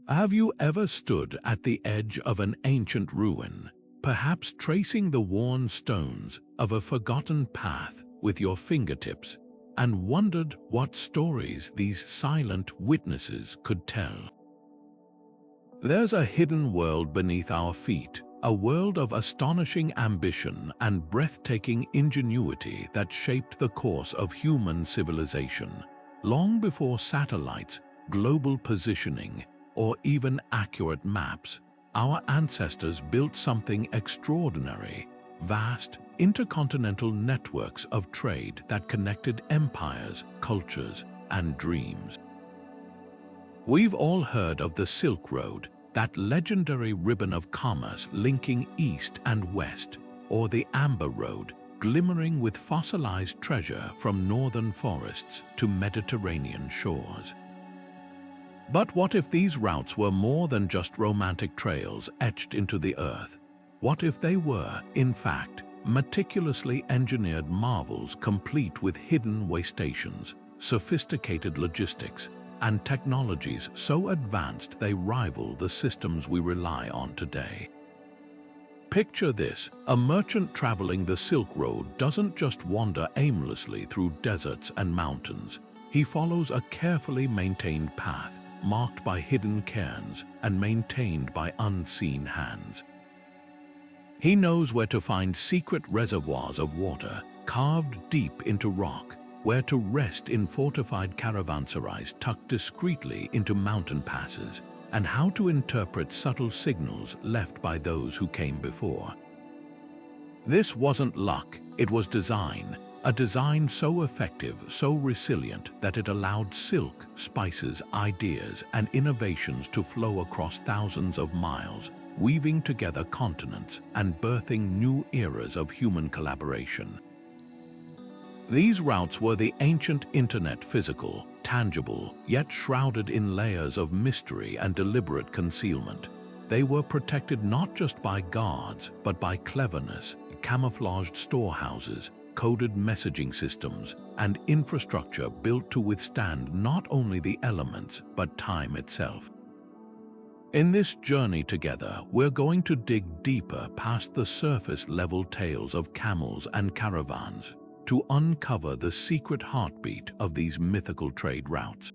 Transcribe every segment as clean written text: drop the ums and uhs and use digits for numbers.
Have you ever stood at the edge of an ancient ruin, perhaps tracing the worn stones of a forgotten path with your fingertips, and wondered what stories these silent witnesses could tell? There's a hidden world beneath our feet, a world of astonishing ambition and breathtaking ingenuity that shaped the course of human civilization, long before satellites, global positioning, or even accurate maps. Our ancestors built something extraordinary: vast, intercontinental networks of trade that connected empires, cultures, and dreams. We've all heard of the Silk Road, that legendary ribbon of commerce linking east and west, or the Amber Road, glimmering with fossilized treasure from northern forests to Mediterranean shores. But what if these routes were more than just romantic trails etched into the earth? What if they were, in fact, meticulously engineered marvels complete with hidden waystations, sophisticated logistics, and technologies so advanced they rival the systems we rely on today? Picture this: a merchant traveling the Silk Road doesn't just wander aimlessly through deserts and mountains. He follows a carefully maintained path, marked by hidden cairns and maintained by unseen hands. He knows where to find secret reservoirs of water, carved deep into rock, where to rest in fortified Caravansarize tucked discreetly into mountain passes, and how to interpret subtle signals left by those who came before. This wasn't luck, it was design. A design so effective, so resilient, that it allowed silk, spices, ideas, and innovations to flow across thousands of miles, weaving together continents and birthing new eras of human collaboration. These routes were the ancient internet, physical, tangible, yet shrouded in layers of mystery and deliberate concealment. They were protected not just by guards, but by cleverness, camouflaged storehouses, coded messaging systems, and infrastructure built to withstand not only the elements, but time itself. In this journey together, we're going to dig deeper past the surface-level tales of camels and caravans to uncover the secret heartbeat of these mythical trade routes.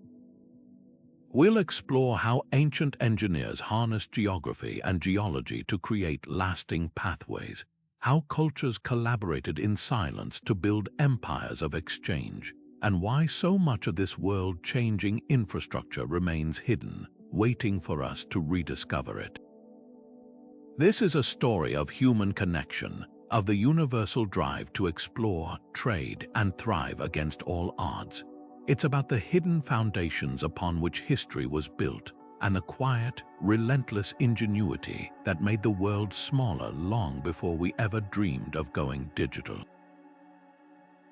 We'll explore how ancient engineers harnessed geography and geology to create lasting pathways, how cultures collaborated in silence to build empires of exchange, and why so much of this world-changing infrastructure remains hidden, waiting for us to rediscover it. This is a story of human connection, of the universal drive to explore, trade, and thrive against all odds. It's about the hidden foundations upon which history was built, and the quiet, relentless ingenuity that made the world smaller long before we ever dreamed of going digital.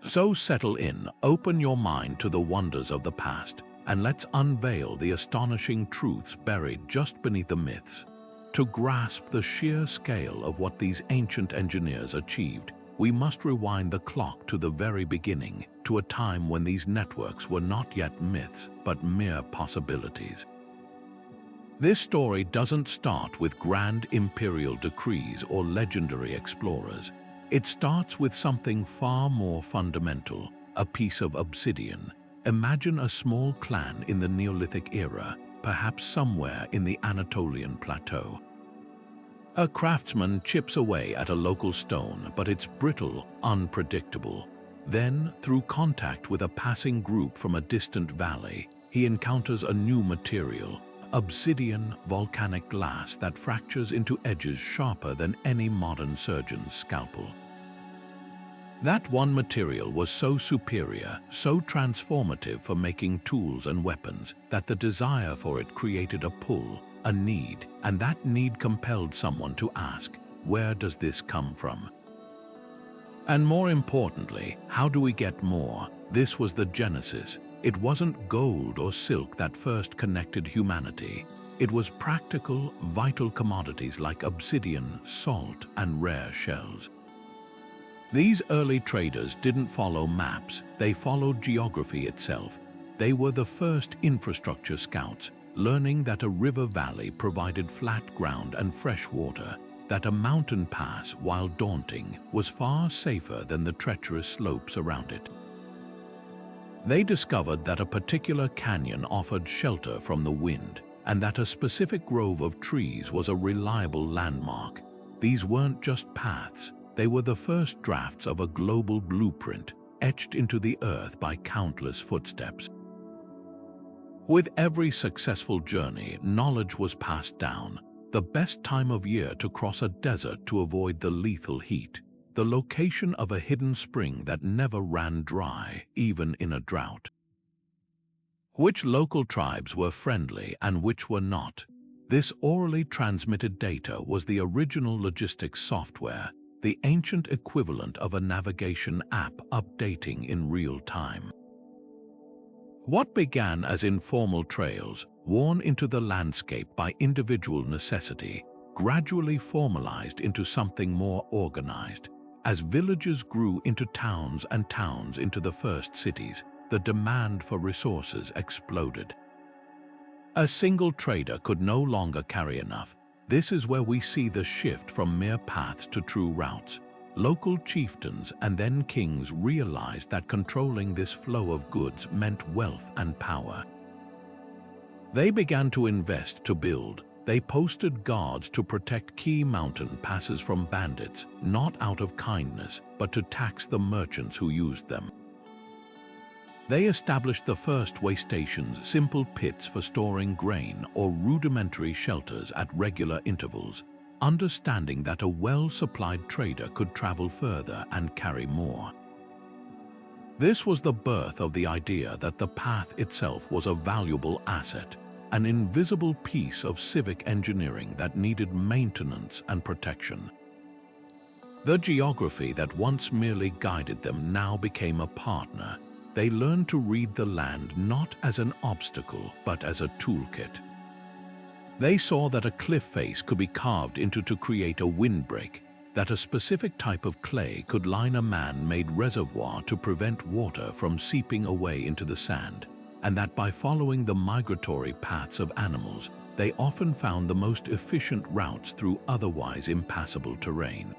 So settle in, open your mind to the wonders of the past, and let's unveil the astonishing truths buried just beneath the myths. To grasp the sheer scale of what these ancient engineers achieved, we must rewind the clock to the very beginning, to a time when these networks were not yet myths, but mere possibilities. This story doesn't start with grand imperial decrees or legendary explorers. It starts with something far more fundamental: a piece of obsidian. Imagine a small clan in the Neolithic era, perhaps somewhere in the Anatolian plateau. A craftsman chips away at a local stone, but it's brittle, unpredictable. Then, through contact with a passing group from a distant valley, he encounters a new material: obsidian, volcanic glass that fractures into edges sharper than any modern surgeon's scalpel. That one material was so superior, so transformative for making tools and weapons, that the desire for it created a pull, a need, and that need compelled someone to ask, where does this come from? And more importantly, how do we get more? This was the genesis. It wasn't gold or silk that first connected humanity. It was practical, vital commodities like obsidian, salt, and rare shells. These early traders didn't follow maps, they followed geography itself. They were the first infrastructure scouts, learning that a river valley provided flat ground and fresh water, that a mountain pass, while daunting, was far safer than the treacherous slopes around it. They discovered that a particular canyon offered shelter from the wind, and that a specific grove of trees was a reliable landmark. These weren't just paths, they were the first drafts of a global blueprint, etched into the earth by countless footsteps. With every successful journey, knowledge was passed down. The best time of year to cross a desert to avoid the lethal heat, the location of a hidden spring that never ran dry, even in a drought. Which local tribes were friendly and which were not. This orally transmitted data was the original logistics software, the ancient equivalent of a navigation app updating in real time. What began as informal trails, worn into the landscape by individual necessity, gradually formalized into something more organized. As villages grew into towns and towns into the first cities, the demand for resources exploded. A single trader could no longer carry enough. This is where we see the shift from mere paths to true routes. Local chieftains and then kings realized that controlling this flow of goods meant wealth and power. They began to invest to build. They posted guards to protect key mountain passes from bandits, not out of kindness, but to tax the merchants who used them. They established the first waystations, simple pits for storing grain or rudimentary shelters at regular intervals, understanding that a well-supplied trader could travel further and carry more. This was the birth of the idea that the path itself was a valuable asset, an invisible piece of civic engineering that needed maintenance and protection. The geography that once merely guided them now became a partner. They learned to read the land not as an obstacle, but as a toolkit. They saw that a cliff face could be carved into to create a windbreak, that a specific type of clay could line a man-made reservoir to prevent water from seeping away into the sand, and that by following the migratory paths of animals, they often found the most efficient routes through otherwise impassable terrain.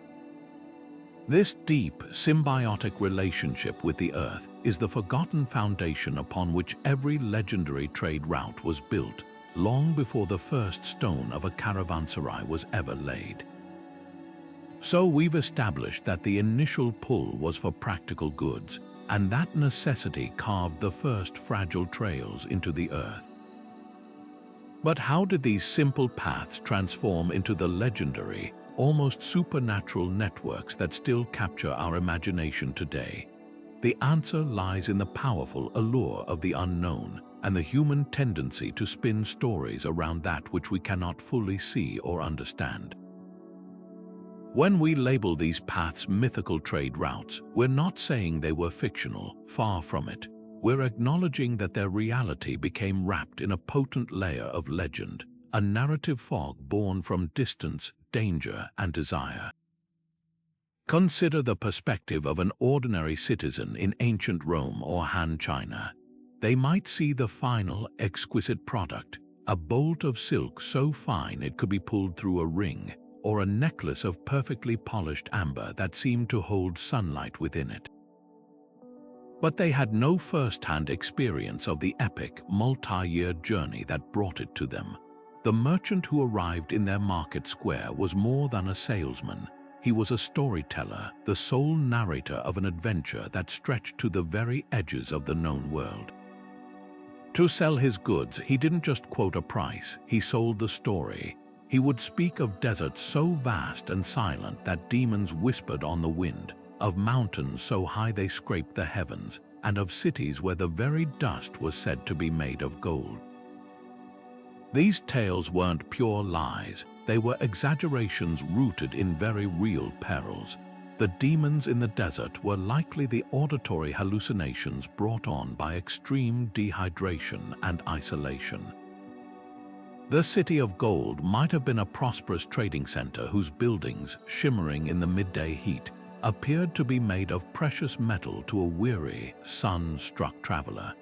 This deep, symbiotic relationship with the earth is the forgotten foundation upon which every legendary trade route was built, long before the first stone of a Caravansarize was ever laid. So we've established that the initial pull was for practical goods, and that necessity carved the first fragile trails into the earth. But how did these simple paths transform into the legendary, almost supernatural networks that still capture our imagination today? The answer lies in the powerful allure of the unknown and the human tendency to spin stories around that which we cannot fully see or understand. When we label these paths mythical trade routes, we're not saying they were fictional, far from it. We're acknowledging that their reality became wrapped in a potent layer of legend, a narrative fog born from distance, danger, and desire. Consider the perspective of an ordinary citizen in ancient Rome or Han China. They might see the final, exquisite product, a bolt of silk so fine it could be pulled through a ring, or a necklace of perfectly polished amber that seemed to hold sunlight within it. But they had no first-hand experience of the epic, multi-year journey that brought it to them. The merchant who arrived in their market square was more than a salesman. He was a storyteller, the sole narrator of an adventure that stretched to the very edges of the known world. To sell his goods, he didn't just quote a price, he sold the story. He would speak of deserts so vast and silent that demons whispered on the wind, of mountains so high they scraped the heavens, and of cities where the very dust was said to be made of gold. These tales weren't pure lies, they were exaggerations rooted in very real perils. The demons in the desert were likely the auditory hallucinations brought on by extreme dehydration and isolation. The City of Gold might have been a prosperous trading center whose buildings, shimmering in the midday heat, appeared to be made of precious metal to a weary, sun-struck traveler.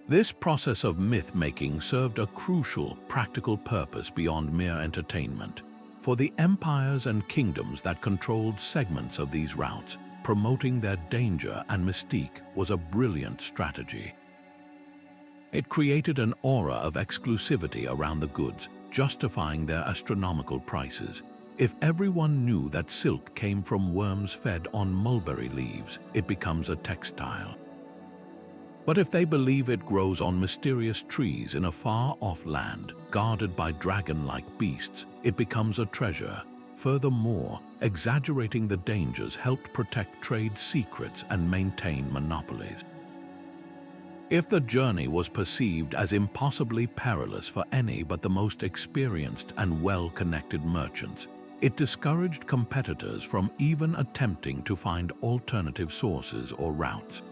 This process of myth-making served a crucial, practical purpose beyond mere entertainment. For the empires and kingdoms that controlled segments of these routes, promoting their danger and mystique was a brilliant strategy. It created an aura of exclusivity around the goods, justifying their astronomical prices. If everyone knew that silk came from worms fed on mulberry leaves, it becomes a textile. But if they believe it grows on mysterious trees in a far-off land, guarded by dragon-like beasts, it becomes a treasure. Furthermore, exaggerating the dangers helped protect trade secrets and maintain monopolies. If the journey was perceived as impossibly perilous for any but the most experienced and well-connected merchants, it discouraged competitors from even attempting to find alternative sources or routes.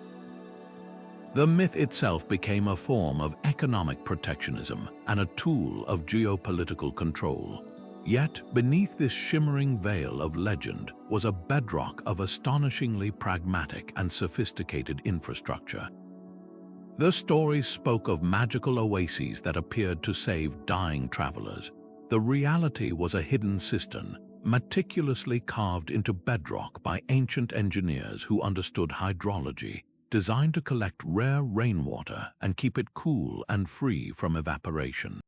The myth itself became a form of economic protectionism and a tool of geopolitical control. Yet, beneath this shimmering veil of legend was a bedrock of astonishingly pragmatic and sophisticated infrastructure. The stories spoke of magical oases that appeared to save dying travelers. The reality was a hidden cistern, meticulously carved into bedrock by ancient engineers who understood hydrology, designed to collect rare rainwater and keep it cool and free from evaporation.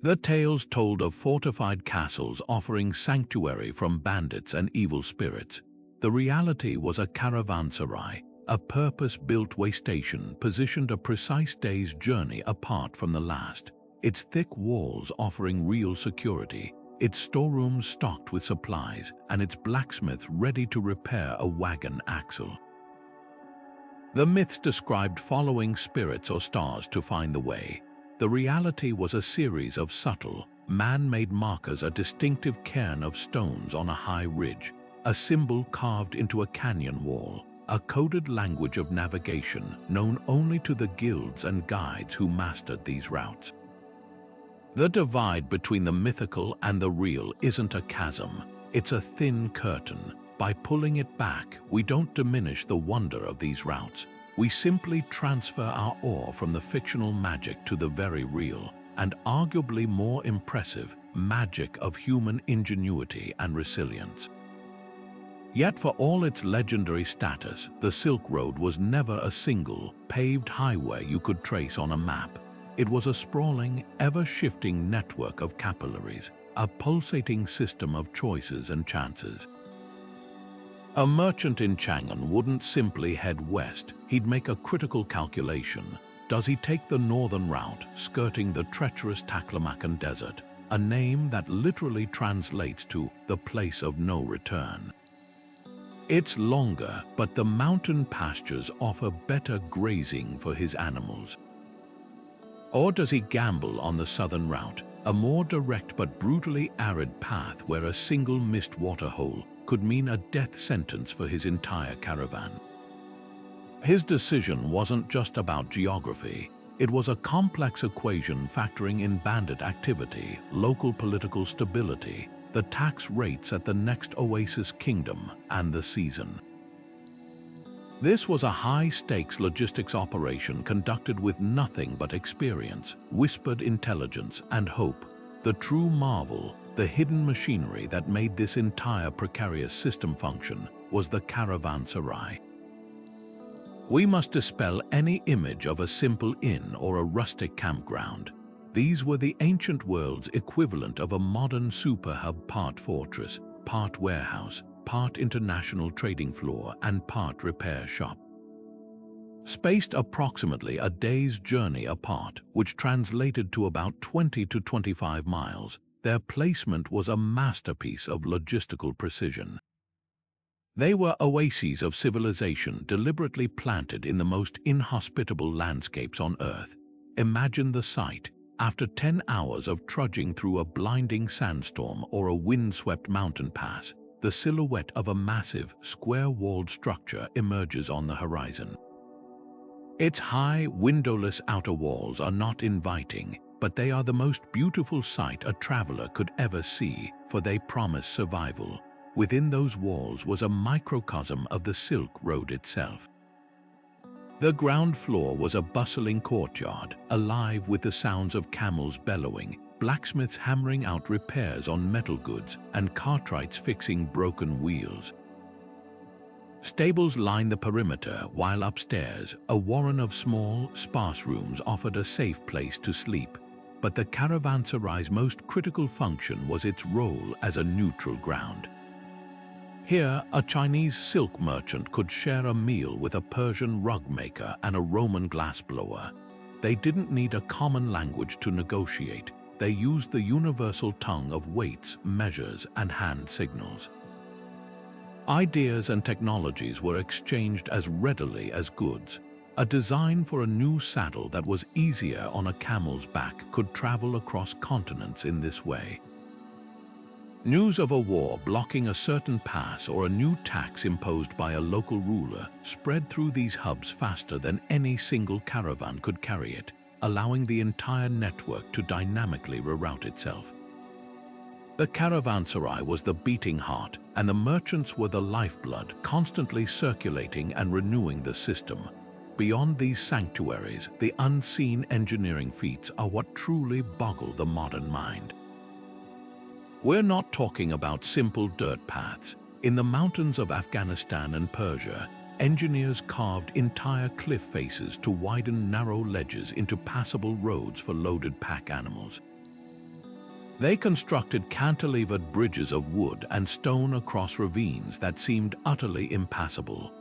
The tales told of fortified castles offering sanctuary from bandits and evil spirits. The reality was a Caravansarize, a purpose-built waystation positioned a precise day's journey apart from the last, its thick walls offering real security, its storerooms stocked with supplies, and its blacksmith ready to repair a wagon axle. The myths described following spirits or stars to find the way. The reality was a series of subtle, man-made markers, a distinctive cairn of stones on a high ridge, a symbol carved into a canyon wall, a coded language of navigation known only to the guilds and guides who mastered these routes. The divide between the mythical and the real isn't a chasm, it's a thin curtain. By pulling it back, we don't diminish the wonder of these routes. We simply transfer our awe from the fictional magic to the very real, and arguably more impressive, magic of human ingenuity and resilience. Yet for all its legendary status, the Silk Road was never a single, paved highway you could trace on a map. It was a sprawling, ever-shifting network of capillaries, a pulsating system of choices and chances. A merchant in Chang'an wouldn't simply head west, he'd make a critical calculation. Does he take the northern route, skirting the treacherous Taklamakan Desert, a name that literally translates to the place of no return? It's longer, but the mountain pastures offer better grazing for his animals. Or does he gamble on the southern route, a more direct but brutally arid path where a single missed waterhole could mean a death sentence for his entire caravan? His decision wasn't just about geography. It was a complex equation factoring in bandit activity, local political stability, the tax rates at the next oasis kingdom, and the season. This was a high-stakes logistics operation conducted with nothing but experience, whispered intelligence, and hope. The true marvel, the hidden machinery that made this entire precarious system function, was the Caravansarize. We must dispel any image of a simple inn or a rustic campground. These were the ancient world's equivalent of a modern superhub, part fortress, part warehouse, part international trading floor, and part repair shop. Spaced approximately a day's journey apart, which translated to about 20 to 25 miles, their placement was a masterpiece of logistical precision. They were oases of civilization deliberately planted in the most inhospitable landscapes on Earth. Imagine the sight. After 10 hours of trudging through a blinding sandstorm or a windswept mountain pass, the silhouette of a massive, square-walled structure emerges on the horizon. Its high, windowless outer walls are not inviting, but they are the most beautiful sight a traveler could ever see, for they promise survival. Within those walls was a microcosm of the Silk Road itself. The ground floor was a bustling courtyard, alive with the sounds of camels bellowing, blacksmiths hammering out repairs on metal goods, and cartwrights fixing broken wheels. Stables lined the perimeter, while upstairs, a warren of small, sparse rooms offered a safe place to sleep. But the Caravansarize's most critical function was its role as a neutral ground. Here, a Chinese silk merchant could share a meal with a Persian rug maker and a Roman glassblower. They didn't need a common language to negotiate. They used the universal tongue of weights, measures, and hand signals. Ideas and technologies were exchanged as readily as goods. A design for a new saddle that was easier on a camel's back could travel across continents in this way. News of a war blocking a certain pass or a new tax imposed by a local ruler spread through these hubs faster than any single caravan could carry it, allowing the entire network to dynamically reroute itself. The Caravansarize was the beating heart, and the merchants were the lifeblood, constantly circulating and renewing the system. Beyond these sanctuaries, the unseen engineering feats are what truly boggle the modern mind. We're not talking about simple dirt paths. In the mountains of Afghanistan and Persia, engineers carved entire cliff faces to widen narrow ledges into passable roads for loaded pack animals. They constructed cantilevered bridges of wood and stone across ravines that seemed utterly impassable.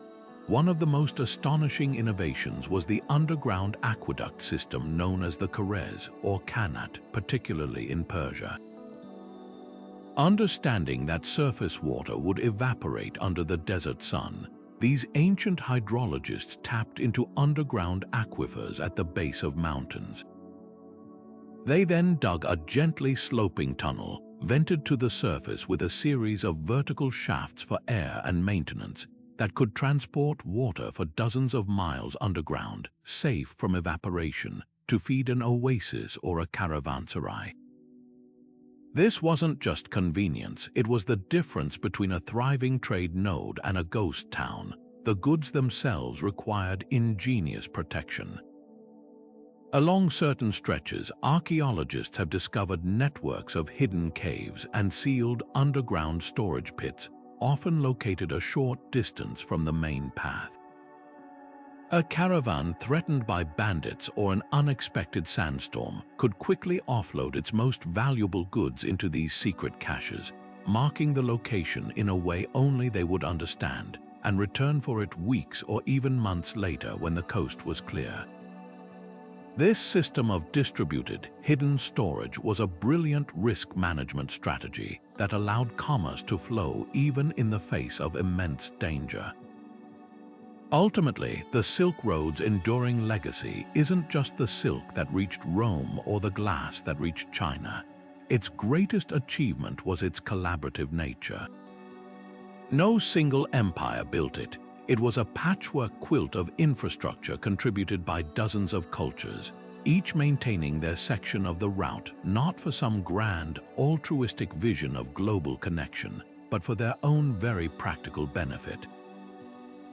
One of the most astonishing innovations was the underground aqueduct system known as the Kharez or Kanat, particularly in Persia. Understanding that surface water would evaporate under the desert sun, these ancient hydrologists tapped into underground aquifers at the base of mountains. They then dug a gently sloping tunnel, vented to the surface with a series of vertical shafts for air and maintenance that could transport water for dozens of miles underground, safe from evaporation, to feed an oasis or a caravanserai. This wasn't just convenience, it was the difference between a thriving trade node and a ghost town. The goods themselves required ingenious protection. Along certain stretches, archaeologists have discovered networks of hidden caves and sealed underground storage pits, often located a short distance from the main path. A caravan threatened by bandits or an unexpected sandstorm could quickly offload its most valuable goods into these secret caches, marking the location in a way only they would understand, and return for it weeks or even months later when the coast was clear. This system of distributed, hidden storage was a brilliant risk management strategy that allowed commerce to flow even in the face of immense danger. Ultimately, the Silk Road's enduring legacy isn't just the silk that reached Rome or the glass that reached China. Its greatest achievement was its collaborative nature. No single empire built it. It was a patchwork quilt of infrastructure contributed by dozens of cultures, each maintaining their section of the route, not for some grand, altruistic vision of global connection, but for their own very practical benefit.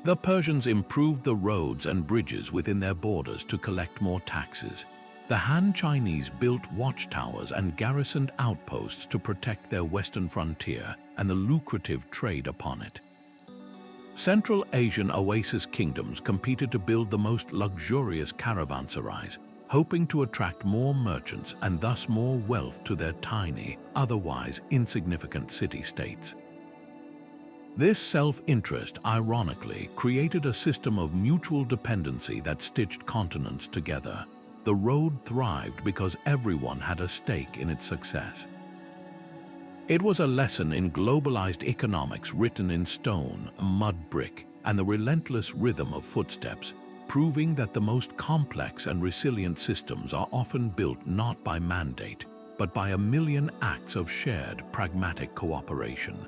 The Persians improved the roads and bridges within their borders to collect more taxes. The Han Chinese built watchtowers and garrisoned outposts to protect their western frontier and the lucrative trade upon it. Central Asian oasis kingdoms competed to build the most luxurious caravansarais, hoping to attract more merchants and thus more wealth to their tiny, otherwise insignificant city-states. This self-interest, ironically, created a system of mutual dependency that stitched continents together. The road thrived because everyone had a stake in its success. It was a lesson in globalized economics written in stone, mud brick, and the relentless rhythm of footsteps, proving that the most complex and resilient systems are often built not by mandate, but by a million acts of shared, pragmatic cooperation.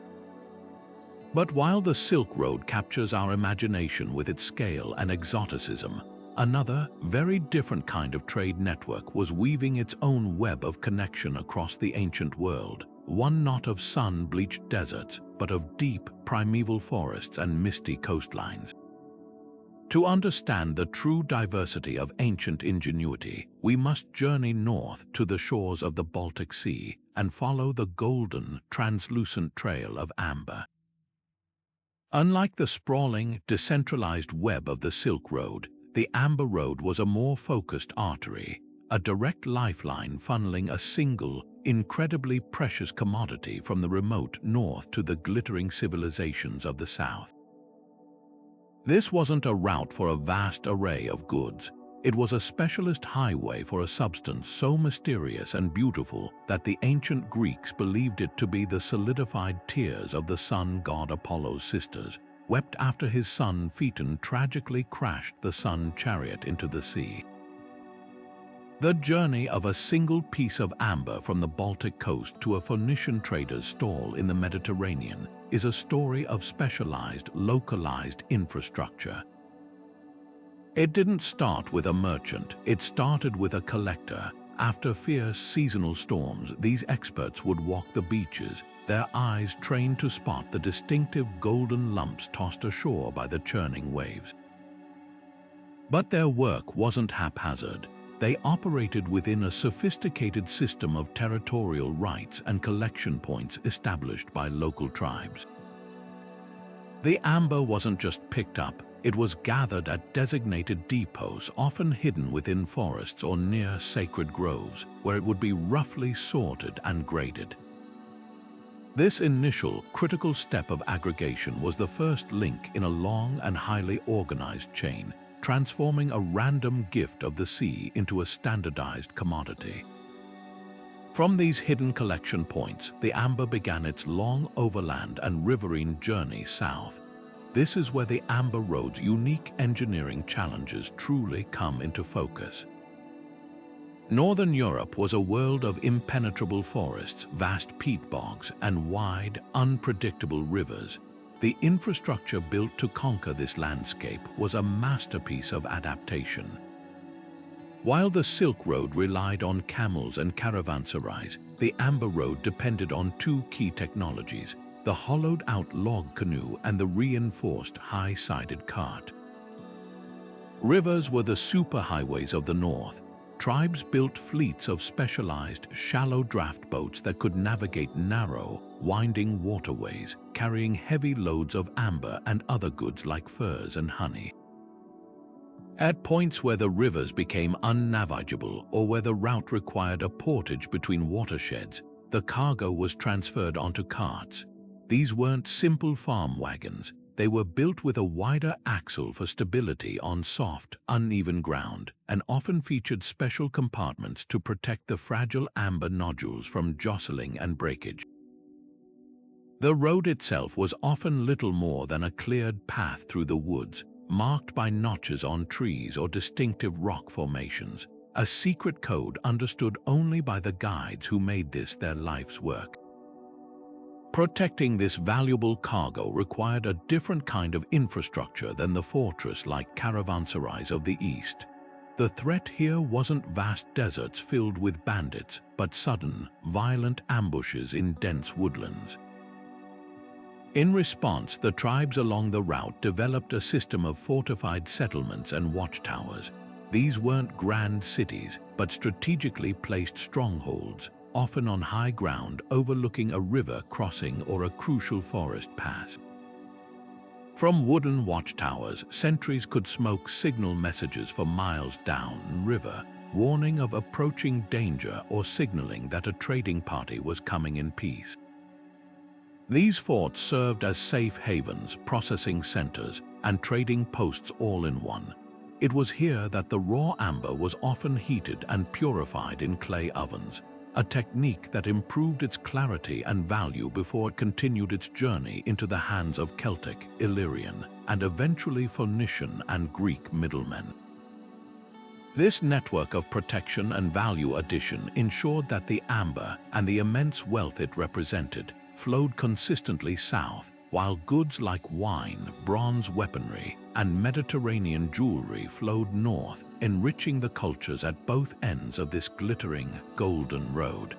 But while the Silk Road captures our imagination with its scale and exoticism, another, very different kind of trade network was weaving its own web of connection across the ancient world, one not of sun-bleached deserts, but of deep, primeval forests and misty coastlines. To understand the true diversity of ancient ingenuity, we must journey north to the shores of the Baltic Sea and follow the golden, translucent trail of amber. Unlike the sprawling, decentralized web of the Silk Road, the Amber Road was a more focused artery, a direct lifeline funneling a single, incredibly precious commodity from the remote north to the glittering civilizations of the south. This wasn't a route for a vast array of goods. It was a specialist highway for a substance so mysterious and beautiful that the ancient Greeks believed it to be the solidified tears of the sun god Apollo's sisters, wept after his son Phaeton tragically crashed the sun chariot into the sea. The journey of a single piece of amber from the Baltic coast to a Phoenician trader's stall in the Mediterranean is a story of specialized, localized infrastructure. It didn't start with a merchant, it started with a collector. After fierce seasonal storms, these experts would walk the beaches, their eyes trained to spot the distinctive golden lumps tossed ashore by the churning waves. But their work wasn't haphazard. They operated within a sophisticated system of territorial rights and collection points established by local tribes. The amber wasn't just picked up, it was gathered at designated depots, often hidden within forests or near sacred groves, where it would be roughly sorted and graded. This initial, critical step of aggregation was the first link in a long and highly organized chain, transforming a random gift of the sea into a standardized commodity. From these hidden collection points, the amber began its long overland and riverine journey south. This is where the Amber Road's unique engineering challenges truly come into focus. Northern Europe was a world of impenetrable forests, vast peat bogs, and wide, unpredictable rivers. The infrastructure built to conquer this landscape was a masterpiece of adaptation. While the Silk Road relied on camels and Caravansarize, the Amber Road depended on two key technologies: the hollowed-out log canoe and the reinforced high-sided cart. Rivers were the superhighways of the north. Tribes built fleets of specialized, shallow draft boats that could navigate narrow, winding waterways, carrying heavy loads of amber and other goods like furs and honey. At points where the rivers became unnavigable or where the route required a portage between watersheds, the cargo was transferred onto carts. These weren't simple farm wagons. They were built with a wider axle for stability on soft, uneven ground, and often featured special compartments to protect the fragile amber nodules from jostling and breakage. The road itself was often little more than a cleared path through the woods, marked by notches on trees or distinctive rock formations, a secret code understood only by the guides who made this their life's work. Protecting this valuable cargo required a different kind of infrastructure than the fortress-like Caravansarize of the East. The threat here wasn't vast deserts filled with bandits, but sudden, violent ambushes in dense woodlands. In response, the tribes along the route developed a system of fortified settlements and watchtowers. These weren't grand cities, but strategically placed strongholds, often on high ground overlooking a river crossing or a crucial forest pass. From wooden watchtowers, sentries could smoke signal messages for miles downriver, warning of approaching danger or signaling that a trading party was coming in peace. These forts served as safe havens, processing centers, and trading posts all in one. It was here that the raw amber was often heated and purified in clay ovens, a technique that improved its clarity and value before it continued its journey into the hands of Celtic, Illyrian, and eventually Phoenician and Greek middlemen. This network of protection and value addition ensured that the amber and the immense wealth it represented flowed consistently south, while goods like wine, bronze weaponry, and Mediterranean jewelry flowed north, enriching the cultures at both ends of this glittering, golden road.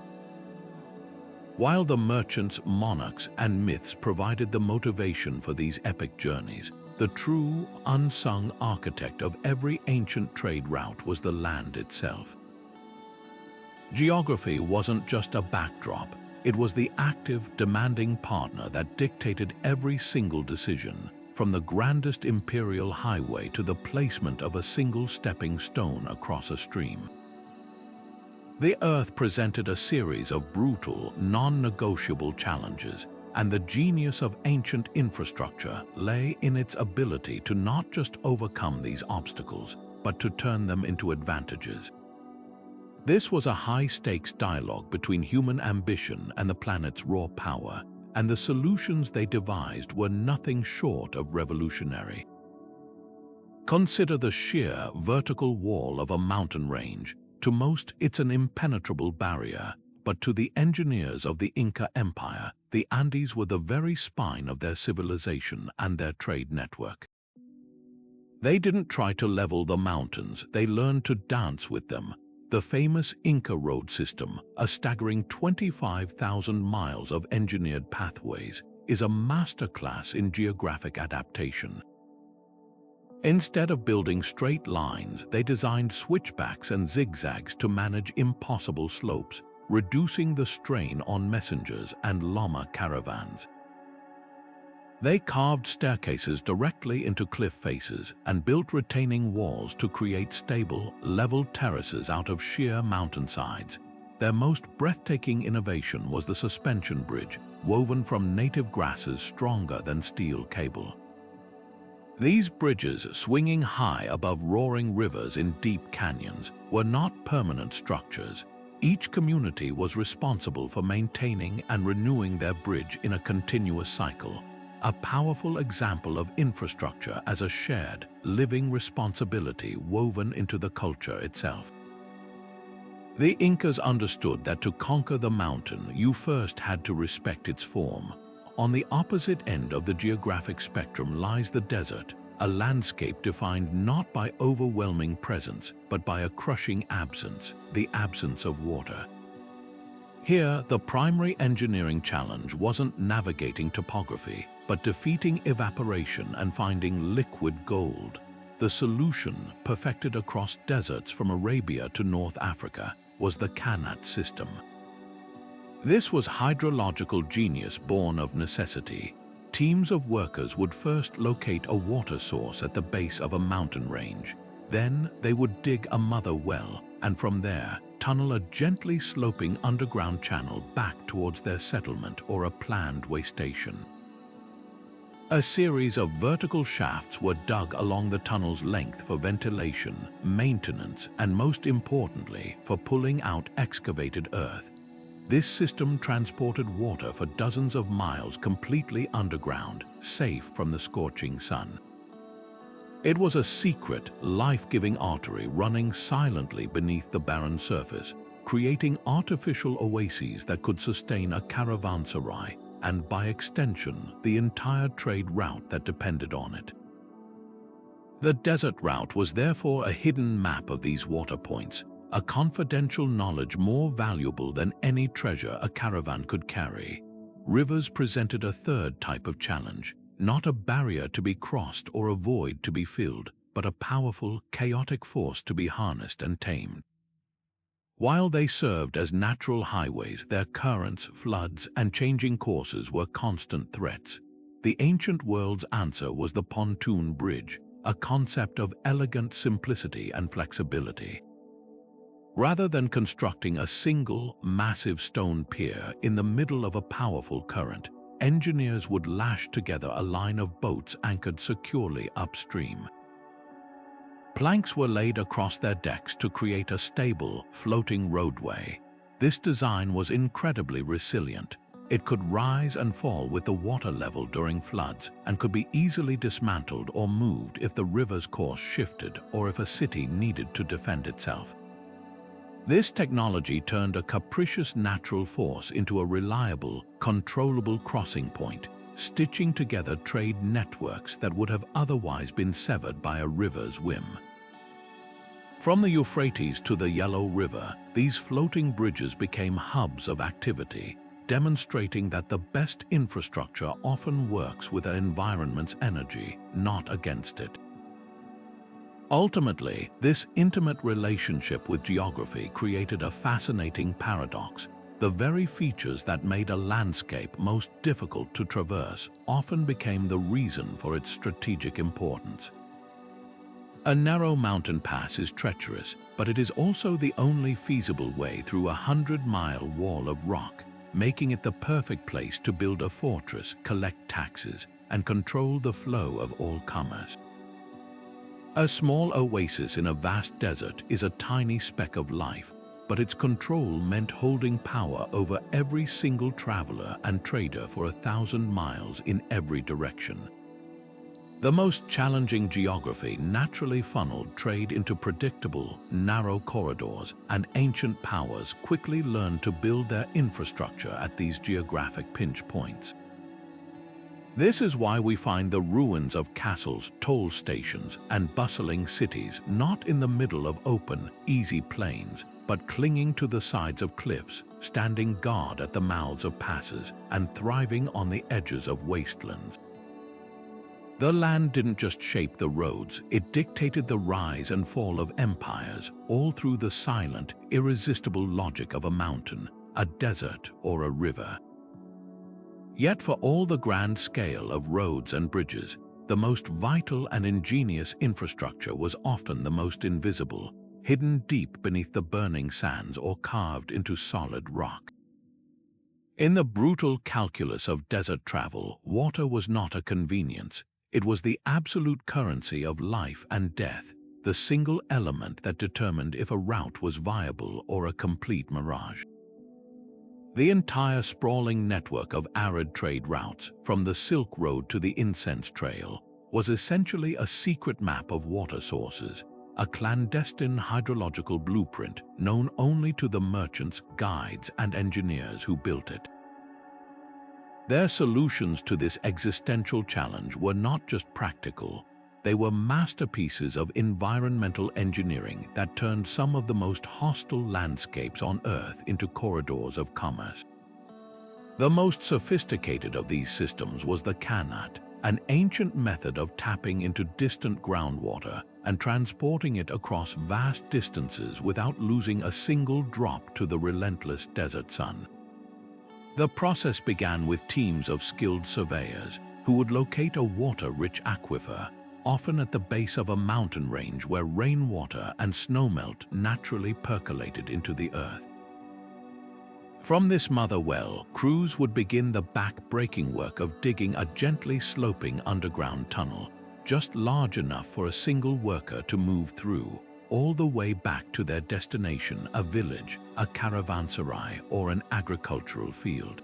While the merchants, monarchs, and myths provided the motivation for these epic journeys, the true, unsung architect of every ancient trade route was the land itself. Geography wasn't just a backdrop, it was the active, demanding partner that dictated every single decision, from the grandest imperial highway to the placement of a single stepping stone across a stream. The Earth presented a series of brutal, non-negotiable challenges, and the genius of ancient infrastructure lay in its ability to not just overcome these obstacles, but to turn them into advantages. This was a high-stakes dialogue between human ambition and the planet's raw power, and the solutions they devised were nothing short of revolutionary. Consider the sheer, vertical wall of a mountain range. To most, it's an impenetrable barrier, but to the engineers of the Inca Empire, the Andes were the very spine of their civilization and their trade network. They didn't try to level the mountains, they learned to dance with them. The famous Inca road system, a staggering 25,000 miles of engineered pathways, is a masterclass in geographic adaptation. Instead of building straight lines, they designed switchbacks and zigzags to manage impossible slopes, reducing the strain on messengers and llama caravans. They carved staircases directly into cliff faces and built retaining walls to create stable, level terraces out of sheer mountainsides. Their most breathtaking innovation was the suspension bridge, woven from native grasses stronger than steel cable. These bridges, swinging high above roaring rivers in deep canyons, were not permanent structures. Each community was responsible for maintaining and renewing their bridge in a continuous cycle. A powerful example of infrastructure as a shared, living responsibility woven into the culture itself. The Incas understood that to conquer the mountain, you first had to respect its form. On the opposite end of the geographic spectrum lies the desert, a landscape defined not by overwhelming presence, but by a crushing absence, the absence of water. Here, the primary engineering challenge wasn't navigating topography, but defeating evaporation and finding liquid gold. The solution, perfected across deserts from Arabia to North Africa, was the Qanat system. This was hydrological genius born of necessity. Teams of workers would first locate a water source at the base of a mountain range. Then they would dig a mother well, and from there, tunnel a gently sloping underground channel back towards their settlement or a planned waystation. A series of vertical shafts were dug along the tunnel's length for ventilation, maintenance, and most importantly, for pulling out excavated earth. This system transported water for dozens of miles completely underground, safe from the scorching sun. It was a secret, life-giving artery running silently beneath the barren surface, creating artificial oases that could sustain a Caravansarize, and by extension, the entire trade route that depended on it. The desert route was therefore a hidden map of these water points, a confidential knowledge more valuable than any treasure a caravan could carry. Rivers presented a third type of challenge, not a barrier to be crossed or a void to be filled, but a powerful, chaotic force to be harnessed and tamed. While they served as natural highways, their currents, floods, and changing courses were constant threats. The ancient world's answer was the pontoon bridge, a concept of elegant simplicity and flexibility. Rather than constructing a single, massive stone pier in the middle of a powerful current, engineers would lash together a line of boats anchored securely upstream. Planks were laid across their decks to create a stable, floating roadway. This design was incredibly resilient. It could rise and fall with the water level during floods and could be easily dismantled or moved if the river's course shifted or if a city needed to defend itself. This technology turned a capricious natural force into a reliable, controllable crossing point, stitching together trade networks that would have otherwise been severed by a river's whim. From the Euphrates to the Yellow River, these floating bridges became hubs of activity. demonstrating that the best infrastructure often works with the environment's energy, not against it. Ultimately, this intimate relationship with geography created a fascinating paradox. The very features that made a landscape most difficult to traverse often became the reason for its strategic importance. A narrow mountain pass is treacherous, but it is also the only feasible way through a 100-mile wall of rock, making it the perfect place to build a fortress, collect taxes, and control the flow of all commerce. A small oasis in a vast desert is a tiny speck of life, but its control meant holding power over every single traveler and trader for 1,000 miles in every direction. The most challenging geography naturally funneled trade into predictable, narrow corridors, and ancient powers quickly learned to build their infrastructure at these geographic pinch points. This is why we find the ruins of castles, toll stations, and bustling cities not in the middle of open, easy plains, but clinging to the sides of cliffs, standing guard at the mouths of passes, and thriving on the edges of wastelands. The land didn't just shape the roads, it dictated the rise and fall of empires, all through the silent, irresistible logic of a mountain, a desert, or a river. Yet for all the grand scale of roads and bridges, the most vital and ingenious infrastructure was often the most invisible, hidden deep beneath the burning sands or carved into solid rock. In the brutal calculus of desert travel, water was not a convenience. It was the absolute currency of life and death, the single element that determined if a route was viable or a complete mirage. The entire sprawling network of arid trade routes, from the Silk Road to the Incense Trail, was essentially a secret map of water sources, a clandestine hydrological blueprint known only to the merchants, guides, and engineers who built it. Their solutions to this existential challenge were not just practical, they were masterpieces of environmental engineering that turned some of the most hostile landscapes on Earth into corridors of commerce. The most sophisticated of these systems was the canat, an ancient method of tapping into distant groundwater and transporting it across vast distances without losing a single drop to the relentless desert sun. The process began with teams of skilled surveyors who would locate a water-rich aquifer, often at the base of a mountain range where rainwater and snowmelt naturally percolated into the earth. From this mother well, crews would begin the back-breaking work of digging a gently sloping underground tunnel, just large enough for a single worker to move through, all the way back to their destination, a village, a Caravansarize, or an agricultural field.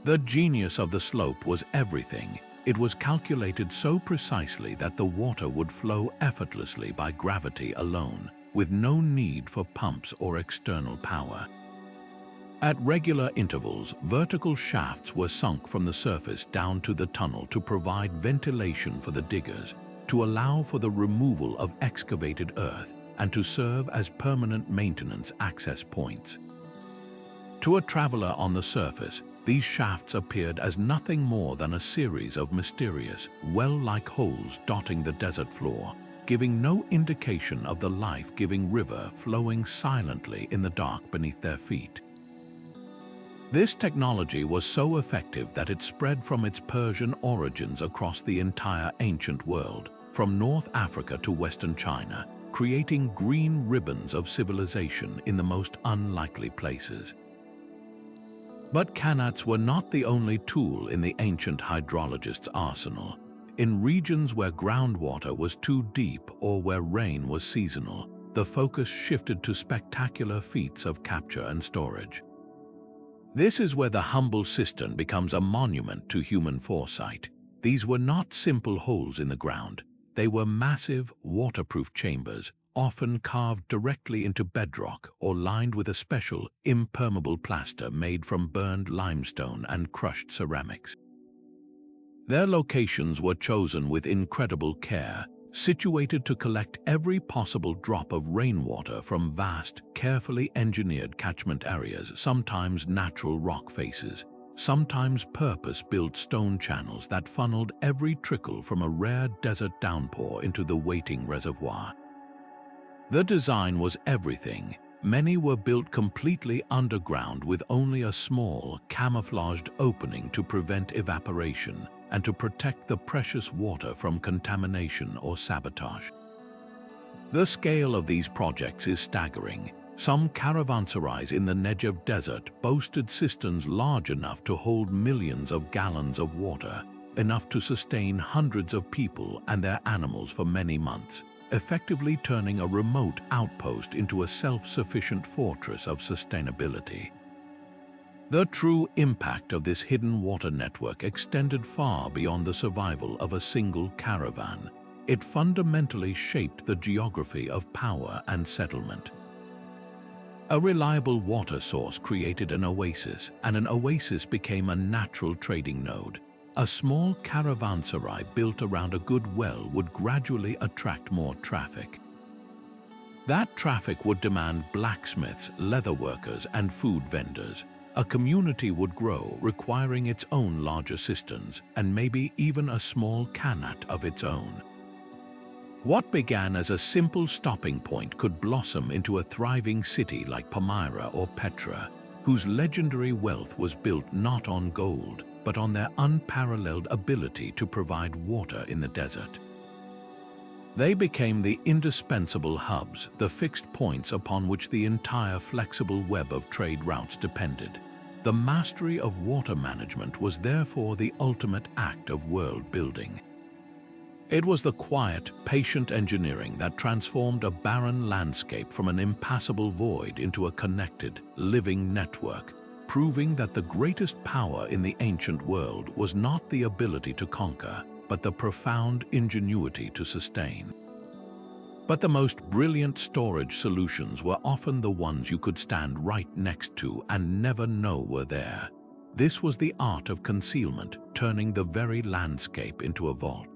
The genius of the slope was everything. It was calculated so precisely that the water would flow effortlessly by gravity alone, with no need for pumps or external power. At regular intervals, vertical shafts were sunk from the surface down to the tunnel to provide ventilation for the diggers, to allow for the removal of excavated earth, and to serve as permanent maintenance access points. To a traveler on the surface, these shafts appeared as nothing more than a series of mysterious, well-like holes dotting the desert floor, giving no indication of the life-giving river flowing silently in the dark beneath their feet. This technology was so effective that it spread from its Persian origins across the entire ancient world, from North Africa to Western China, creating green ribbons of civilization in the most unlikely places. But canats were not the only tool in the ancient hydrologist's arsenal. In regions where groundwater was too deep or where rain was seasonal, the focus shifted to spectacular feats of capture and storage. This is where the humble cistern becomes a monument to human foresight. These were not simple holes in the ground. They were massive, waterproof chambers, often carved directly into bedrock or lined with a special, impermeable plaster made from burned limestone and crushed ceramics. Their locations were chosen with incredible care, situated to collect every possible drop of rainwater from vast, carefully engineered catchment areas, sometimes natural rock faces, sometimes purpose-built stone channels that funneled every trickle from a rare desert downpour into the waiting reservoir. The design was everything. Many were built completely underground with only a small, camouflaged opening to prevent evaporation and to protect the precious water from contamination or sabotage. The scale of these projects is staggering. Some Caravansarize in the Negev desert boasted cisterns large enough to hold millions of gallons of water, enough to sustain hundreds of people and their animals for many months, effectively turning a remote outpost into a self-sufficient fortress of sustainability. The true impact of this hidden water network extended far beyond the survival of a single caravan. It fundamentally shaped the geography of power and settlement. A reliable water source created an oasis, and an oasis became a natural trading node. A small caravanserai built around a good well would gradually attract more traffic. That traffic would demand blacksmiths, leather workers, and food vendors. A community would grow, requiring its own larger cisterns, and maybe even a small khanat of its own. What began as a simple stopping point could blossom into a thriving city like Palmyra or Petra, whose legendary wealth was built not on gold, but on their unparalleled ability to provide water in the desert. They became the indispensable hubs, the fixed points upon which the entire flexible web of trade routes depended. The mastery of water management was therefore the ultimate act of world building. It was the quiet, patient engineering that transformed a barren landscape from an impassable void into a connected, living network, proving that the greatest power in the ancient world was not the ability to conquer, but the profound ingenuity to sustain. But the most brilliant storage solutions were often the ones you could stand right next to and never know were there. This was the art of concealment, turning the very landscape into a vault.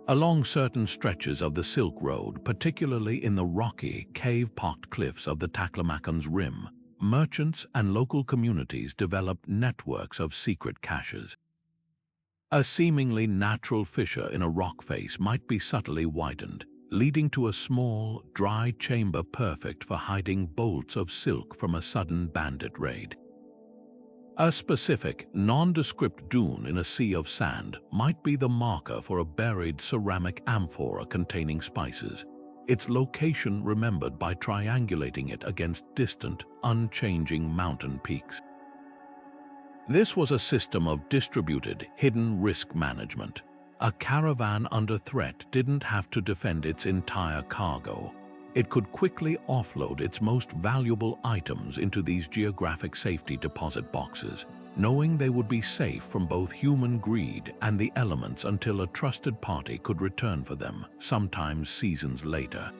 Along certain stretches of the Silk Road, particularly in the rocky, cave-pocked cliffs of the Taklamakan's rim, merchants and local communities developed networks of secret caches. A seemingly natural fissure in a rock face might be subtly widened, leading to a small, dry chamber perfect for hiding bolts of silk from a sudden bandit raid. A specific, nondescript dune in a sea of sand might be the marker for a buried ceramic amphora containing spices, its location remembered by triangulating it against distant, unchanging mountain peaks. This was a system of distributed, hidden risk management. A caravan under threat didn't have to defend its entire cargo. It could quickly offload its most valuable items into these geographic safety deposit boxes, knowing they would be safe from both human greed and the elements until a trusted party could return for them, sometimes seasons later.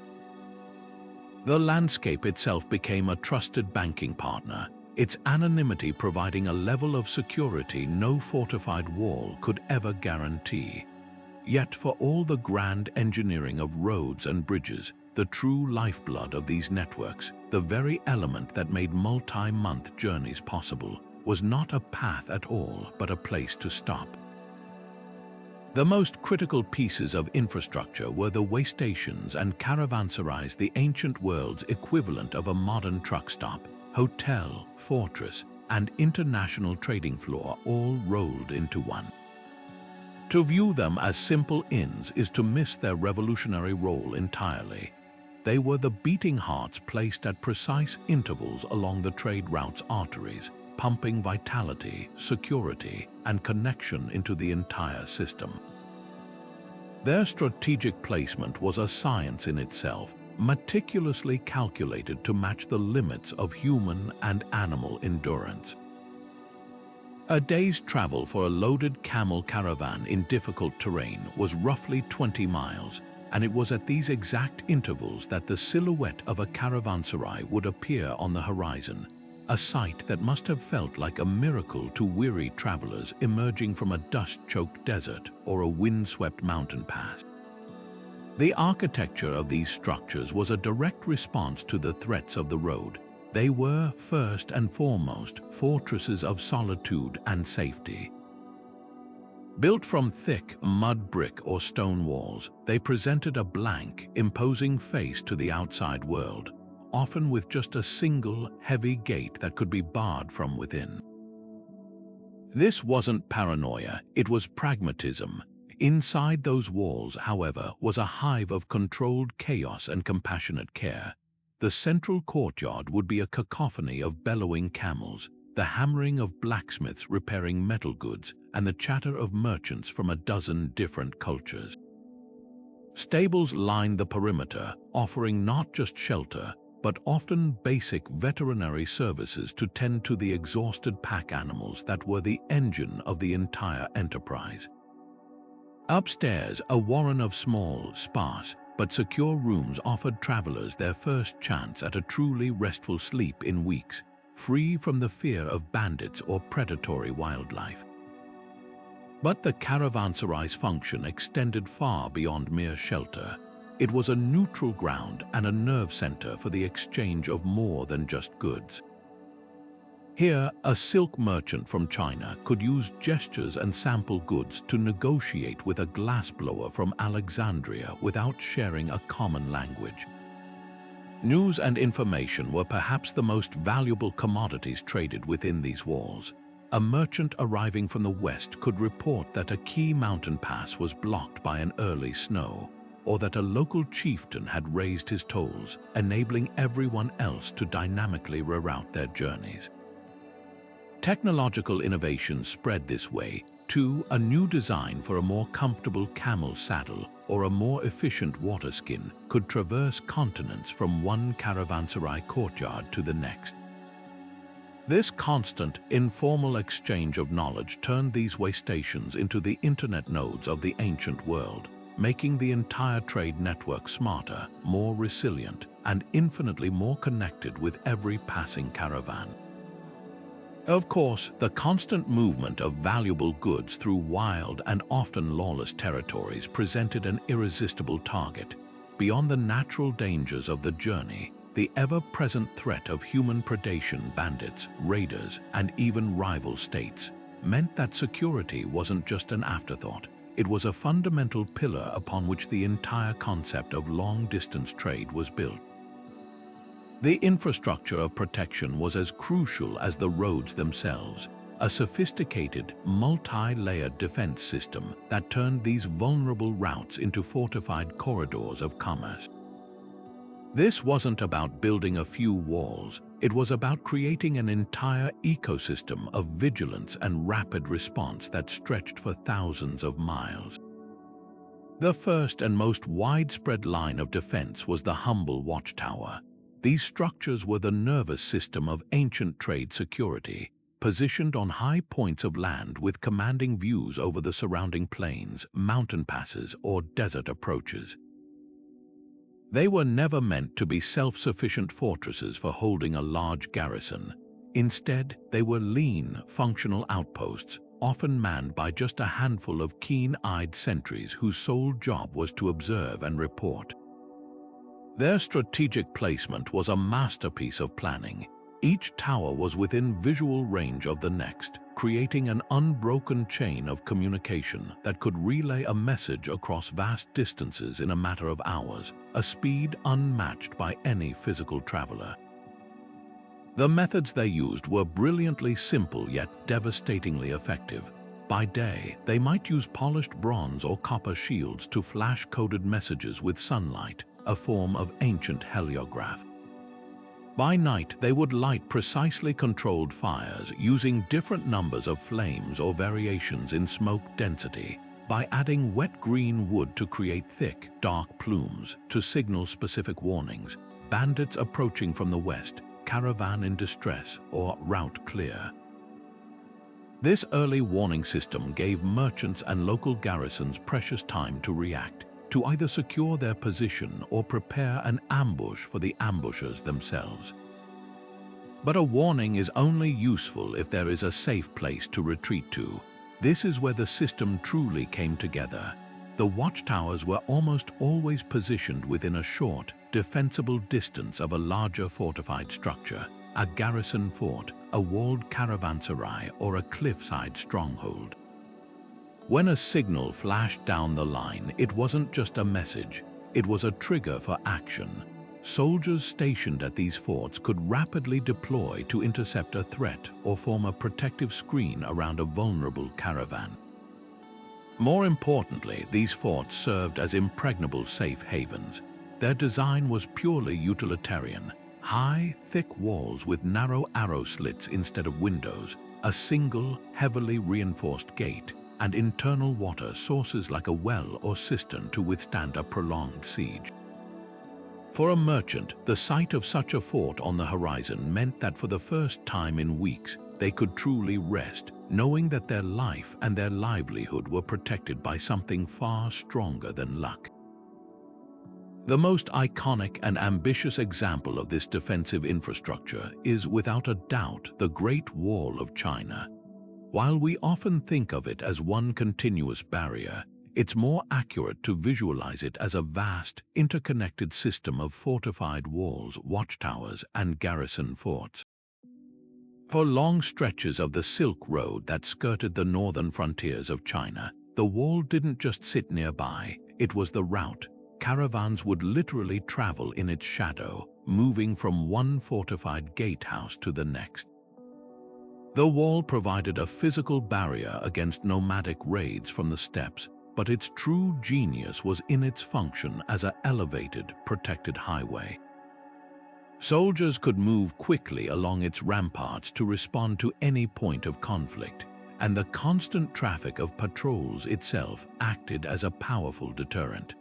The landscape itself became a trusted banking partner, its anonymity providing a level of security no fortified wall could ever guarantee. Yet for all the grand engineering of roads and bridges, the true lifeblood of these networks, the very element that made multi-month journeys possible, was not a path at all, but a place to stop. The most critical pieces of infrastructure were the waystations and Caravansarize, the ancient world's equivalent of a modern truck stop, hotel, fortress, and international trading floor all rolled into one. To view them as simple inns is to miss their revolutionary role entirely. They were the beating hearts placed at precise intervals along the trade route's arteries, pumping vitality, security, and connection into the entire system. Their strategic placement was a science in itself, meticulously calculated to match the limits of human and animal endurance. A day's travel for a loaded camel caravan in difficult terrain was roughly 20 miles, and it was at these exact intervals that the silhouette of a caravanserai would appear on the horizon, a sight that must have felt like a miracle to weary travelers emerging from a dust-choked desert or a wind-swept mountain pass. The architecture of these structures was a direct response to the threats of the road. They were, first and foremost, fortresses of solitude and safety. Built from thick mud brick or stone walls, they presented a blank, imposing face to the outside world, often with just a single, heavy gate that could be barred from within. This wasn't paranoia, it was pragmatism. Inside those walls, however, was a hive of controlled chaos and compassionate care. The central courtyard would be a cacophony of bellowing camels, the hammering of blacksmiths repairing metal goods, and the chatter of merchants from a dozen different cultures. Stables lined the perimeter, offering not just shelter, but often basic veterinary services to tend to the exhausted pack animals that were the engine of the entire enterprise. Upstairs, a warren of small, sparse, but secure rooms offered travelers their first chance at a truly restful sleep in weeks, free from the fear of bandits or predatory wildlife. But the Caravansarize function extended far beyond mere shelter. It was a neutral ground and a nerve center for the exchange of more than just goods. Here, a silk merchant from China could use gestures and sample goods to negotiate with a glassblower from Alexandria without sharing a common language. News and information were perhaps the most valuable commodities traded within these walls. A merchant arriving from the west could report that a key mountain pass was blocked by an early snow, or that a local chieftain had raised his tolls, enabling everyone else to dynamically reroute their journeys. Technological innovation spread this way, too. A new design for a more comfortable camel saddle or a more efficient water skin could traverse continents from one caravanserai courtyard to the next. This constant, informal exchange of knowledge turned these waystations into the internet nodes of the ancient world, making the entire trade network smarter, more resilient, and infinitely more connected with every passing caravan. Of course, the constant movement of valuable goods through wild and often lawless territories presented an irresistible target. Beyond the natural dangers of the journey, the ever-present threat of human predation, bandits, raiders, and even rival states meant that security wasn't just an afterthought. It was a fundamental pillar upon which the entire concept of long-distance trade was built. The infrastructure of protection was as crucial as the roads themselves, a sophisticated, multi-layered defense system that turned these vulnerable routes into fortified corridors of commerce. This wasn't about building a few walls, it was about creating an entire ecosystem of vigilance and rapid response that stretched for thousands of miles. The first and most widespread line of defense was the humble watchtower. These structures were the nervous system of ancient trade security, positioned on high points of land with commanding views over the surrounding plains, mountain passes, or desert approaches. They were never meant to be self-sufficient fortresses for holding a large garrison. Instead, they were lean, functional outposts, often manned by just a handful of keen-eyed sentries whose sole job was to observe and report. Their strategic placement was a masterpiece of planning. Each tower was within visual range of the next, creating an unbroken chain of communication that could relay a message across vast distances in a matter of hours, a speed unmatched by any physical traveler. The methods they used were brilliantly simple yet devastatingly effective. By day, they might use polished bronze or copper shields to flash coded messages with sunlight, a form of ancient heliograph. By night, they would light precisely controlled fires using different numbers of flames or variations in smoke density, by adding wet green wood to create thick, dark plumes to signal specific warnings: bandits approaching from the west, caravan in distress, or route clear. This early warning system gave merchants and local garrisons precious time to react, to either secure their position or prepare an ambush for the ambushers themselves. But a warning is only useful if there is a safe place to retreat to. This is where the system truly came together. The the watchtowers were almost always positioned within a short, defensible distance of a larger fortified structure, a garrison fort, a walled Caravansarize, or a cliffside stronghold. When a signal flashed down the line, it wasn't just a message, it was a trigger for action. Soldiers stationed at these forts could rapidly deploy to intercept a threat or form a protective screen around a vulnerable caravan. More importantly, these forts served as impregnable safe havens. Their design was purely utilitarian. High, thick walls with narrow arrow slits instead of windows, a single, heavily reinforced gate, and internal water sources like a well or cistern to withstand a prolonged siege. For a merchant, the sight of such a fort on the horizon meant that for the first time in weeks, they could truly rest, knowing that their life and their livelihood were protected by something far stronger than luck. The most iconic and ambitious example of this defensive infrastructure is, without a doubt, the Great Wall of China. While we often think of it as one continuous barrier, it's more accurate to visualize it as a vast, interconnected system of fortified walls, watchtowers, and garrison forts. For long stretches of the Silk Road that skirted the northern frontiers of China, the wall didn't just sit nearby, it was the route. Caravans would literally travel in its shadow, moving from one fortified gatehouse to the next. The wall provided a physical barrier against nomadic raids from the steppes, but its true genius was in its function as an elevated, protected highway. Soldiers could move quickly along its ramparts to respond to any point of conflict, and the constant traffic of patrols itself acted as a powerful deterrent.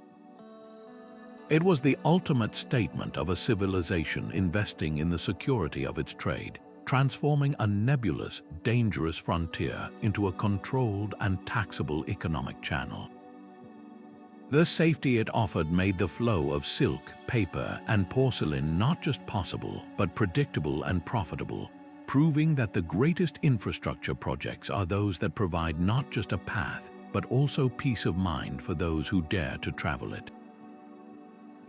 It was the ultimate statement of a civilization investing in the security of its trade, transforming a nebulous, dangerous frontier into a controlled and taxable economic channel. The safety it offered made the flow of silk, paper, and porcelain not just possible, but predictable and profitable, proving that the greatest infrastructure projects are those that provide not just a path, but also peace of mind for those who dare to travel it.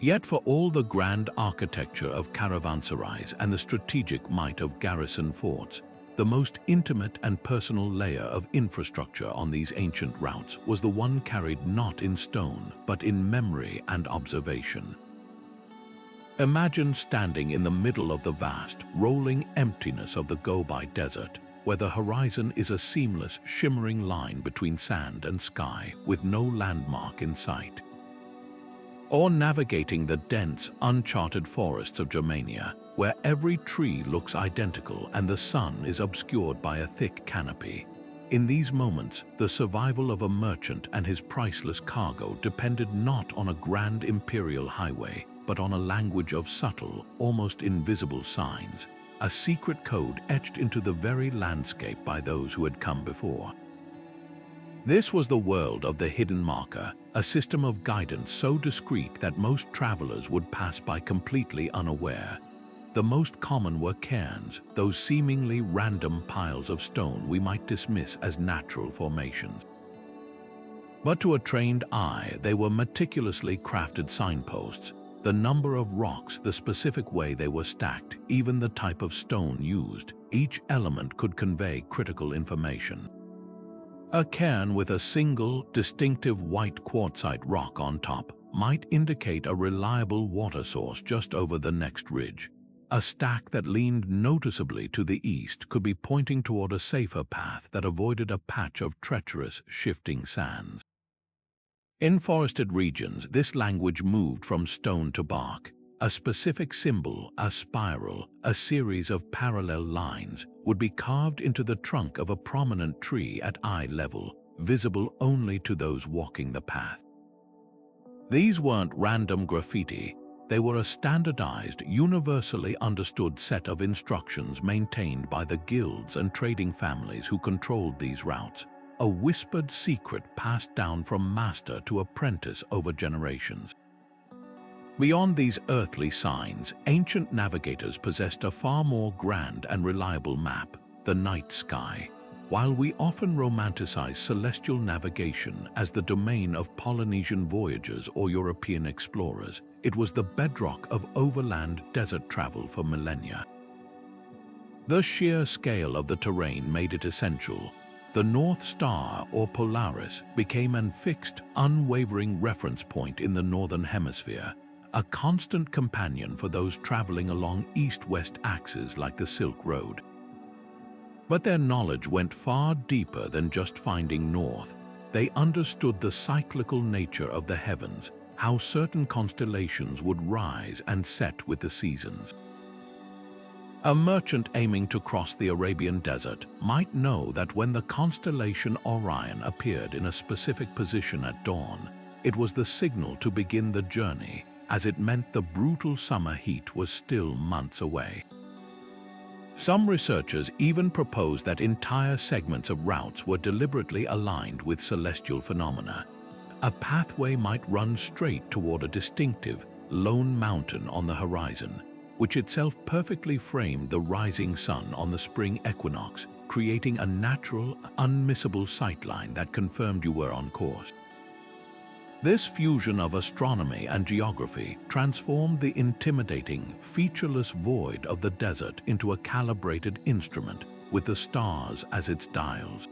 Yet for all the grand architecture of Caravansarize and the strategic might of garrison forts, the most intimate and personal layer of infrastructure on these ancient routes was the one carried not in stone, but in memory and observation. Imagine standing in the middle of the vast, rolling emptiness of the Gobi Desert, where the horizon is a seamless, shimmering line between sand and sky, with no landmark in sight. Or navigating the dense, uncharted forests of Germania, where every tree looks identical and the sun is obscured by a thick canopy. In these moments, the survival of a merchant and his priceless cargo depended not on a grand imperial highway, but on a language of subtle, almost invisible signs, a secret code etched into the very landscape by those who had come before. This was the world of the hidden marker, a system of guidance so discreet that most travelers would pass by completely unaware. The most common were cairns, those seemingly random piles of stone we might dismiss as natural formations. But to a trained eye, they were meticulously crafted signposts. The number of rocks, the specific way they were stacked, even the type of stone used, each element could convey critical information. A cairn with a single, distinctive white quartzite rock on top might indicate a reliable water source just over the next ridge. A stack that leaned noticeably to the east could be pointing toward a safer path that avoided a patch of treacherous, shifting sands. In forested regions, this language moved from stone to bark. A specific symbol, a spiral, a series of parallel lines, would be carved into the trunk of a prominent tree at eye level, visible only to those walking the path. These weren't random graffiti. They were a standardized, universally understood set of instructions maintained by the guilds and trading families who controlled these routes, a whispered secret passed down from master to apprentice over generations. Beyond these earthly signs, ancient navigators possessed a far more grand and reliable map, the night sky. While we often romanticize celestial navigation as the domain of Polynesian voyagers or European explorers, it was the bedrock of overland desert travel for millennia. The sheer scale of the terrain made it essential. The North Star, or Polaris, became an fixed, unwavering reference point in the Northern Hemisphere, a constant companion for those traveling along east-west axes like the Silk Road. But their knowledge went far deeper than just finding north. They understood the cyclical nature of the heavens, how certain constellations would rise and set with the seasons. A merchant aiming to cross the Arabian desert might know that when the constellation Orion appeared in a specific position at dawn, it was the signal to begin the journey, as it meant the brutal summer heat was still months away. Some researchers even proposed that entire segments of routes were deliberately aligned with celestial phenomena. A pathway might run straight toward a distinctive, lone mountain on the horizon, which itself perfectly framed the rising sun on the spring equinox, creating a natural, unmissable sightline that confirmed you were on course. This fusion of astronomy and geography transformed the intimidating, featureless void of the desert into a calibrated instrument with the stars as its dials.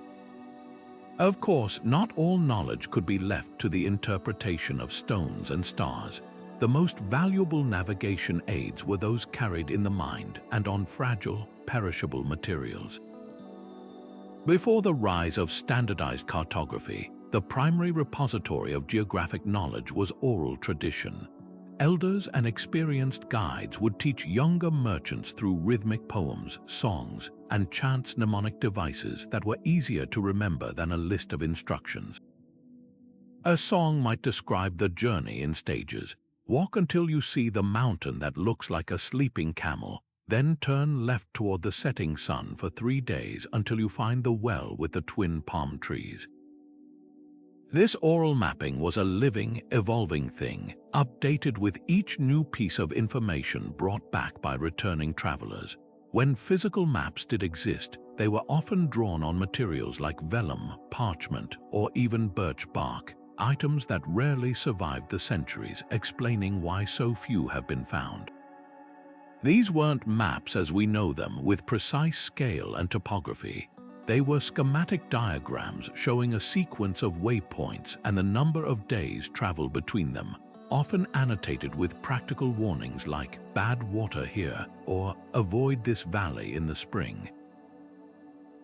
Of course, not all knowledge could be left to the interpretation of stones and stars. The most valuable navigation aids were those carried in the mind and on fragile, perishable materials. Before the rise of standardized cartography, the primary repository of geographic knowledge was oral tradition. Elders and experienced guides would teach younger merchants through rhythmic poems, songs, and chants mnemonic devices that were easier to remember than a list of instructions. A song might describe the journey in stages. Walk until you see the mountain that looks like a sleeping camel, then turn left toward the setting sun for 3 days until you find the well with the twin palm trees. This oral mapping was a living, evolving thing, updated with each new piece of information brought back by returning travelers. When physical maps did exist, they were often drawn on materials like vellum, parchment, or even birch bark, items that rarely survived the centuries, explaining why so few have been found. These weren't maps as we know them, with precise scale and topography. They were schematic diagrams showing a sequence of waypoints and the number of days traveled between them, often annotated with practical warnings like "bad water here" or "avoid this valley in the spring."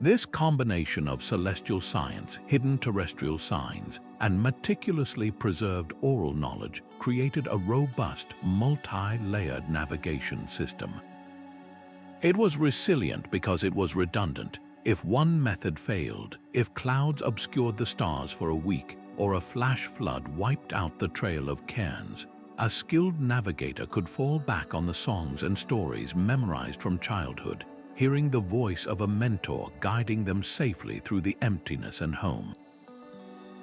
This combination of celestial science, hidden terrestrial signs, and meticulously preserved oral knowledge created a robust, multi-layered navigation system. It was resilient because it was redundant. If one method failed, if clouds obscured the stars for a week, or a flash flood wiped out the trail of cairns, a skilled navigator could fall back on the songs and stories memorized from childhood, hearing the voice of a mentor guiding them safely through the emptiness and home.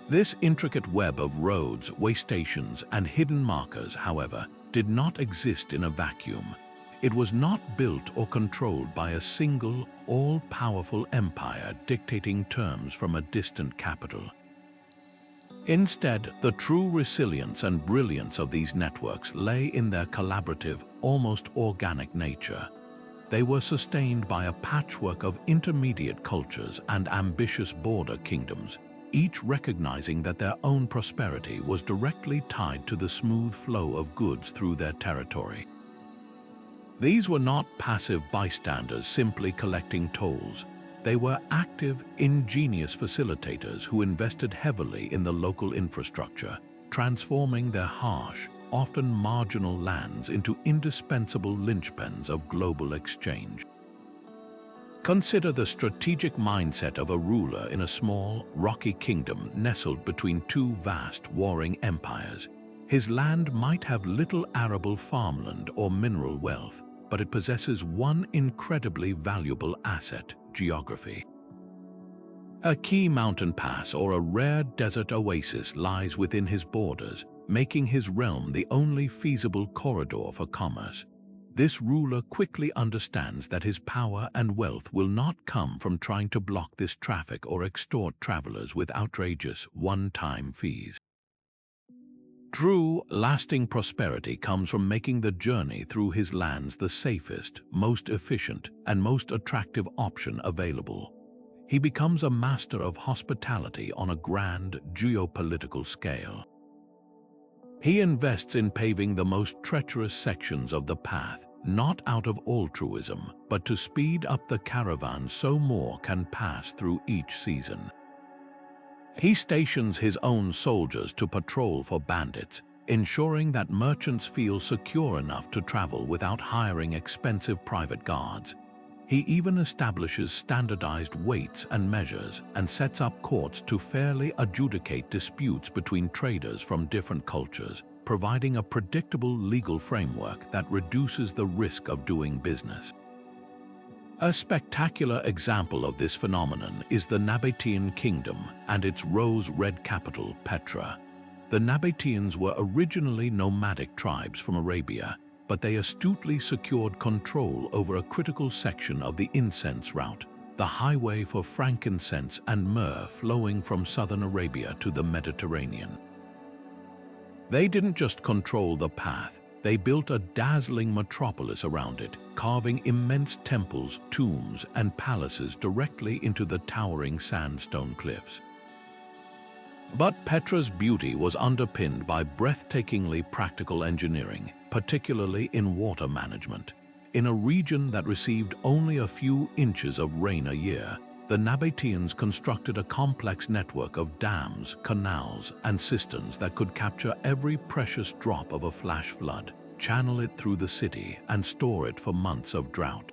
This intricate web of roads, waystations, and hidden markers, however, did not exist in a vacuum. It was not built or controlled by a single, all-powerful empire dictating terms from a distant capital. Instead, the true resilience and brilliance of these networks lay in their collaborative, almost organic nature. They were sustained by a patchwork of intermediate cultures and ambitious border kingdoms, each recognizing that their own prosperity was directly tied to the smooth flow of goods through their territory. These were not passive bystanders simply collecting tolls. They were active, ingenious facilitators who invested heavily in the local infrastructure, transforming their harsh, often marginal lands into indispensable linchpins of global exchange. Consider the strategic mindset of a ruler in a small, rocky kingdom nestled between two vast, warring empires. His land might have little arable farmland or mineral wealth, but it possesses one incredibly valuable asset: geography. A key mountain pass or a rare desert oasis lies within his borders, making his realm the only feasible corridor for commerce. This ruler quickly understands that his power and wealth will not come from trying to block this traffic or extort travelers with outrageous one-time fees. True, lasting prosperity comes from making the journey through his lands the safest, most efficient, and most attractive option available. He becomes a master of hospitality on a grand geopolitical scale. He invests in paving the most treacherous sections of the path, not out of altruism, but to speed up the caravan so more can pass through each season. He stations his own soldiers to patrol for bandits, ensuring that merchants feel secure enough to travel without hiring expensive private guards. He even establishes standardized weights and measures and sets up courts to fairly adjudicate disputes between traders from different cultures, providing a predictable legal framework that reduces the risk of doing business. A spectacular example of this phenomenon is the Nabatean kingdom and its rose-red capital, Petra. The Nabateans were originally nomadic tribes from Arabia, but they astutely secured control over a critical section of the incense route, the highway for frankincense and myrrh flowing from southern Arabia to the Mediterranean. They didn't just control the path, they built a dazzling metropolis around it, carving immense temples, tombs, and palaces directly into the towering sandstone cliffs. But Petra's beauty was underpinned by breathtakingly practical engineering, particularly in water management. In a region that received only a few inches of rain a year, the Nabateans constructed a complex network of dams, canals, and cisterns that could capture every precious drop of a flash flood, channel it through the city, and store it for months of drought.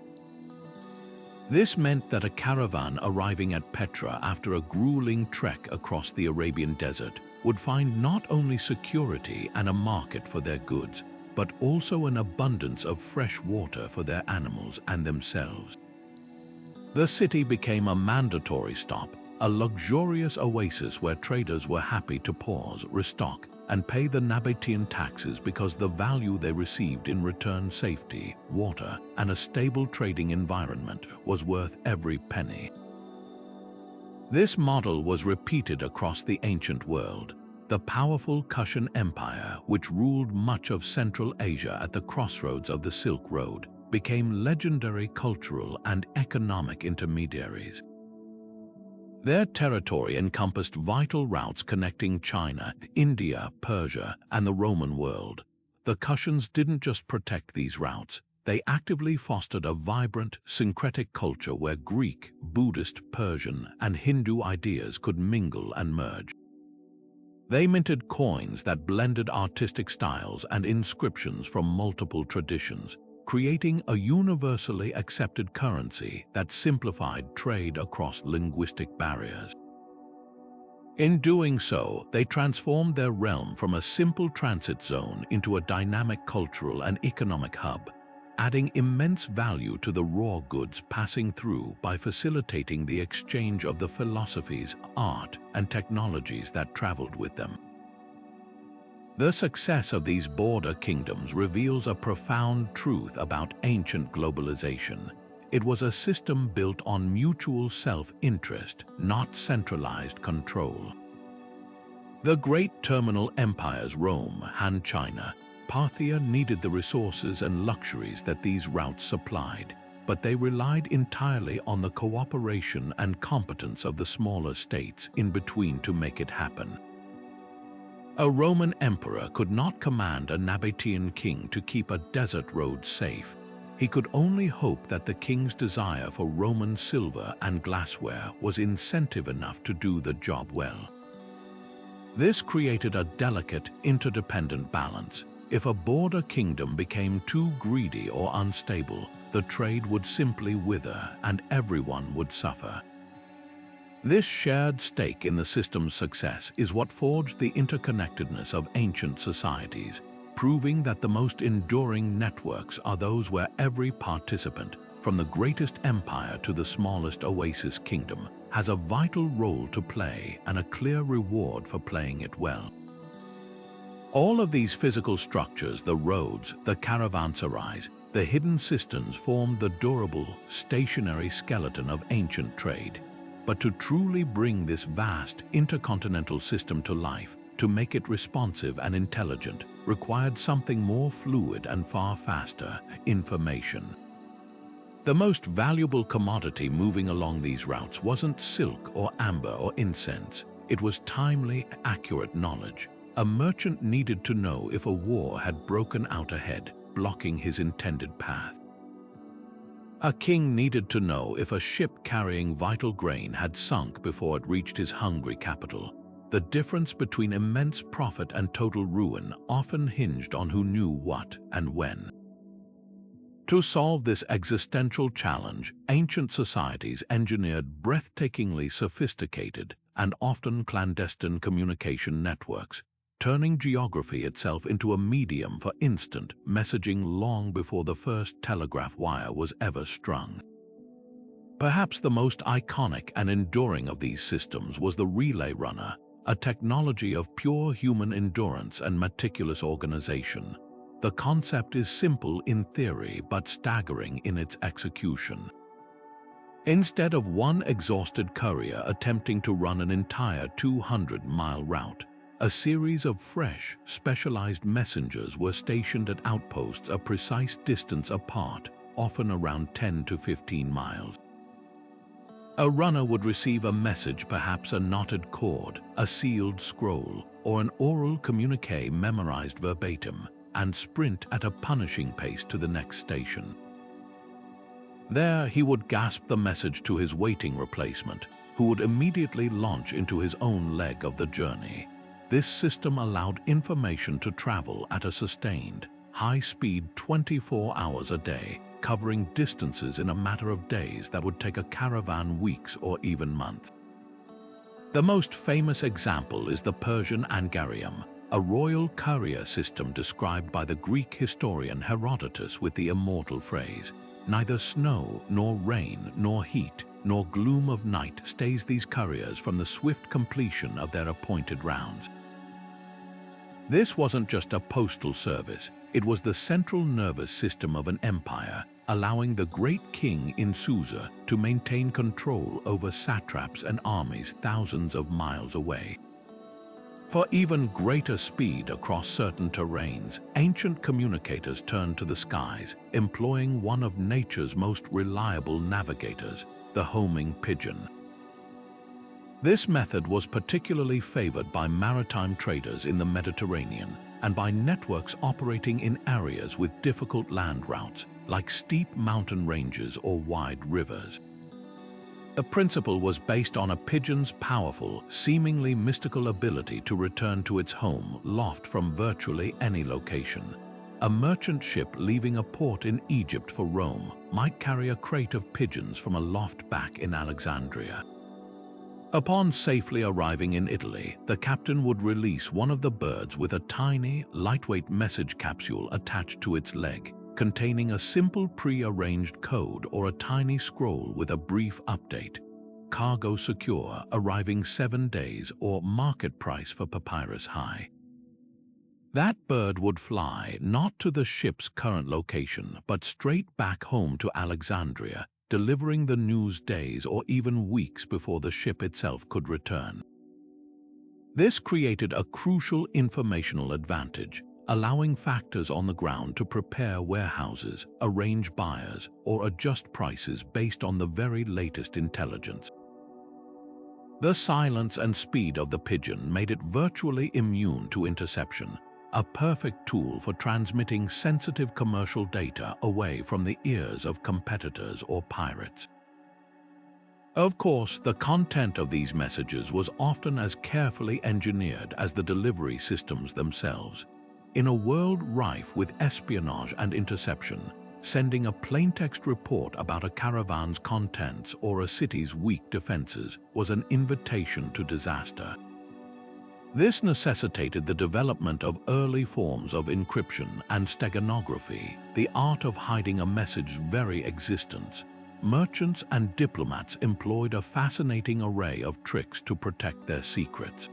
This meant that a caravan arriving at Petra after a grueling trek across the Arabian desert would find not only security and a market for their goods, but also an abundance of fresh water for their animals and themselves. The city became a mandatory stop, a luxurious oasis where traders were happy to pause, restock, and pay the Nabatean taxes because the value they received in return, safety, water, and a stable trading environment, was worth every penny. This model was repeated across the ancient world. The powerful Kushan Empire, which ruled much of Central Asia at the crossroads of the Silk Road, became legendary cultural and economic intermediaries. Their territory encompassed vital routes connecting China, India, Persia, and the Roman world. The Kushans didn't just protect these routes, they actively fostered a vibrant, syncretic culture where Greek, Buddhist, Persian, and Hindu ideas could mingle and merge. They minted coins that blended artistic styles and inscriptions from multiple traditions, creating a universally accepted currency that simplified trade across linguistic barriers. In doing so, they transformed their realm from a simple transit zone into a dynamic cultural and economic hub, adding immense value to the raw goods passing through by facilitating the exchange of the philosophies, art, and technologies that traveled with them. The success of these border kingdoms reveals a profound truth about ancient globalization. It was a system built on mutual self-interest, not centralized control. The great terminal empires Rome, Han China, Parthia needed the resources and luxuries that these routes supplied, but they relied entirely on the cooperation and competence of the smaller states in between to make it happen. A Roman emperor could not command a Nabatean king to keep a desert road safe. He could only hope that the king's desire for Roman silver and glassware was incentive enough to do the job well. This created a delicate, interdependent balance. If a border kingdom became too greedy or unstable, the trade would simply wither and everyone would suffer. This shared stake in the system's success is what forged the interconnectedness of ancient societies, proving that the most enduring networks are those where every participant, from the greatest empire to the smallest oasis kingdom, has a vital role to play and a clear reward for playing it well. All of these physical structures, the roads, the Caravansarize, The hidden cisterns formed the durable, stationary skeleton of ancient trade. But to truly bring this vast, intercontinental system to life, to make it responsive and intelligent, required something more fluid and far faster: information. The most valuable commodity moving along these routes wasn't silk or amber or incense. It was timely, accurate knowledge. A merchant needed to know if a war had broken out ahead, blocking his intended path. A king needed to know if a ship carrying vital grain had sunk before it reached his hungry capital. The difference between immense profit and total ruin often hinged on who knew what and when. To solve this existential challenge, ancient societies engineered breathtakingly sophisticated and often clandestine communication networks, turning geography itself into a medium for instant messaging long before the first telegraph wire was ever strung. Perhaps the most iconic and enduring of these systems was the relay runner, a technology of pure human endurance and meticulous organization. The concept is simple in theory but staggering in its execution. Instead of one exhausted courier attempting to run an entire 200-mile route, a series of fresh, specialized messengers were stationed at outposts a precise distance apart, often around 10 to 15 miles. A runner would receive a message, perhaps a knotted cord, a sealed scroll, or an oral communique memorized verbatim, and sprint at a punishing pace to the next station. There he would gasp the message to his waiting replacement, who would immediately launch into his own leg of the journey. This system allowed information to travel at a sustained, high speed 24 hours a day, covering distances in a matter of days that would take a caravan weeks or even months. The most famous example is the Persian Angarium, a royal courier system described by the Greek historian Herodotus with the immortal phrase, "Neither snow, nor rain, nor heat, nor gloom of night stays these couriers from the swift completion of their appointed rounds." This wasn't just a postal service, it was the central nervous system of an empire, allowing the great king in Susa to maintain control over satraps and armies thousands of miles away. For even greater speed across certain terrains, ancient communicators turned to the skies, employing one of nature's most reliable navigators, the homing pigeon. This method was particularly favored by maritime traders in the Mediterranean and by networks operating in areas with difficult land routes, like steep mountain ranges or wide rivers. The principle was based on a pigeon's powerful, seemingly mystical ability to return to its home loft from virtually any location. A merchant ship leaving a port in Egypt for Rome might carry a crate of pigeons from a loft back in Alexandria. Upon safely arriving in Italy, the captain would release one of the birds with a tiny, lightweight message capsule attached to its leg, containing a simple pre-arranged code or a tiny scroll with a brief update. Cargo secure, arriving 7 days, or market price for papyrus high. That bird would fly not to the ship's current location, but straight back home to Alexandria, delivering the news days or even weeks before the ship itself could return. This created a crucial informational advantage, allowing factors on the ground to prepare warehouses, arrange buyers, or adjust prices based on the very latest intelligence. The silence and speed of the pigeon made it virtually immune to interception, a perfect tool for transmitting sensitive commercial data away from the ears of competitors or pirates. Of course, the content of these messages was often as carefully engineered as the delivery systems themselves. In a world rife with espionage and interception, sending a plaintext report about a caravan's contents or a city's weak defenses was an invitation to disaster. This necessitated the development of early forms of encryption and steganography, the art of hiding a message's very existence. Merchants and diplomats employed a fascinating array of tricks to protect their secrets.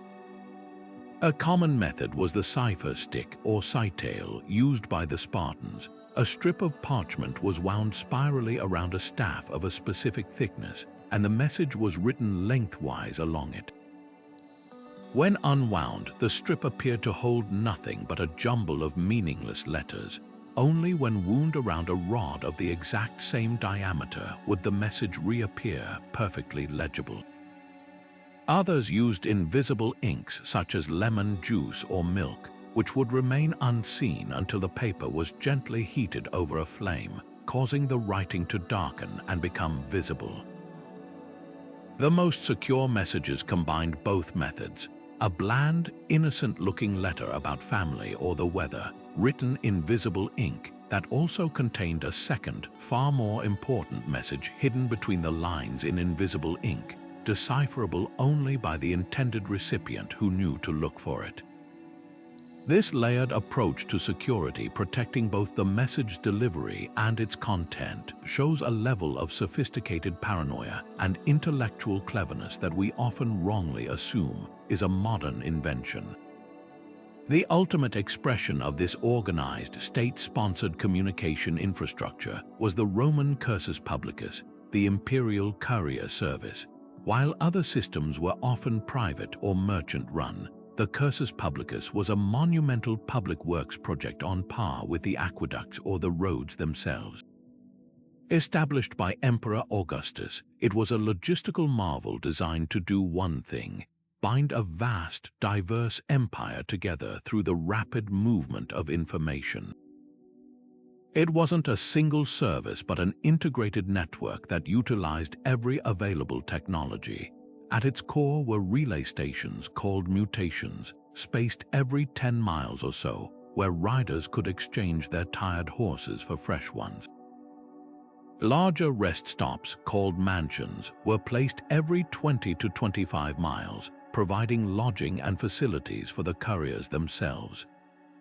A common method was the cipher stick or cytale used by the Spartans, A strip of parchment was wound spirally around a staff of a specific thickness, and the message was written lengthwise along it. When unwound, the strip appeared to hold nothing but a jumble of meaningless letters. Only when wound around a rod of the exact same diameter would the message reappear perfectly legible. Others used invisible inks such as lemon juice or milk, which would remain unseen until the paper was gently heated over a flame, causing the writing to darken and become visible. The most secure messages combined both methods. A bland, innocent-looking letter about family or the weather, written in visible ink, that also contained a second, far more important message hidden between the lines in invisible ink, decipherable only by the intended recipient who knew to look for it. This layered approach to security, protecting both the message delivery and its content, shows a level of sophisticated paranoia and intellectual cleverness that we often wrongly assume is a modern invention. The ultimate expression of this organized, state-sponsored communication infrastructure was the Roman cursus publicus, the imperial courier service. While other systems were often private or merchant-run, the cursus publicus was a monumental public works project on par with the aqueducts or the roads themselves. Established by Emperor Augustus, it was a logistical marvel designed to do one thing: bind a vast, diverse empire together through the rapid movement of information. It wasn't a single service but an integrated network that utilized every available technology. At its core were relay stations called mutations, spaced every 10 miles or so, where riders could exchange their tired horses for fresh ones. Larger rest stops, called mansions, were placed every 20 to 25 miles, providing lodging and facilities for the couriers themselves.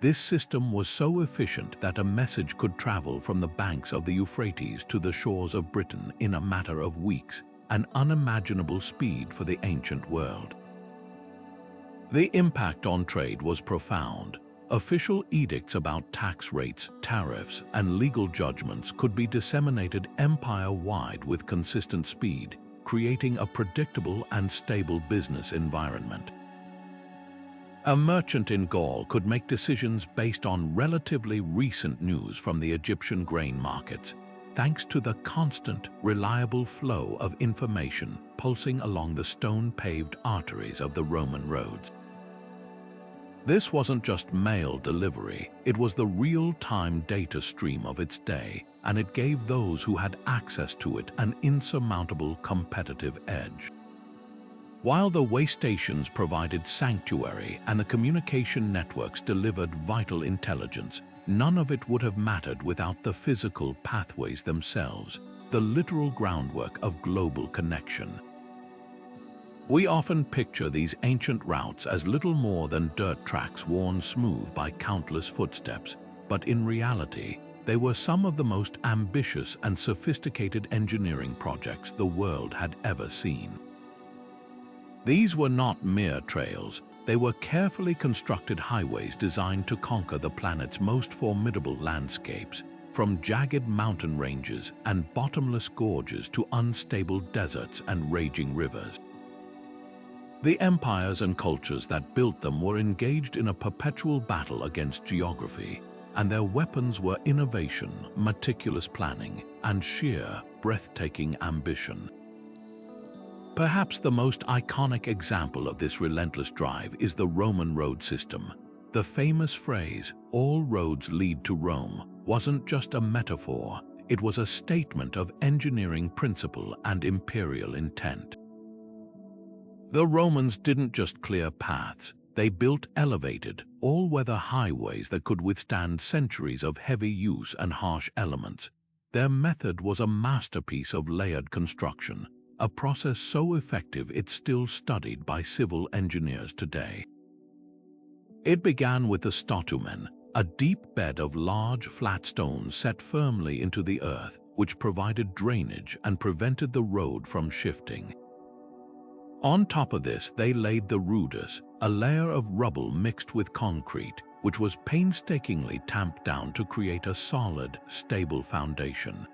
This system was so efficient that a message could travel from the banks of the Euphrates to the shores of Britain in a matter of weeks, an unimaginable speed for the ancient world. The impact on trade was profound. Official edicts about tax rates, tariffs, and legal judgments could be disseminated empire-wide with consistent speed, creating a predictable and stable business environment. A merchant in Gaul could make decisions based on relatively recent news from the Egyptian grain markets, thanks to the constant, reliable flow of information pulsing along the stone-paved arteries of the Roman roads. This wasn't just mail delivery, it was the real-time data stream of its day, and it gave those who had access to it an insurmountable competitive edge. While the waystations provided sanctuary and the communication networks delivered vital intelligence, none of it would have mattered without the physical pathways themselves, the literal groundwork of global connection. We often picture these ancient routes as little more than dirt tracks worn smooth by countless footsteps, but in reality, they were some of the most ambitious and sophisticated engineering projects the world had ever seen. These were not mere trails. They were carefully constructed highways designed to conquer the planet's most formidable landscapes, from jagged mountain ranges and bottomless gorges to unstable deserts and raging rivers. The empires and cultures that built them were engaged in a perpetual battle against geography, and their weapons were innovation, meticulous planning, and sheer, breathtaking ambition. Perhaps the most iconic example of this relentless drive is the Roman road system. The famous phrase, "all roads lead to Rome," wasn't just a metaphor, it was a statement of engineering principle and imperial intent. The Romans didn't just clear paths, they built elevated, all-weather highways that could withstand centuries of heavy use and harsh elements. Their method was a masterpiece of layered construction, a process so effective it's still studied by civil engineers today. It began with the statumen, a deep bed of large, flat stones set firmly into the earth, which provided drainage and prevented the road from shifting. On top of this, they laid the rudus, a layer of rubble mixed with concrete, which was painstakingly tamped down to create a solid, stable foundation.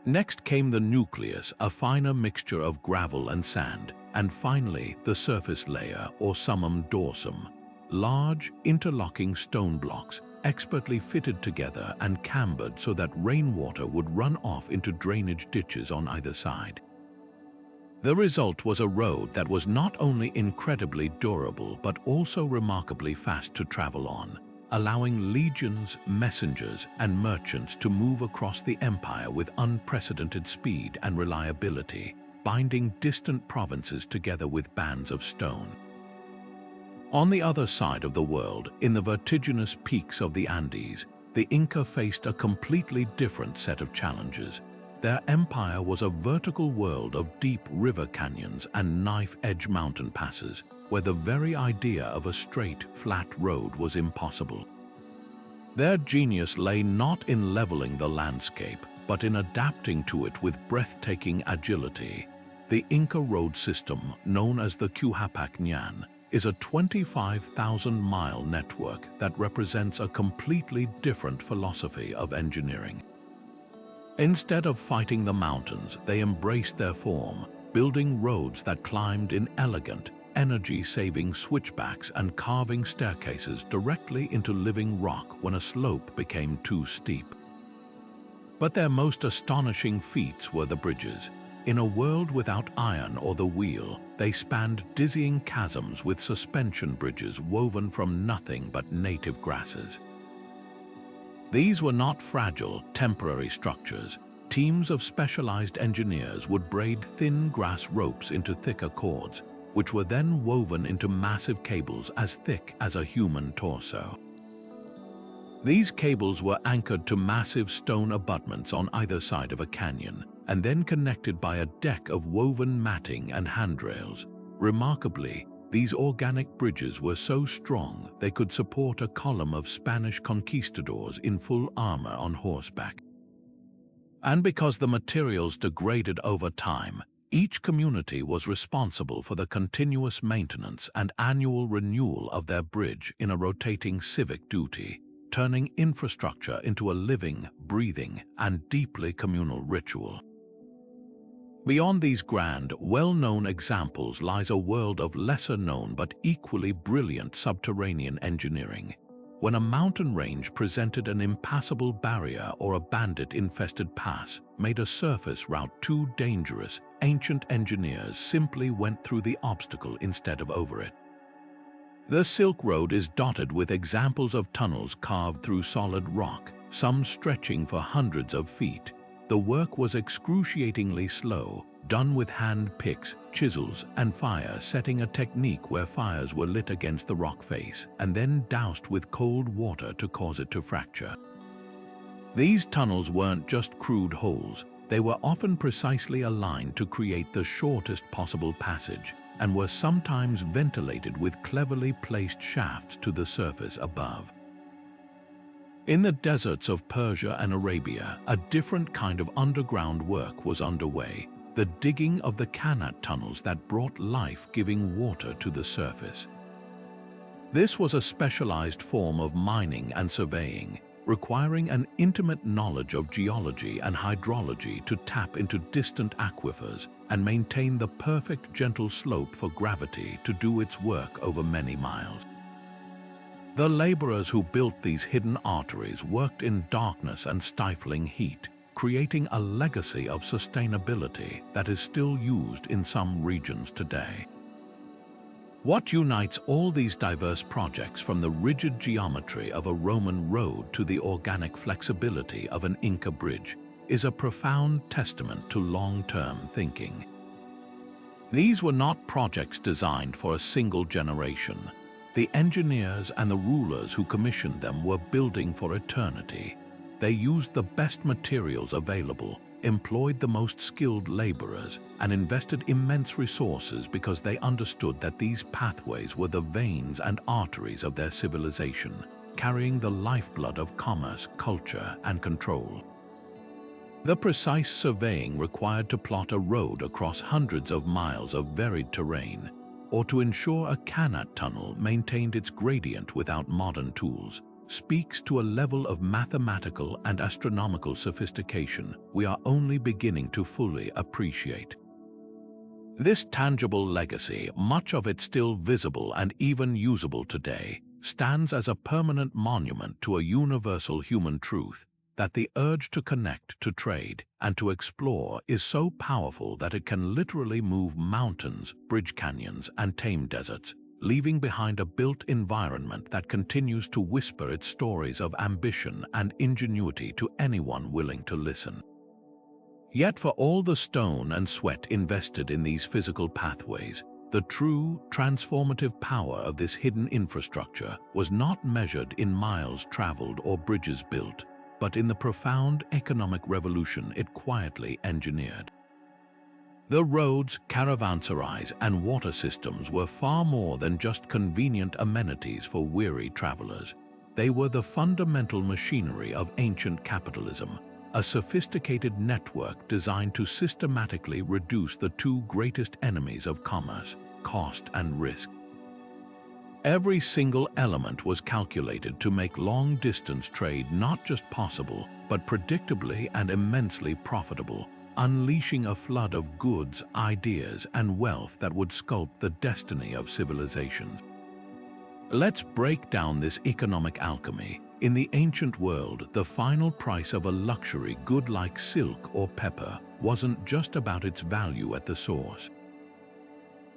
Next came the nucleus, a finer mixture of gravel and sand, and finally the surface layer, or summum dorsum, large, interlocking stone blocks expertly fitted together and cambered so that rainwater would run off into drainage ditches on either side. The result was a road that was not only incredibly durable but also remarkably fast to travel on, allowing legions, messengers, and merchants to move across the empire with unprecedented speed and reliability, binding distant provinces together with bands of stone. On the other side of the world, in the vertiginous peaks of the Andes, the Inca faced a completely different set of challenges. Their empire was a vertical world of deep river canyons and knife-edge mountain passes, where the very idea of a straight, flat road was impossible. Their genius lay not in leveling the landscape, but in adapting to it with breathtaking agility. The Inca road system, known as the Quhapac-Ñan, is a 25,000-mile network that represents a completely different philosophy of engineering. Instead of fighting the mountains, they embraced their form, building roads that climbed in elegant, energy-saving switchbacks and carving staircases directly into living rock when a slope became too steep. But their most astonishing feats were the bridges. In a world without iron or the wheel, they spanned dizzying chasms with suspension bridges woven from nothing but native grasses. These were not fragile, temporary structures. Teams of specialized engineers would braid thin grass ropes into thicker cords, which were then woven into massive cables as thick as a human torso. These cables were anchored to massive stone abutments on either side of a canyon, and then connected by a deck of woven matting and handrails. Remarkably, these organic bridges were so strong they could support a column of Spanish conquistadors in full armor on horseback. And because the materials degraded over time, each community was responsible for the continuous maintenance and annual renewal of their bridge in a rotating civic duty, turning infrastructure into a living, breathing, and deeply communal ritual. Beyond these grand, well-known examples lies a world of lesser-known but equally brilliant subterranean engineering. When a mountain range presented an impassable barrier or a bandit-infested pass made a surface route too dangerous, ancient engineers simply went through the obstacle instead of over it. The Silk Road is dotted with examples of tunnels carved through solid rock, some stretching for hundreds of feet. The work was excruciatingly slow, done with hand picks, chisels, and fire, setting a technique where fires were lit against the rock face and then doused with cold water to cause it to fracture. These tunnels weren't just crude holes, they were often precisely aligned to create the shortest possible passage and were sometimes ventilated with cleverly placed shafts to the surface above. In the deserts of Persia and Arabia, a different kind of underground work was underway, the digging of the Qanat tunnels that brought life-giving water to the surface. This was a specialized form of mining and surveying, requiring an intimate knowledge of geology and hydrology to tap into distant aquifers and maintain the perfect gentle slope for gravity to do its work over many miles. The laborers who built these hidden arteries worked in darkness and stifling heat, creating a legacy of sustainability that is still used in some regions today. What unites all these diverse projects, from the rigid geometry of a Roman road to the organic flexibility of an Inca bridge, is a profound testament to long-term thinking. These were not projects designed for a single generation. The engineers and the rulers who commissioned them were building for eternity. They used the best materials available, employed the most skilled laborers, and invested immense resources because they understood that these pathways were the veins and arteries of their civilization, carrying the lifeblood of commerce, culture, and control. The precise surveying required to plot a road across hundreds of miles of varied terrain, or to ensure a canal tunnel maintained its gradient without modern tools, speaks to a level of mathematical and astronomical sophistication we are only beginning to fully appreciate. This tangible legacy, much of it still visible and even usable today, stands as a permanent monument to a universal human truth that the urge to connect, to trade, and to explore is so powerful that it can literally move mountains, bridge canyons, and tame deserts, leaving behind a built environment that continues to whisper its stories of ambition and ingenuity to anyone willing to listen. Yet for all the stone and sweat invested in these physical pathways, the true transformative power of this hidden infrastructure was not measured in miles traveled or bridges built, but in the profound economic revolution it quietly engineered. The roads, Caravansarize, and water systems were far more than just convenient amenities for weary travelers. They were the fundamental machinery of ancient capitalism, a sophisticated network designed to systematically reduce the two greatest enemies of commerce, cost and risk. Every single element was calculated to make long-distance trade not just possible, but predictably and immensely profitable, unleashing a flood of goods, ideas, and wealth that would sculpt the destiny of civilizations. Let's break down this economic alchemy. In the ancient world, the final price of a luxury good like silk or pepper wasn't just about its value at the source.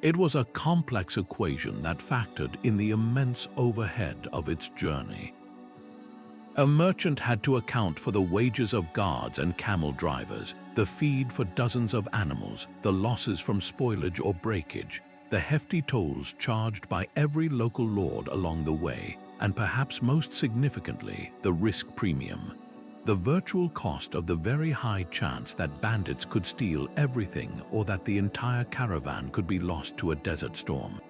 It was a complex equation that factored in the immense overhead of its journey. A merchant had to account for the wages of guards and camel drivers, the feed for dozens of animals, the losses from spoilage or breakage, the hefty tolls charged by every local lord along the way, and perhaps most significantly, the risk premium, the virtual cost of the very high chance that bandits could steal everything or that the entire caravan could be lost to a desert storm.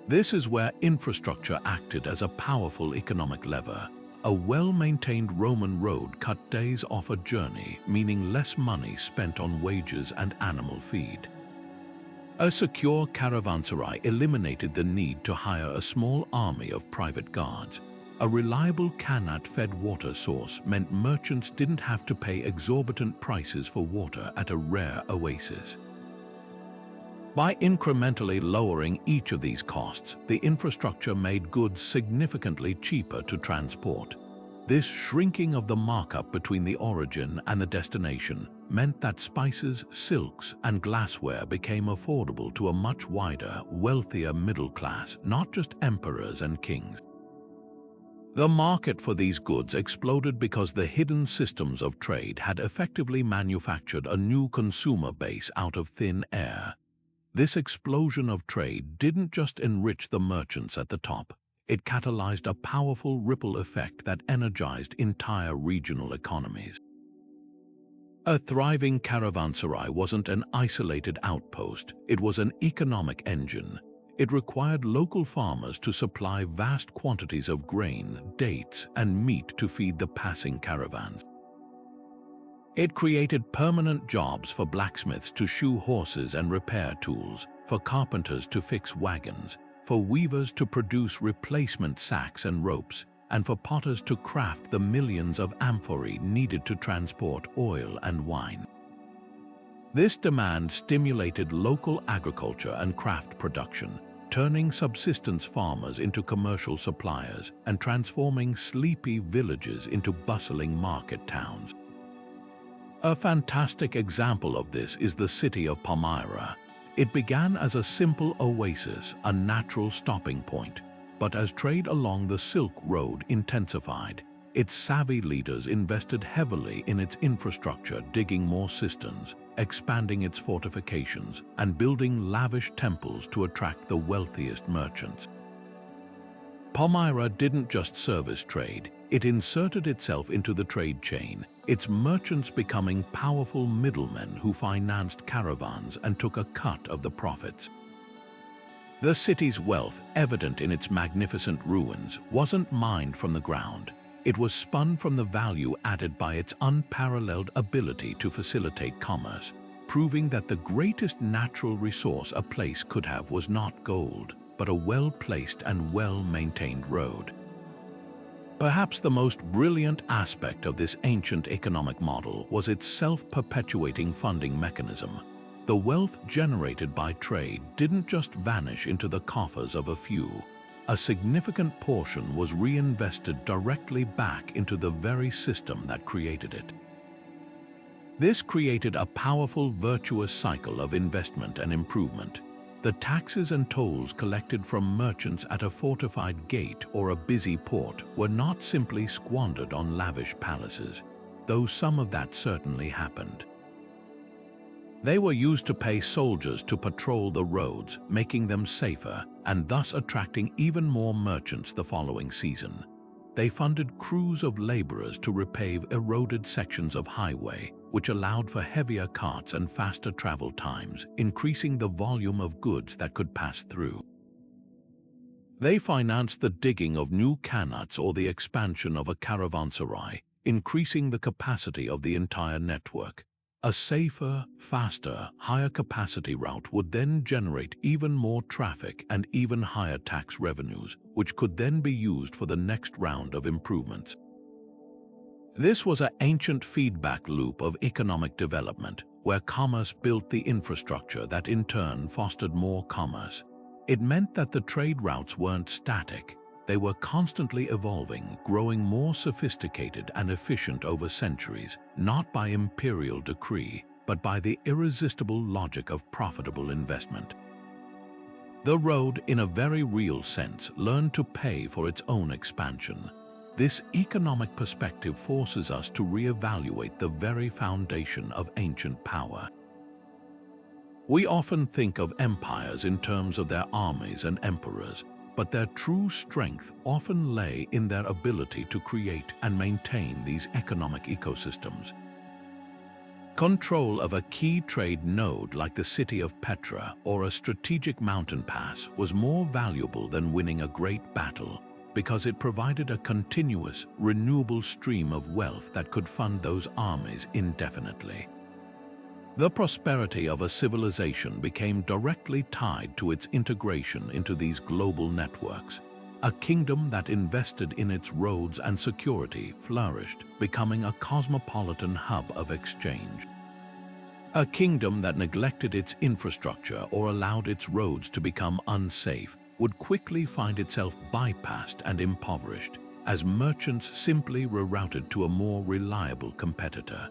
This is where infrastructure acted as a powerful economic lever. A well-maintained Roman road cut days off a journey, meaning less money spent on wages and animal feed. A secure caravanserai eliminated the need to hire a small army of private guards. A reliable canal-fed water source meant merchants didn't have to pay exorbitant prices for water at a rare oasis. By incrementally lowering each of these costs, the infrastructure made goods significantly cheaper to transport. This shrinking of the markup between the origin and the destination meant that spices, silks, and glassware became affordable to a much wider, wealthier middle class, not just emperors and kings. The market for these goods exploded because the hidden systems of trade had effectively manufactured a new consumer base out of thin air. This explosion of trade didn't just enrich the merchants at the top, it catalyzed a powerful ripple effect that energized entire regional economies. A thriving caravanserai wasn't an isolated outpost, it was an economic engine. It required local farmers to supply vast quantities of grain, dates, and meat to feed the passing caravans. It created permanent jobs for blacksmiths to shoe horses and repair tools, for carpenters to fix wagons, for weavers to produce replacement sacks and ropes, and for potters to craft the millions of amphorae needed to transport oil and wine. This demand stimulated local agriculture and craft production, turning subsistence farmers into commercial suppliers and transforming sleepy villages into bustling market towns. A fantastic example of this is the city of Palmyra. It began as a simple oasis, a natural stopping point, but as trade along the Silk Road intensified, its savvy leaders invested heavily in its infrastructure, digging more cisterns, expanding its fortifications, and building lavish temples to attract the wealthiest merchants. Palmyra didn't just service trade, it inserted itself into the trade chain, its merchants becoming powerful middlemen who financed caravans and took a cut of the profits. The city's wealth, evident in its magnificent ruins, wasn't mined from the ground. It was spun from the value added by its unparalleled ability to facilitate commerce. proving that the greatest natural resource a place could have was not gold, but a well-placed and well-maintained road. Perhaps the most brilliant aspect of this ancient economic model was its self-perpetuating funding mechanism. The wealth generated by trade didn't just vanish into the coffers of a few. A significant portion was reinvested directly back into the very system that created it. This created a powerful virtuous cycle of investment and improvement. The taxes and tolls collected from merchants at a fortified gate or a busy port were not simply squandered on lavish palaces, though some of that certainly happened. They were used to pay soldiers to patrol the roads, making them safer, and thus attracting even more merchants the following season. They funded crews of laborers to repave eroded sections of highway, which allowed for heavier carts and faster travel times, increasing the volume of goods that could pass through. They financed the digging of new canals or the expansion of a Caravansarize, increasing the capacity of the entire network. A safer, faster, higher capacity route would then generate even more traffic and even higher tax revenues, which could then be used for the next round of improvements. This was an ancient feedback loop of economic development, where commerce built the infrastructure that in turn fostered more commerce. It meant that the trade routes weren't static. They were constantly evolving, growing more sophisticated and efficient over centuries, not by imperial decree, but by the irresistible logic of profitable investment. The road, in a very real sense, learned to pay for its own expansion. This economic perspective forces us to reevaluate the very foundation of ancient power. We often think of empires in terms of their armies and emperors, but their true strength often lay in their ability to create and maintain these economic ecosystems. Control of a key trade node like the city of Petra or a strategic mountain pass was more valuable than winning a great battle, because it provided a continuous, renewable stream of wealth that could fund those armies indefinitely. The prosperity of a civilization became directly tied to its integration into these global networks. A kingdom that invested in its roads and security flourished, becoming a cosmopolitan hub of exchange. A kingdom that neglected its infrastructure or allowed its roads to become unsafe would quickly find itself bypassed and impoverished, as merchants simply rerouted to a more reliable competitor.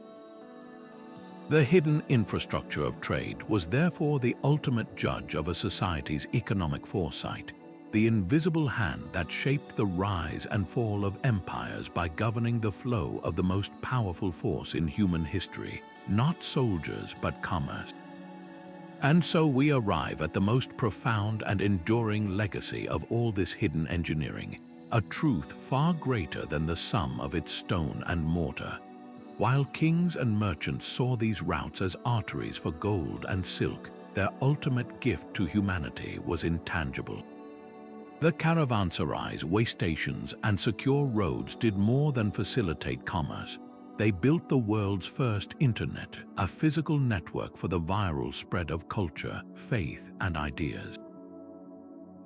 The hidden infrastructure of trade was therefore the ultimate judge of a society's economic foresight, the invisible hand that shaped the rise and fall of empires by governing the flow of the most powerful force in human history, not soldiers but commerce. And so we arrive at the most profound and enduring legacy of all this hidden engineering, a truth far greater than the sum of its stone and mortar. While kings and merchants saw these routes as arteries for gold and silk, their ultimate gift to humanity was intangible. The Caravansarize, waystations, and secure roads did more than facilitate commerce. They built the world's first internet, a physical network for the viral spread of culture, faith, and ideas.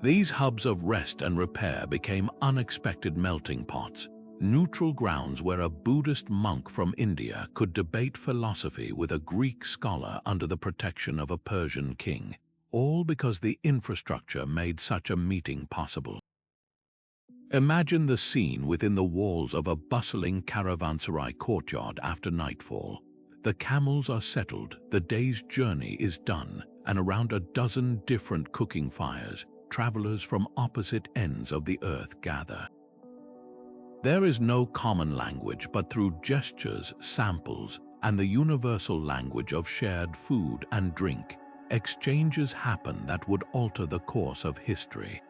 These hubs of rest and repair became unexpected melting pots, neutral grounds where a Buddhist monk from India could debate philosophy with a Greek scholar under the protection of a Persian king, all because the infrastructure made such a meeting possible. Imagine the scene within the walls of a bustling Caravansarize courtyard after nightfall. The camels are settled, the day's journey is done, and around a dozen different cooking fires, travelers from opposite ends of the earth gather. There is no common language, but through gestures, samples, and the universal language of shared food and drink, exchanges happen that would alter the course of history.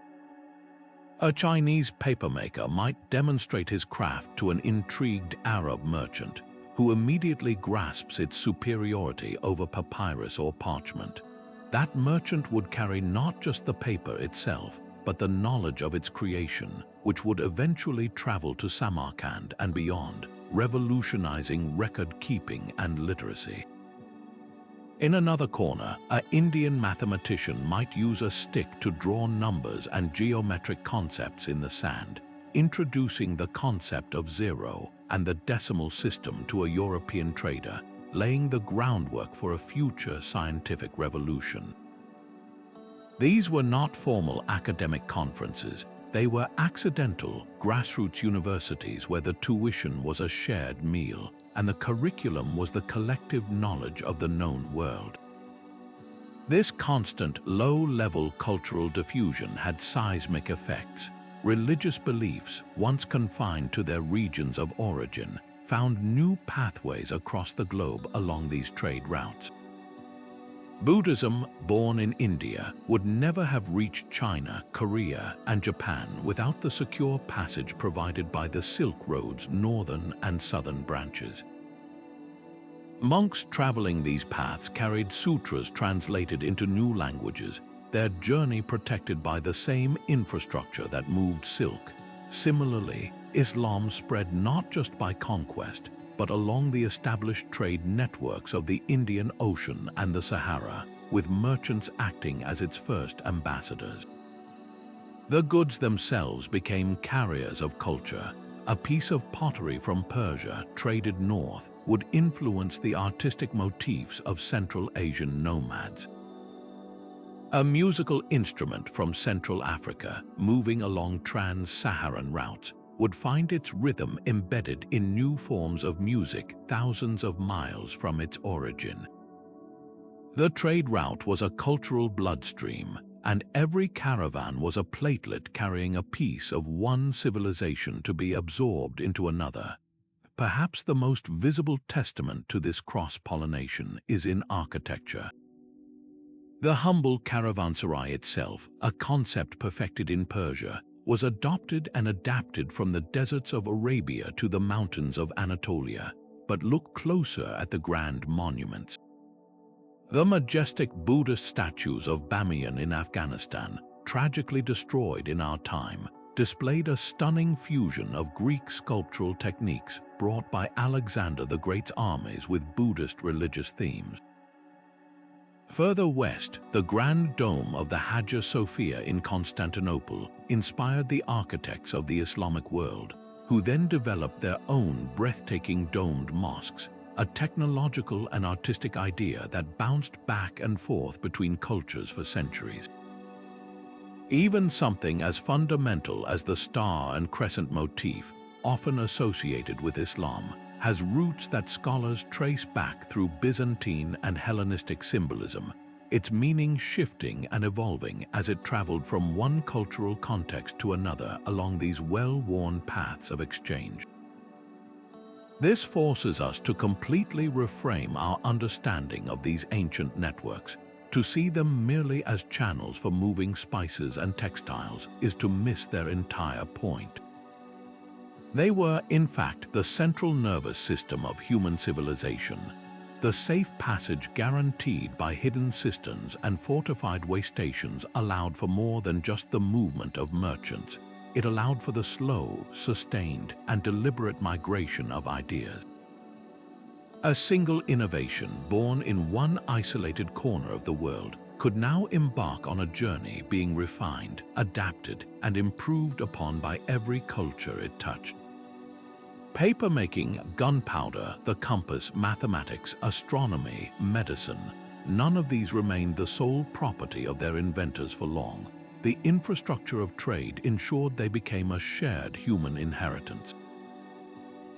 A Chinese papermaker might demonstrate his craft to an intrigued Arab merchant, who immediately grasps its superiority over papyrus or parchment. That merchant would carry not just the paper itself, but the knowledge of its creation, which would eventually travel to Samarkand and beyond, revolutionizing record-keeping and literacy. In another corner, an Indian mathematician might use a stick to draw numbers and geometric concepts in the sand, introducing the concept of zero and the decimal system to a European trader, laying the groundwork for a future scientific revolution. These were not formal academic conferences. They were accidental, grassroots universities where the tuition was a shared meal, and the curriculum was the collective knowledge of the known world. This constant, low-level cultural diffusion had seismic effects. Religious beliefs, once confined to their regions of origin, found new pathways across the globe along these trade routes. Buddhism, born in India, would never have reached China, Korea, and Japan without the secure passage provided by the Silk Road's northern and southern branches. Monks traveling these paths carried sutras translated into new languages, their journey protected by the same infrastructure that moved silk. Similarly, Islam spread not just by conquest, but along the established trade networks of the Indian Ocean and the Sahara, with merchants acting as its first ambassadors. The goods themselves became carriers of culture. A piece of pottery from Persia traded north would influence the artistic motifs of Central Asian nomads. A musical instrument from Central Africa, moving along trans-Saharan routes, would find its rhythm embedded in new forms of music thousands of miles from its origin. The trade route was a cultural bloodstream, and every caravan was a platelet carrying a piece of one civilization to be absorbed into another. Perhaps the most visible testament to this cross-pollination is in architecture. The humble caravanserai itself, a concept perfected in Persia, was adopted and adapted from the deserts of Arabia to the mountains of Anatolia, but look closer at the grand monuments. The majestic Buddhist statues of Bamiyan in Afghanistan, tragically destroyed in our time, displayed a stunning fusion of Greek sculptural techniques brought by Alexander the Great's armies with Buddhist religious themes. Further west, the Grand Dome of the Hagia Sophia in Constantinople inspired the architects of the Islamic world, who then developed their own breathtaking domed mosques, a technological and artistic idea that bounced back and forth between cultures for centuries. Even something as fundamental as the star and crescent motif, often associated with Islam, has roots that scholars trace back through Byzantine and Hellenistic symbolism, its meaning shifting and evolving as it traveled from one cultural context to another along these well-worn paths of exchange. This forces us to completely reframe our understanding of these ancient networks. To see them merely as channels for moving spices and textiles is to miss their entire point. They were, in fact, the central nervous system of human civilization, the safe passage guaranteed by hidden cisterns and fortified waystations allowed for more than just the movement of merchants. It allowed for the slow, sustained, and deliberate migration of ideas. A single innovation born in one isolated corner of the world could now embark on a journey being refined, adapted, and improved upon by every culture it touched. Papermaking, gunpowder, the compass, mathematics, astronomy, medicine, none of these remained the sole property of their inventors for long. The infrastructure of trade ensured they became a shared human inheritance.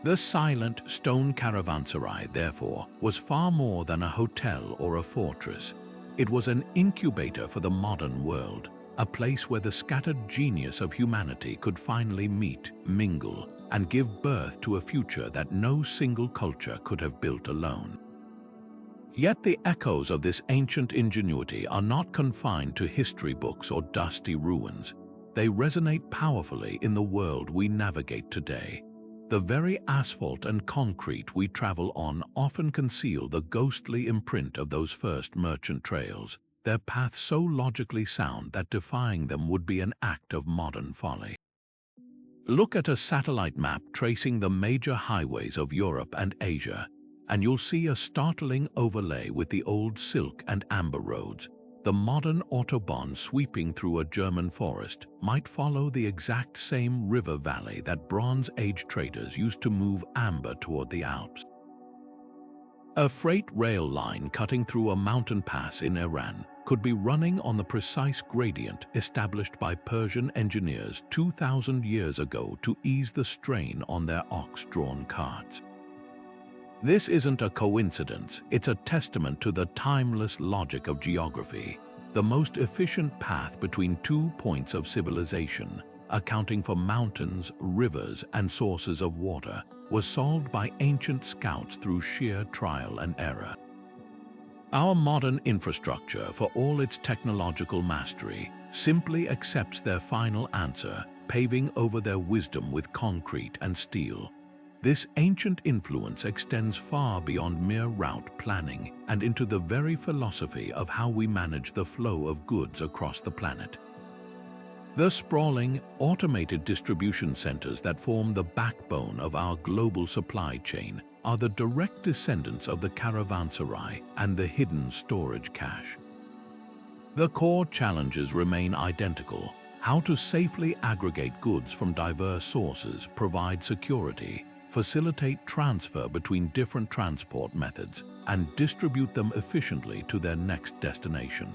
The silent stone caravanserai, therefore, was far more than a hotel or a fortress. It was an incubator for the modern world, a place where the scattered genius of humanity could finally meet, mingle, and give birth to a future that no single culture could have built alone. Yet the echoes of this ancient ingenuity are not confined to history books or dusty ruins. They resonate powerfully in the world we navigate today. The very asphalt and concrete we travel on often conceal the ghostly imprint of those first merchant trails, their paths so logically sound that defying them would be an act of modern folly. Look at a satellite map tracing the major highways of Europe and Asia, and you'll see a startling overlay with the old silk and amber roads. The modern autobahn sweeping through a German forest might follow the exact same river valley that Bronze Age traders used to move amber toward the Alps. A freight rail line cutting through a mountain pass in Iran could be running on the precise gradient established by Persian engineers 2,000 years ago to ease the strain on their ox-drawn carts. This isn't a coincidence, it's a testament to the timeless logic of geography. The most efficient path between 2 points of civilization, accounting for mountains, rivers, and sources of water, was solved by ancient scouts through sheer trial and error. Our modern infrastructure, for all its technological mastery, simply accepts their final answer, paving over their wisdom with concrete and steel. This ancient influence extends far beyond mere route planning and into the very philosophy of how we manage the flow of goods across the planet. The sprawling, automated distribution centers that form the backbone of our global supply chain are the direct descendants of the Caravansarize and the hidden storage cache. The core challenges remain identical: how to safely aggregate goods from diverse sources, provide security, facilitate transfer between different transport methods, and distribute them efficiently to their next destination.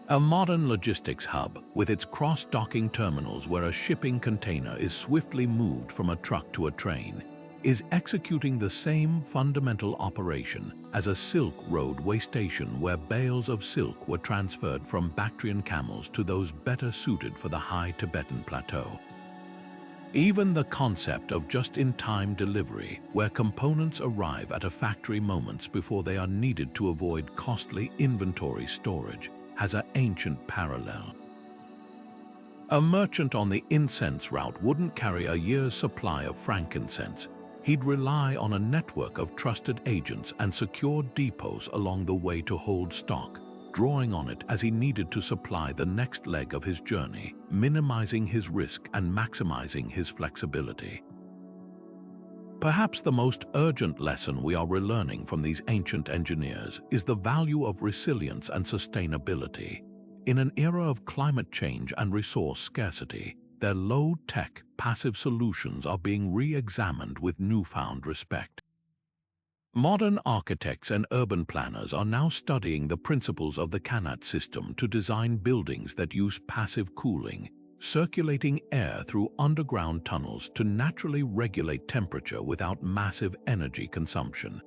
A modern logistics hub, with its cross-docking terminals where a shipping container is swiftly moved from a truck to a train, is executing the same fundamental operation as a Silk Road waystation where bales of silk were transferred from Bactrian camels to those better suited for the high Tibetan plateau. Even the concept of just-in-time delivery, where components arrive at a factory moments before they are needed to avoid costly inventory storage, has an ancient parallel. A merchant on the incense route wouldn't carry a year's supply of frankincense. He'd rely on a network of trusted agents and secure depots along the way to hold stock, drawing on it as he needed to supply the next leg of his journey, minimizing his risk and maximizing his flexibility. Perhaps the most urgent lesson we are relearning from these ancient engineers is the value of resilience and sustainability. In an era of climate change and resource scarcity, their low-tech, passive solutions are being re-examined with newfound respect. Modern architects and urban planners are now studying the principles of the Canat system to design buildings that use passive cooling, circulating air through underground tunnels to naturally regulate temperature without massive energy consumption.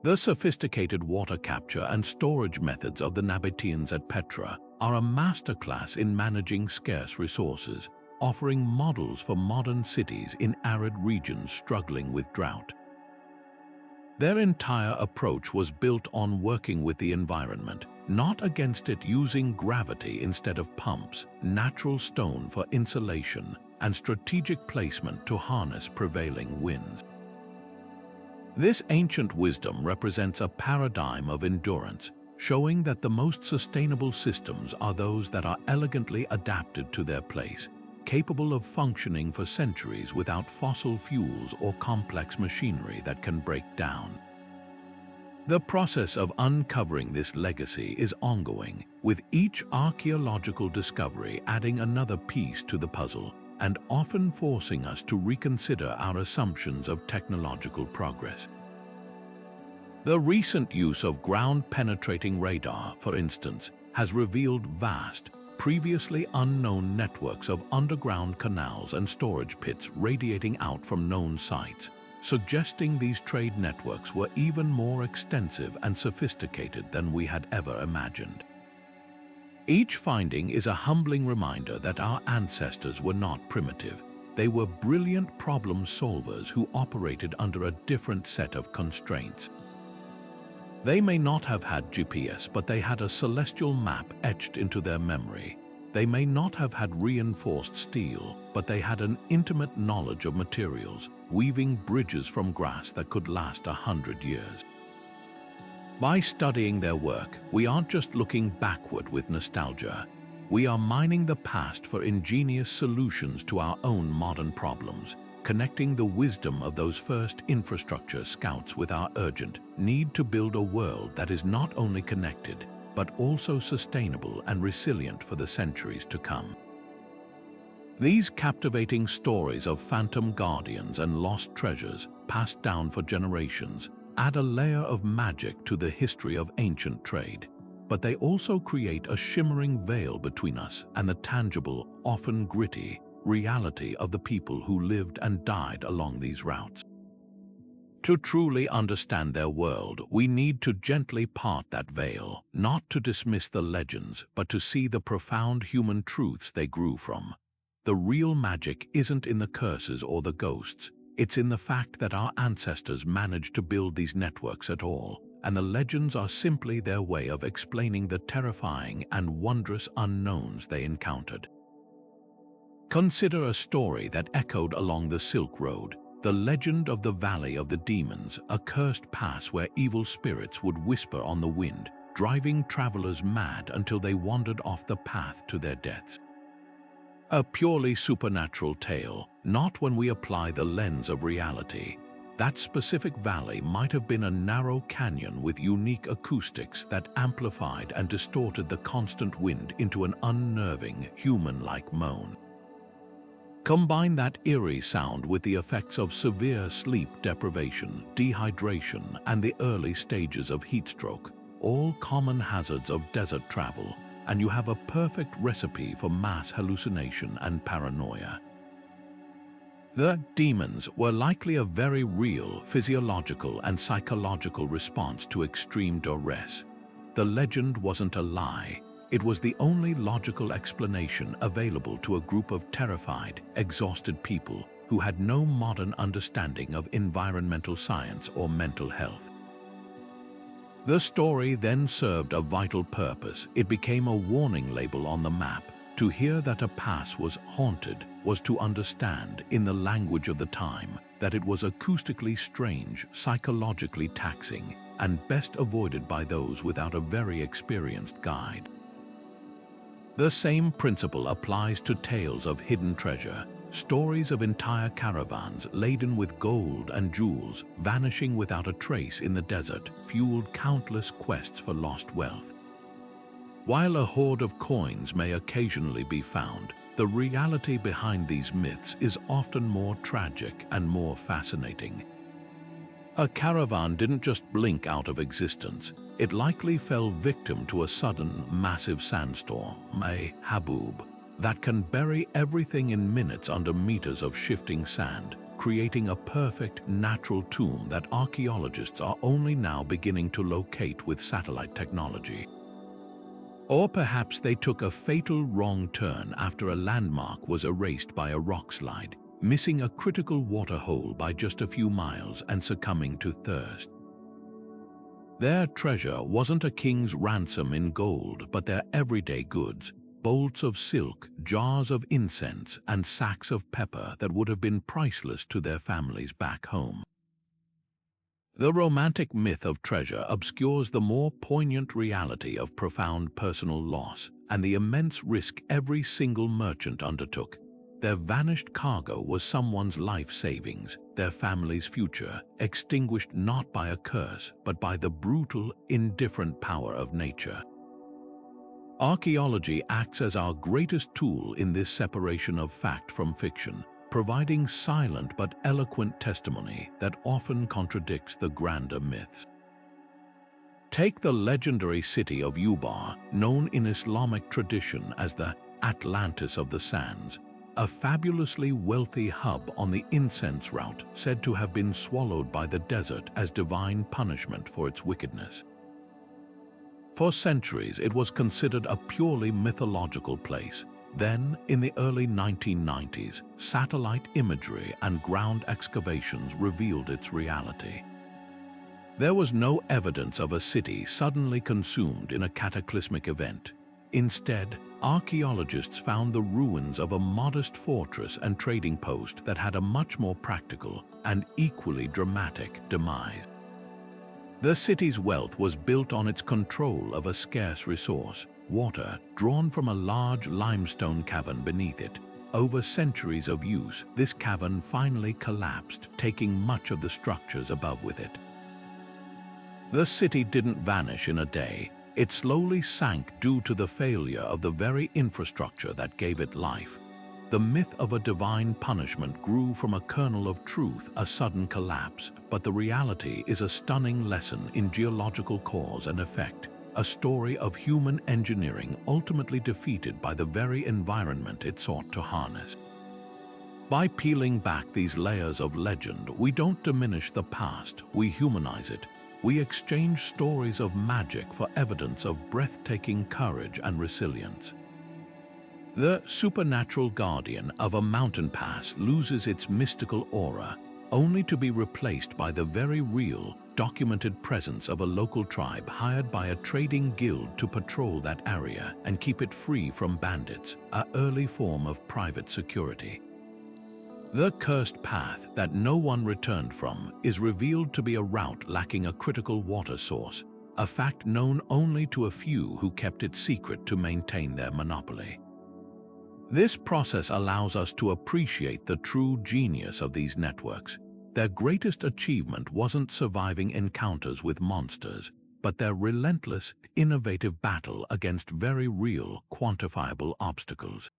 The sophisticated water capture and storage methods of the Nabateans at Petra are a masterclass in managing scarce resources, offering models for modern cities in arid regions struggling with drought. Their entire approach was built on working with the environment, not against it, using gravity instead of pumps, natural stone for insulation, and strategic placement to harness prevailing winds. This ancient wisdom represents a paradigm of endurance, showing that the most sustainable systems are those that are elegantly adapted to their place, capable of functioning for centuries without fossil fuels or complex machinery that can break down. The process of uncovering this legacy is ongoing, with each archaeological discovery adding another piece to the puzzle and often forcing us to reconsider our assumptions of technological progress. The recent use of ground-penetrating radar, for instance, has revealed vast, previously unknown networks of underground canals and storage pits radiating out from known sites, suggesting these trade networks were even more extensive and sophisticated than we had ever imagined. Each finding is a humbling reminder that our ancestors were not primitive. They were brilliant problem solvers who operated under a different set of constraints. They may not have had GPS, but they had a celestial map etched into their memory. They may not have had reinforced steel, but they had an intimate knowledge of materials, weaving bridges from grass that could last 100 years. By studying their work, we aren't just looking backward with nostalgia. We are mining the past for ingenious solutions to our own modern problems, connecting the wisdom of those first infrastructure scouts with our urgent need to build a world that is not only connected, but also sustainable and resilient for the centuries to come. These captivating stories of phantom guardians and lost treasures passed down for generations add a layer of magic to the history of ancient trade, but they also create a shimmering veil between us and the tangible, often gritty, reality of the people who lived and died along these routes. To truly understand their world, we need to gently part that veil, not to dismiss the legends, but to see the profound human truths they grew from. The real magic isn't in the curses or the ghosts. It's in the fact that our ancestors managed to build these networks at all, and the legends are simply their way of explaining the terrifying and wondrous unknowns they encountered. Consider a story that echoed along the Silk Road, the legend of the Valley of the Demons, a cursed pass where evil spirits would whisper on the wind, driving travelers mad until they wandered off the path to their deaths. A purely supernatural tale, not when we apply the lens of reality. That specific valley might have been a narrow canyon with unique acoustics that amplified and distorted the constant wind into an unnerving, human-like moan. Combine that eerie sound with the effects of severe sleep deprivation, dehydration, and the early stages of heat stroke, all common hazards of desert travel, and you have a perfect recipe for mass hallucination and paranoia. The demons were likely a very real physiological and psychological response to extreme duress. The legend wasn't a lie. It was the only logical explanation available to a group of terrified, exhausted people who had no modern understanding of environmental science or mental health. The story then served a vital purpose. It became a warning label on the map. To hear that a pass was haunted was to understand, in the language of the time, that it was acoustically strange, psychologically taxing, and best avoided by those without a very experienced guide. The same principle applies to tales of hidden treasure, stories of entire caravans laden with gold and jewels vanishing without a trace in the desert fueled countless quests for lost wealth. While a hoard of coins may occasionally be found, the reality behind these myths is often more tragic and more fascinating. A caravan didn't just blink out of existence. It likely fell victim to a sudden, massive sandstorm, a haboob, that can bury everything in minutes under meters of shifting sand, creating a perfect, natural tomb that archaeologists are only now beginning to locate with satellite technology. Or perhaps they took a fatal wrong turn after a landmark was erased by a rock slide, missing a critical water hole by just a few miles and succumbing to thirst. Their treasure wasn't a king's ransom in gold, but their everyday goods, bolts of silk, jars of incense, and sacks of pepper that would have been priceless to their families back home. The romantic myth of treasure obscures the more poignant reality of profound personal loss and the immense risk every single merchant undertook. Their vanished cargo was someone's life savings, their family's future, extinguished not by a curse, but by the brutal, indifferent power of nature. Archaeology acts as our greatest tool in this separation of fact from fiction, providing silent but eloquent testimony that often contradicts the grander myths. Take the legendary city of Ubar, known in Islamic tradition as the Atlantis of the Sands, a fabulously wealthy hub on the incense route said to have been swallowed by the desert as divine punishment for its wickedness. For centuries, it was considered a purely mythological place. Then, in the early 1990s, satellite imagery and ground excavations revealed its reality. There was no evidence of a city suddenly consumed in a cataclysmic event. Instead, archaeologists found the ruins of a modest fortress and trading post that had a much more practical and equally dramatic demise. The city's wealth was built on its control of a scarce resource, water, drawn from a large limestone cavern beneath it. Over centuries of use, this cavern finally collapsed, taking much of the structures above with it. The city didn't vanish in a day. It slowly sank due to the failure of the very infrastructure that gave it life. The myth of a divine punishment grew from a kernel of truth, a sudden collapse, but the reality is a stunning lesson in geological cause and effect, a story of human engineering ultimately defeated by the very environment it sought to harness. By peeling back these layers of legend, we don't diminish the past, we humanize it. We exchange stories of magic for evidence of breathtaking courage and resilience. The supernatural guardian of a mountain pass loses its mystical aura, only to be replaced by the very real, documented presence of a local tribe hired by a trading guild to patrol that area and keep it free from bandits, an early form of private security. The cursed path that no one returned from is revealed to be a route lacking a critical water source, a fact known only to a few who kept it secret to maintain their monopoly. This process allows us to appreciate the true genius of these networks. Their greatest achievement wasn't surviving encounters with monsters, but their relentless, innovative battle against very real, quantifiable obstacles.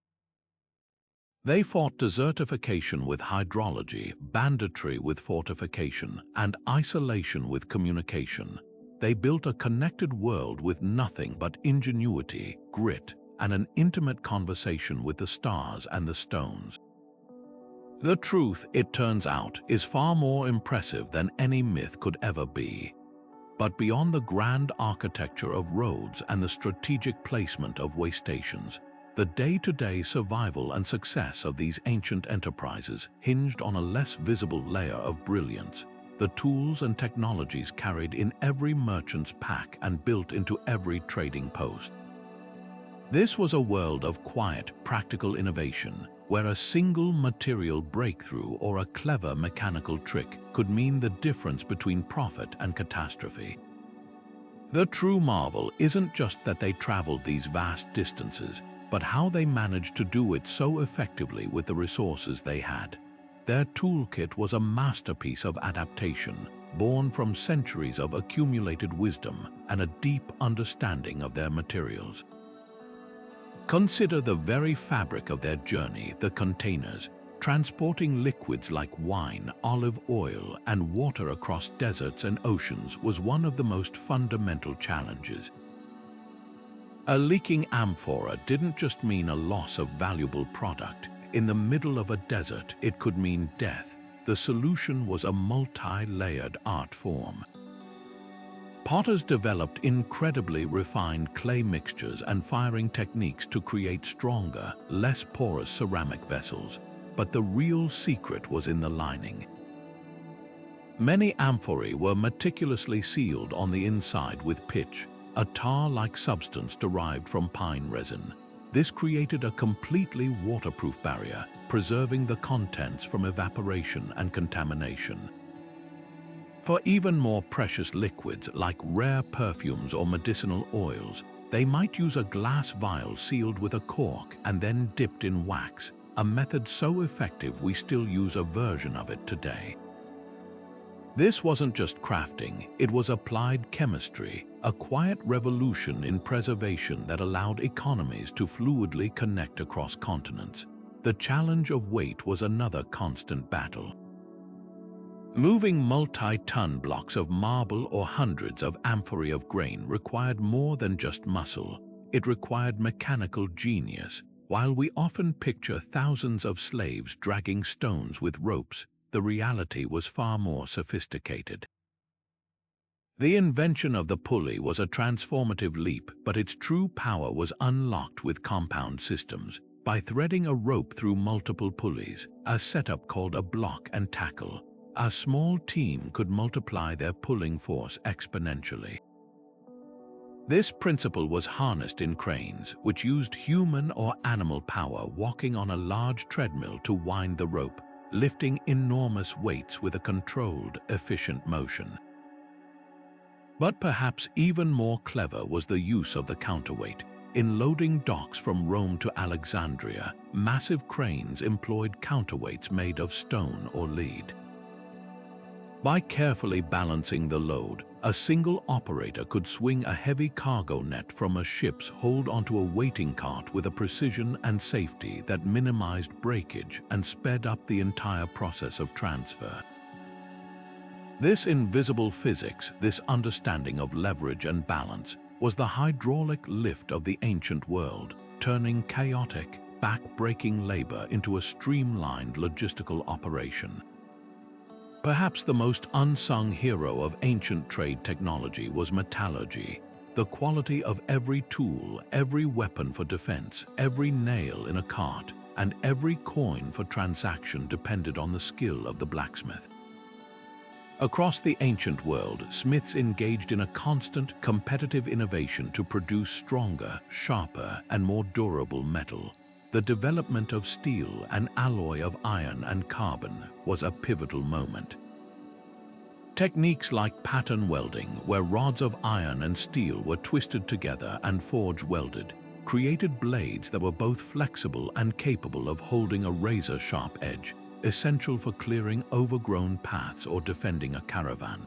They fought desertification with hydrology, banditry with fortification, and isolation with communication. They built a connected world with nothing but ingenuity, grit, and an intimate conversation with the stars and the stones. The truth, it turns out, is far more impressive than any myth could ever be. But beyond the grand architecture of roads and the strategic placement of waystations, the day-to-day survival and success of these ancient enterprises hinged on a less visible layer of brilliance, the tools and technologies carried in every merchant's pack and built into every trading post. This was a world of quiet, practical innovation, where a single material breakthrough or a clever mechanical trick could mean the difference between profit and catastrophe. The true marvel isn't just that they traveled these vast distances, but how they managed to do it so effectively with the resources they had. Their toolkit was a masterpiece of adaptation, born from centuries of accumulated wisdom and a deep understanding of their materials. Consider the very fabric of their journey, the containers, transporting liquids like wine, olive oil, and water across deserts and oceans was one of the most fundamental challenges. A leaking amphora didn't just mean a loss of valuable product. In the middle of a desert, it could mean death. The solution was a multi-layered art form. Potters developed incredibly refined clay mixtures and firing techniques to create stronger, less porous ceramic vessels. But the real secret was in the lining. Many amphorae were meticulously sealed on the inside with pitch, a tar-like substance derived from pine resin. This created a completely waterproof barrier, preserving the contents from evaporation and contamination. For even more precious liquids like rare perfumes or medicinal oils, they might use a glass vial sealed with a cork and then dipped in wax, a method so effective we still use a version of it today. This wasn't just crafting, it was applied chemistry, a quiet revolution in preservation that allowed economies to fluidly connect across continents. The challenge of weight was another constant battle. Moving multi-ton blocks of marble or hundreds of amphorae of grain required more than just muscle. It required mechanical genius. While we often picture thousands of slaves dragging stones with ropes, the reality was far more sophisticated. The invention of the pulley was a transformative leap, but its true power was unlocked with compound systems. By threading a rope through multiple pulleys, a setup called a block and tackle, a small team could multiply their pulling force exponentially. This principle was harnessed in cranes, which used human or animal power walking on a large treadmill to wind the rope, lifting enormous weights with a controlled, efficient motion. But perhaps even more clever was the use of the counterweight. In loading docks from Rome to Alexandria, massive cranes employed counterweights made of stone or lead. By carefully balancing the load, a single operator could swing a heavy cargo net from a ship's hold onto a waiting cart with a precision and safety that minimized breakage and sped up the entire process of transfer. This invisible physics, this understanding of leverage and balance, was the hydraulic lift of the ancient world, turning chaotic, back-breaking labor into a streamlined logistical operation. Perhaps the most unsung hero of ancient trade technology was metallurgy. The quality of every tool, every weapon for defense, every nail in a cart, and every coin for transaction depended on the skill of the blacksmith. Across the ancient world, smiths engaged in a constant, competitive innovation to produce stronger, sharper, and more durable metal. The development of steel, an alloy of iron and carbon, was a pivotal moment. Techniques like pattern welding, where rods of iron and steel were twisted together and forge welded, created blades that were both flexible and capable of holding a razor-sharp edge, essential for clearing overgrown paths or defending a caravan.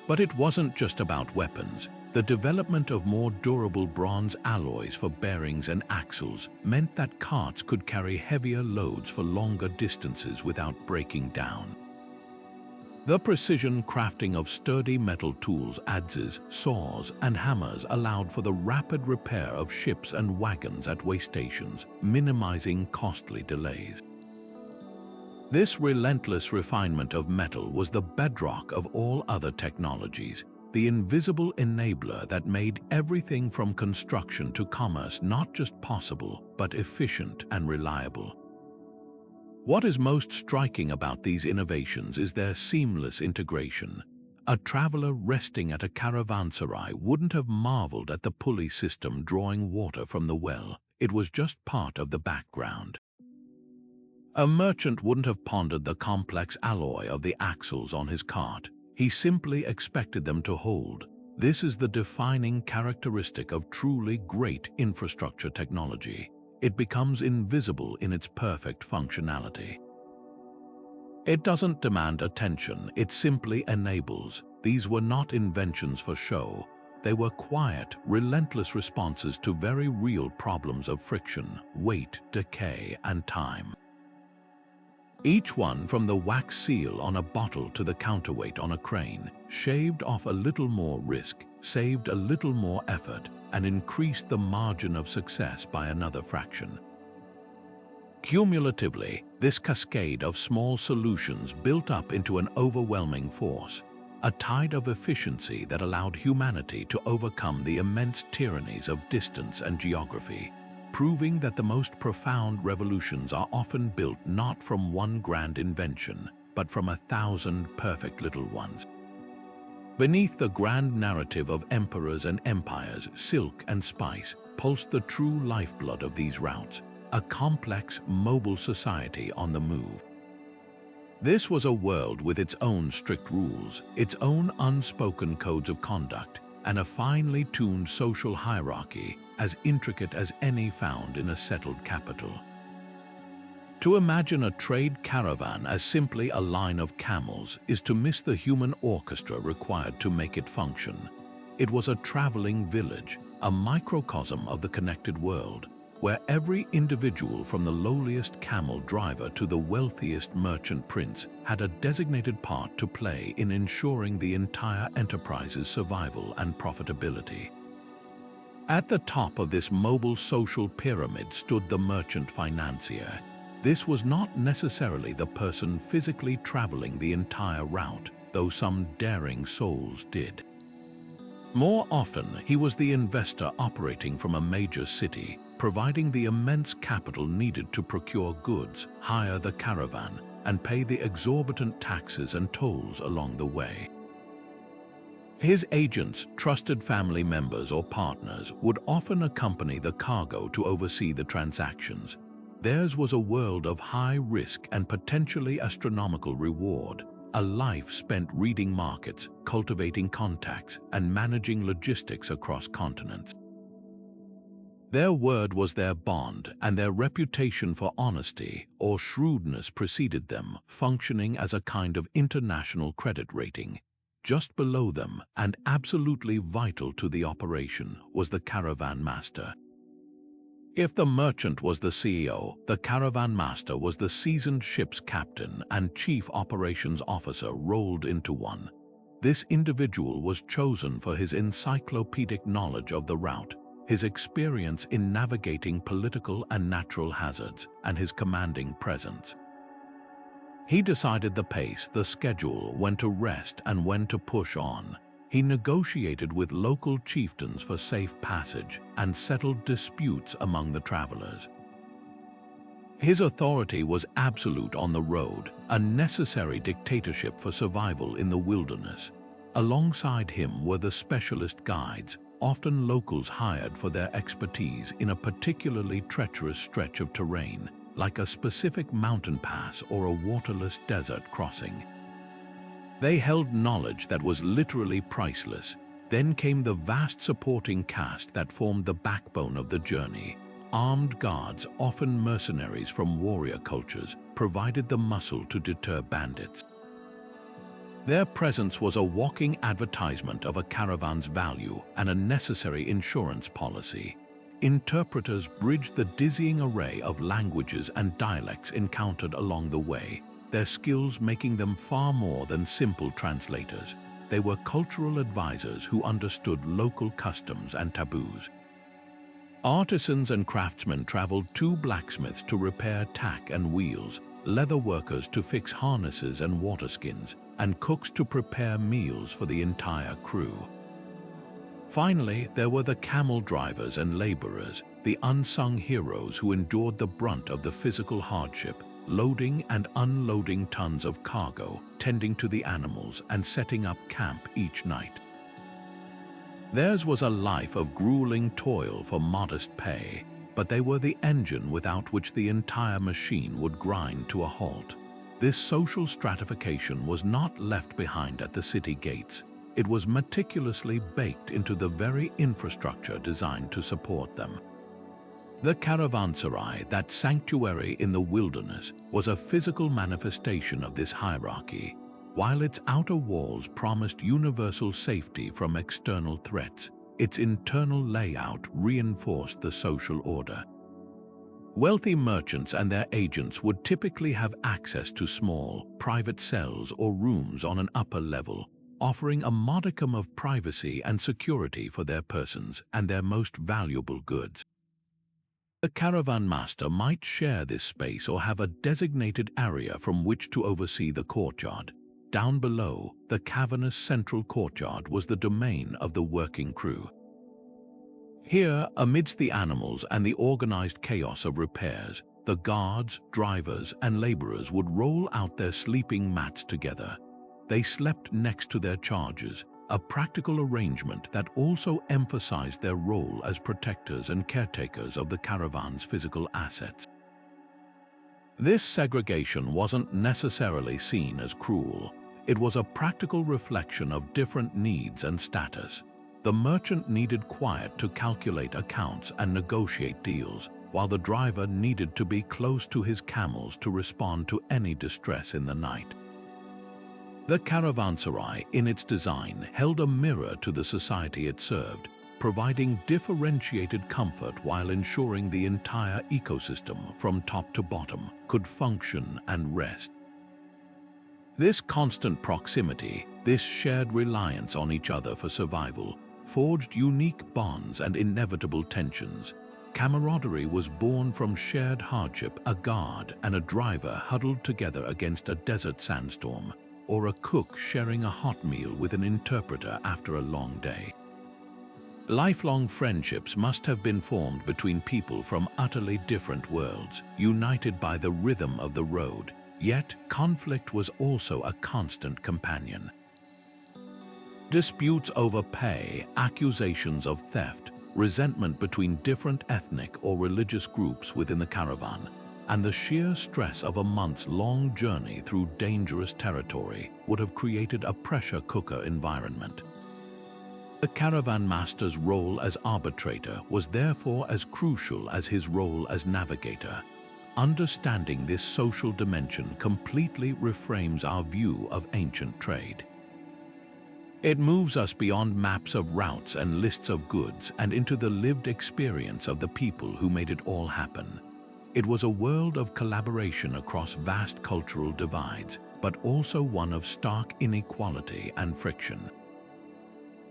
But it wasn't just about weapons. The development of more durable bronze alloys for bearings and axles meant that carts could carry heavier loads for longer distances without breaking down. The precision crafting of sturdy metal tools, adzes, saws, and hammers allowed for the rapid repair of ships and wagons at waystations, minimizing costly delays. This relentless refinement of metal was the bedrock of all other technologies, the invisible enabler that made everything from construction to commerce not just possible, but efficient and reliable. What is most striking about these innovations is their seamless integration. A traveler resting at a Caravansarize wouldn't have marveled at the pulley system drawing water from the well. It was just part of the background. A merchant wouldn't have pondered the complex alloy of the axles on his cart. He simply expected them to hold. This is the defining characteristic of truly great infrastructure technology. It becomes invisible in its perfect functionality. It doesn't demand attention, it simply enables. These were not inventions for show. They were quiet, relentless responses to very real problems of friction, weight, decay, and time. Each one, from the wax seal on a bottle to the counterweight on a crane, shaved off a little more risk, saved a little more effort, and increased the margin of success by another fraction. Cumulatively, this cascade of small solutions built up into an overwhelming force, a tide of efficiency that allowed humanity to overcome the immense tyrannies of distance and geography, proving that the most profound revolutions are often built not from one grand invention, but from 1,000 perfect little ones. Beneath the grand narrative of emperors and empires, silk and spice pulsed the true lifeblood of these routes, a complex, mobile society on the move. This was a world with its own strict rules, its own unspoken codes of conduct, and a finely tuned social hierarchy as intricate as any found in a settled capital. To imagine a trade caravan as simply a line of camels is to miss the human orchestra required to make it function. It was a traveling village, a microcosm of the connected world, where every individual from the lowliest camel driver to the wealthiest merchant prince had a designated part to play in ensuring the entire enterprise's survival and profitability. At the top of this mobile social pyramid stood the merchant financier. This was not necessarily the person physically traveling the entire route, though some daring souls did. More often, he was the investor operating from a major city, providing the immense capital needed to procure goods, hire the caravan, and pay the exorbitant taxes and tolls along the way. His agents, trusted family members or partners, would often accompany the cargo to oversee the transactions. Theirs was a world of high risk and potentially astronomical reward, a life spent reading markets, cultivating contacts, and managing logistics across continents. Their word was their bond, and their reputation for honesty or shrewdness preceded them, functioning as a kind of international credit rating. Just below them, and absolutely vital to the operation, was the caravan master. If the merchant was the CEO, the caravan master was the seasoned ship's captain and chief operations officer rolled into one. This individual was chosen for his encyclopedic knowledge of the route, his experience in navigating political and natural hazards, and his commanding presence. He decided the pace, the schedule, when to rest and when to push on. He negotiated with local chieftains for safe passage and settled disputes among the travelers. His authority was absolute on the road, a necessary dictatorship for survival in the wilderness. Alongside him were the specialist guides, often locals hired for their expertise in a particularly treacherous stretch of terrain, like a specific mountain pass or a waterless desert crossing. They held knowledge that was literally priceless. Then came the vast supporting cast that formed the backbone of the journey. Armed guards, often mercenaries from warrior cultures, provided the muscle to deter bandits. Their presence was a walking advertisement of a caravan's value and a necessary insurance policy. Interpreters bridged the dizzying array of languages and dialects encountered along the way, their skills making them far more than simple translators. They were cultural advisors who understood local customs and taboos. Artisans and craftsmen traveled to blacksmiths to repair tack and wheels, leather workers to fix harnesses and waterskins, and cooks to prepare meals for the entire crew. Finally, there were the camel drivers and laborers, the unsung heroes who endured the brunt of the physical hardship, loading and unloading tons of cargo, tending to the animals, and setting up camp each night. Theirs was a life of grueling toil for modest pay, but they were the engine without which the entire machine would grind to a halt. This social stratification was not left behind at the city gates. It was meticulously baked into the very infrastructure designed to support them. The Caravansarize, that sanctuary in the wilderness, was a physical manifestation of this hierarchy. While its outer walls promised universal safety from external threats, its internal layout reinforced the social order. Wealthy merchants and their agents would typically have access to small, private cells or rooms on an upper level, offering a modicum of privacy and security for their persons and their most valuable goods. The caravan master might share this space or have a designated area from which to oversee the courtyard. Down below, the cavernous central courtyard was the domain of the working crew. Here, amidst the animals and the organized chaos of repairs, the guards, drivers, and laborers would roll out their sleeping mats together. They slept next to their charges, a practical arrangement that also emphasized their role as protectors and caretakers of the caravan's physical assets. This segregation wasn't necessarily seen as cruel. It was a practical reflection of different needs and status. The merchant needed quiet to calculate accounts and negotiate deals, while the driver needed to be close to his camels to respond to any distress in the night. The Caravansarize, in its design, held a mirror to the society it served, providing differentiated comfort while ensuring the entire ecosystem, from top to bottom, could function and rest. This constant proximity, this shared reliance on each other for survival, forged unique bonds and inevitable tensions. Camaraderie was born from shared hardship, a guard and a driver huddled together against a desert sandstorm, or a cook sharing a hot meal with an interpreter after a long day. Lifelong friendships must have been formed between people from utterly different worlds, united by the rhythm of the road, yet conflict was also a constant companion. Disputes over pay, accusations of theft, resentment between different ethnic or religious groups within the caravan, and the sheer stress of a months-long journey through dangerous territory would have created a pressure cooker environment. The caravan master's role as arbitrator was therefore as crucial as his role as navigator. Understanding this social dimension completely reframes our view of ancient trade. It moves us beyond maps of routes and lists of goods and into the lived experience of the people who made it all happen. It was a world of collaboration across vast cultural divides, but also one of stark inequality and friction.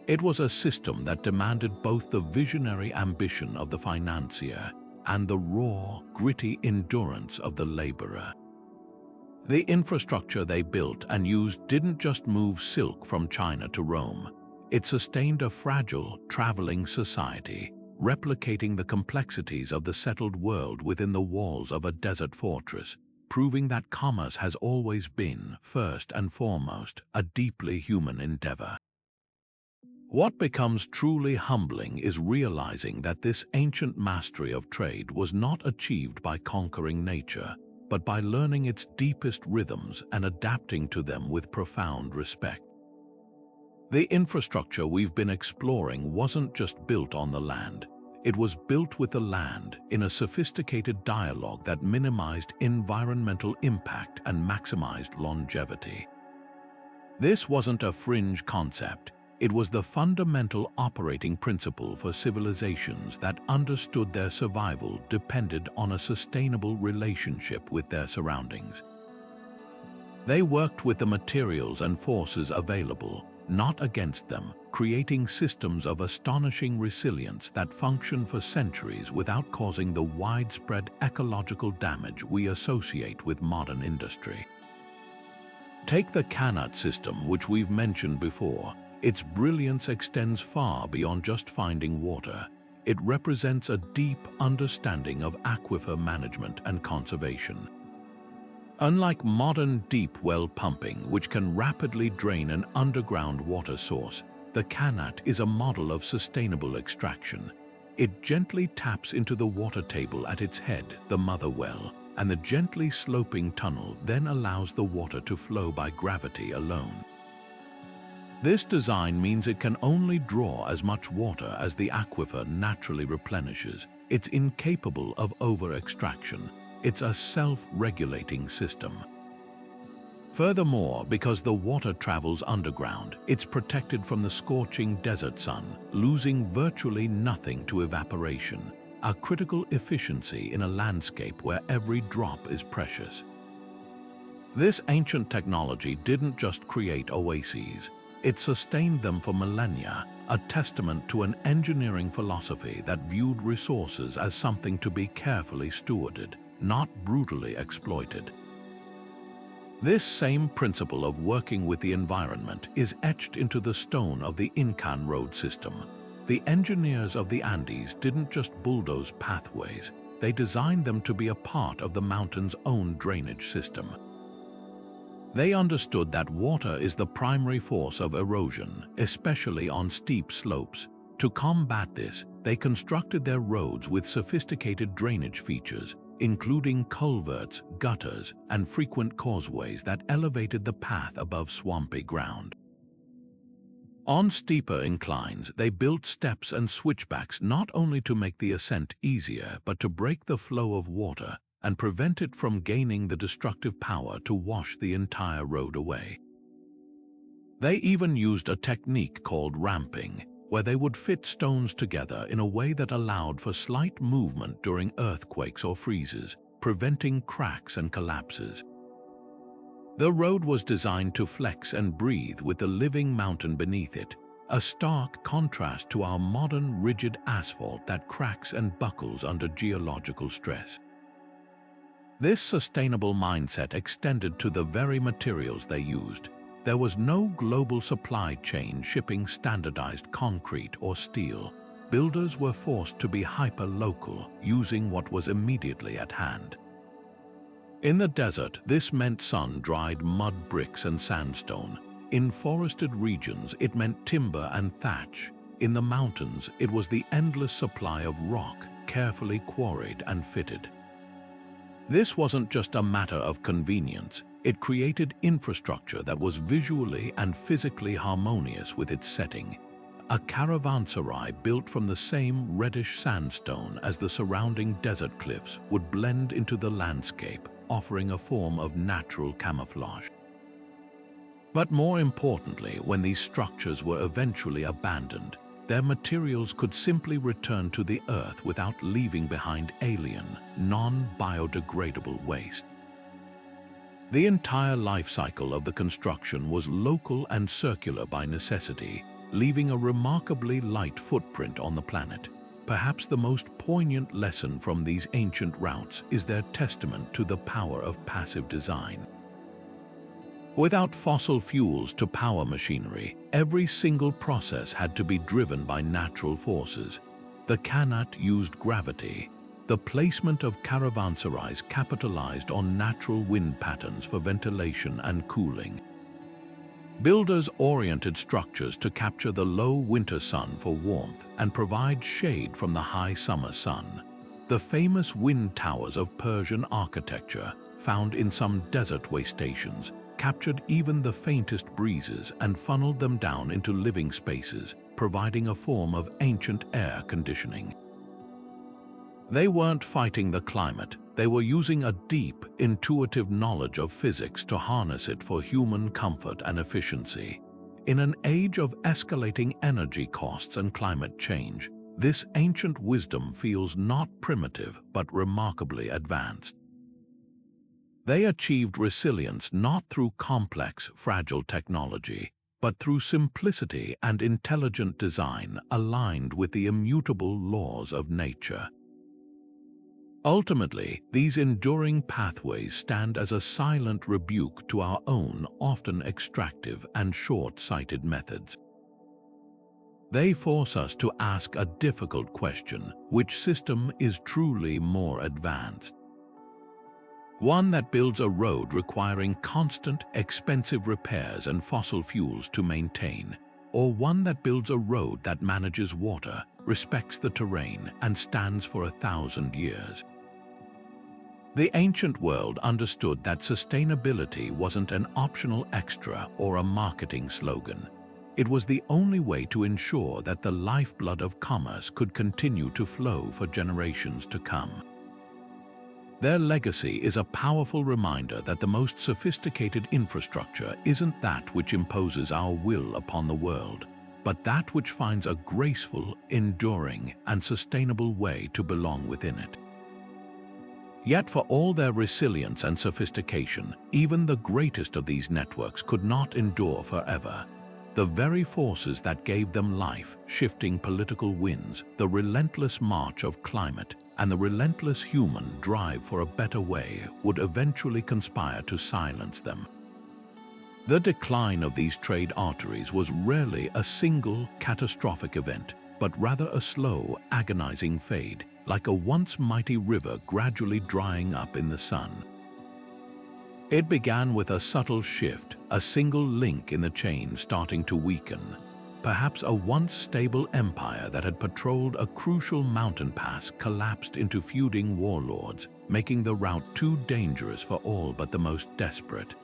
It was a system that demanded both the visionary ambition of the financier and the raw, gritty endurance of the laborer. The infrastructure they built and used didn't just move silk from China to Rome. It sustained a fragile, traveling society, replicating the complexities of the settled world within the walls of a desert fortress, proving that commerce has always been, first and foremost, a deeply human endeavor. What becomes truly humbling is realizing that this ancient mastery of trade was not achieved by conquering nature, but by learning its deepest rhythms and adapting to them with profound respect. The infrastructure we've been exploring wasn't just built on the land. It was built with the land in a sophisticated dialogue that minimized environmental impact and maximized longevity. This wasn't a fringe concept. It was the fundamental operating principle for civilizations that understood their survival depended on a sustainable relationship with their surroundings. They worked with the materials and forces available, not against them, creating systems of astonishing resilience that function for centuries without causing the widespread ecological damage we associate with modern industry. Take the Kanat system, which we've mentioned before. Its brilliance extends far beyond just finding water. It represents a deep understanding of aquifer management and conservation. Unlike modern deep well pumping, which can rapidly drain an underground water source, the Kanat is a model of sustainable extraction. It gently taps into the water table at its head, the mother well, and the gently sloping tunnel then allows the water to flow by gravity alone. This design means it can only draw as much water as the aquifer naturally replenishes. It's incapable of over-extraction. It's a self-regulating system. Furthermore, because the water travels underground, it's protected from the scorching desert sun, losing virtually nothing to evaporation, a critical efficiency in a landscape where every drop is precious. This ancient technology didn't just create oases. It sustained them for millennia, a testament to an engineering philosophy that viewed resources as something to be carefully stewarded, not brutally exploited. This same principle of working with the environment is etched into the stone of the Incan road system. The engineers of the Andes didn't just bulldoze pathways, they designed them to be a part of the mountain's own drainage system. They understood that water is the primary force of erosion, especially on steep slopes. To combat this, they constructed their roads with sophisticated drainage features, including culverts, gutters, and frequent causeways that elevated the path above swampy ground. On steeper inclines, they built steps and switchbacks not only to make the ascent easier, but to break the flow of water and prevent it from gaining the destructive power to wash the entire road away. They even used a technique called ramping, where they would fit stones together in a way that allowed for slight movement during earthquakes or freezes, preventing cracks and collapses. The road was designed to flex and breathe with the living mountain beneath it, a stark contrast to our modern rigid asphalt that cracks and buckles under geological stress. This sustainable mindset extended to the very materials they used. There was no global supply chain shipping standardized concrete or steel. Builders were forced to be hyper-local, using what was immediately at hand. In the desert, this meant sun-dried mud bricks and sandstone. In forested regions, it meant timber and thatch. In the mountains, it was the endless supply of rock, carefully quarried and fitted. This wasn't just a matter of convenience. It created infrastructure that was visually and physically harmonious with its setting. a Caravansarize built from the same reddish sandstone as the surrounding desert cliffs would blend into the landscape, offering a form of natural camouflage. But more importantly, when these structures were eventually abandoned, their materials could simply return to the earth without leaving behind alien, non-biodegradable waste. The entire life cycle of the construction was local and circular by necessity, leaving a remarkably light footprint on the planet. Perhaps the most poignant lesson from these ancient routes is their testament to the power of passive design. Without fossil fuels to power machinery, every single process had to be driven by natural forces. The Qanat used gravity. The placement of Caravansarize capitalized on natural wind patterns for ventilation and cooling. Builders oriented structures to capture the low winter sun for warmth and provide shade from the high summer sun. The famous wind towers of Persian architecture, found in some desert waystations, captured even the faintest breezes and funneled them down into living spaces, providing a form of ancient air conditioning. They weren't fighting the climate, they were using a deep, intuitive knowledge of physics to harness it for human comfort and efficiency. In an age of escalating energy costs and climate change, this ancient wisdom feels not primitive but remarkably advanced. They achieved resilience not through complex, fragile technology, but through simplicity and intelligent design aligned with the immutable laws of nature. Ultimately, these enduring pathways stand as a silent rebuke to our own often extractive and short-sighted methods. They force us to ask a difficult question: which system is truly more advanced? One that builds a road requiring constant, expensive repairs and fossil fuels to maintain, or one that builds a road that manages water, respects the terrain, and stands for 1,000 years? The ancient world understood that sustainability wasn't an optional extra or a marketing slogan. It was the only way to ensure that the lifeblood of commerce could continue to flow for generations to come. Their legacy is a powerful reminder that the most sophisticated infrastructure isn't that which imposes our will upon the world, but that which finds a graceful, enduring, and sustainable way to belong within it. Yet for all their resilience and sophistication, even the greatest of these networks could not endure forever. The very forces that gave them life, shifting political winds, the relentless march of climate, and the relentless human drive for a better way, would eventually conspire to silence them. The decline of these trade arteries was rarely a single, catastrophic event, but rather a slow, agonizing fade, like a once mighty river gradually drying up in the sun. It began with a subtle shift, a single link in the chain starting to weaken. Perhaps a once stable empire that had patrolled a crucial mountain pass collapsed into feuding warlords, making the route too dangerous for all but the most desperate.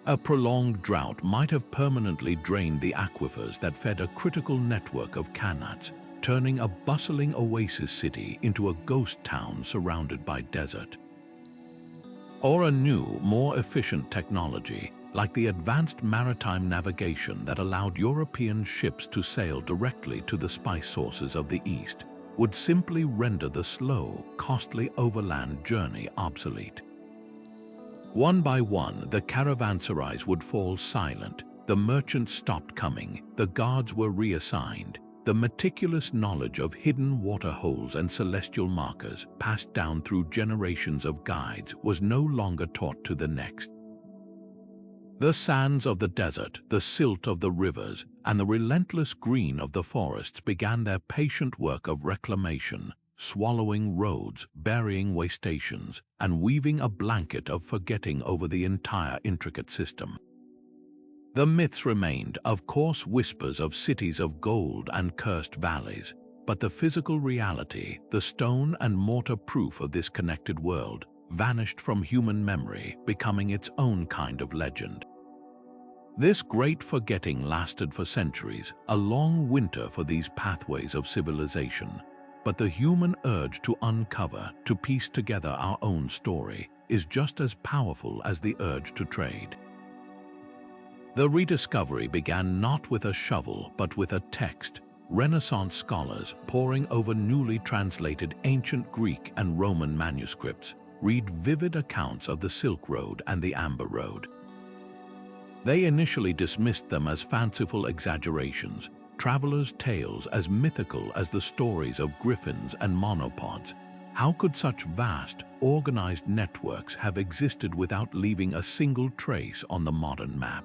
A prolonged drought might have permanently drained the aquifers that fed a critical network of qanats, turning a bustling oasis city into a ghost town surrounded by desert. Or a new, more efficient technology, like the advanced maritime navigation that allowed European ships to sail directly to the spice sources of the East, would simply render the slow, costly overland journey obsolete. One by one, the Caravansarize would fall silent, the merchants stopped coming, the guards were reassigned. The meticulous knowledge of hidden water holes and celestial markers, passed down through generations of guides, was no longer taught to the next. The sands of the desert, the silt of the rivers, and the relentless green of the forests began their patient work of reclamation, swallowing roads, burying waystations, and weaving a blanket of forgetting over the entire intricate system. The myths remained, of course, whispers of cities of gold and cursed valleys, but the physical reality, the stone and mortar proof of this connected world, vanished from human memory, becoming its own kind of legend. This great forgetting lasted for centuries, a long winter for these pathways of civilization. But the human urge to uncover, to piece together our own story, is just as powerful as the urge to trade. The rediscovery began not with a shovel, but with a text. Renaissance scholars, poring over newly translated ancient Greek and Roman manuscripts, read vivid accounts of the Silk Road and the Amber Road. They initially dismissed them as fanciful exaggerations, travelers' tales as mythical as the stories of griffins and monopods. How could such vast, organized networks have existed without leaving a single trace on the modern map?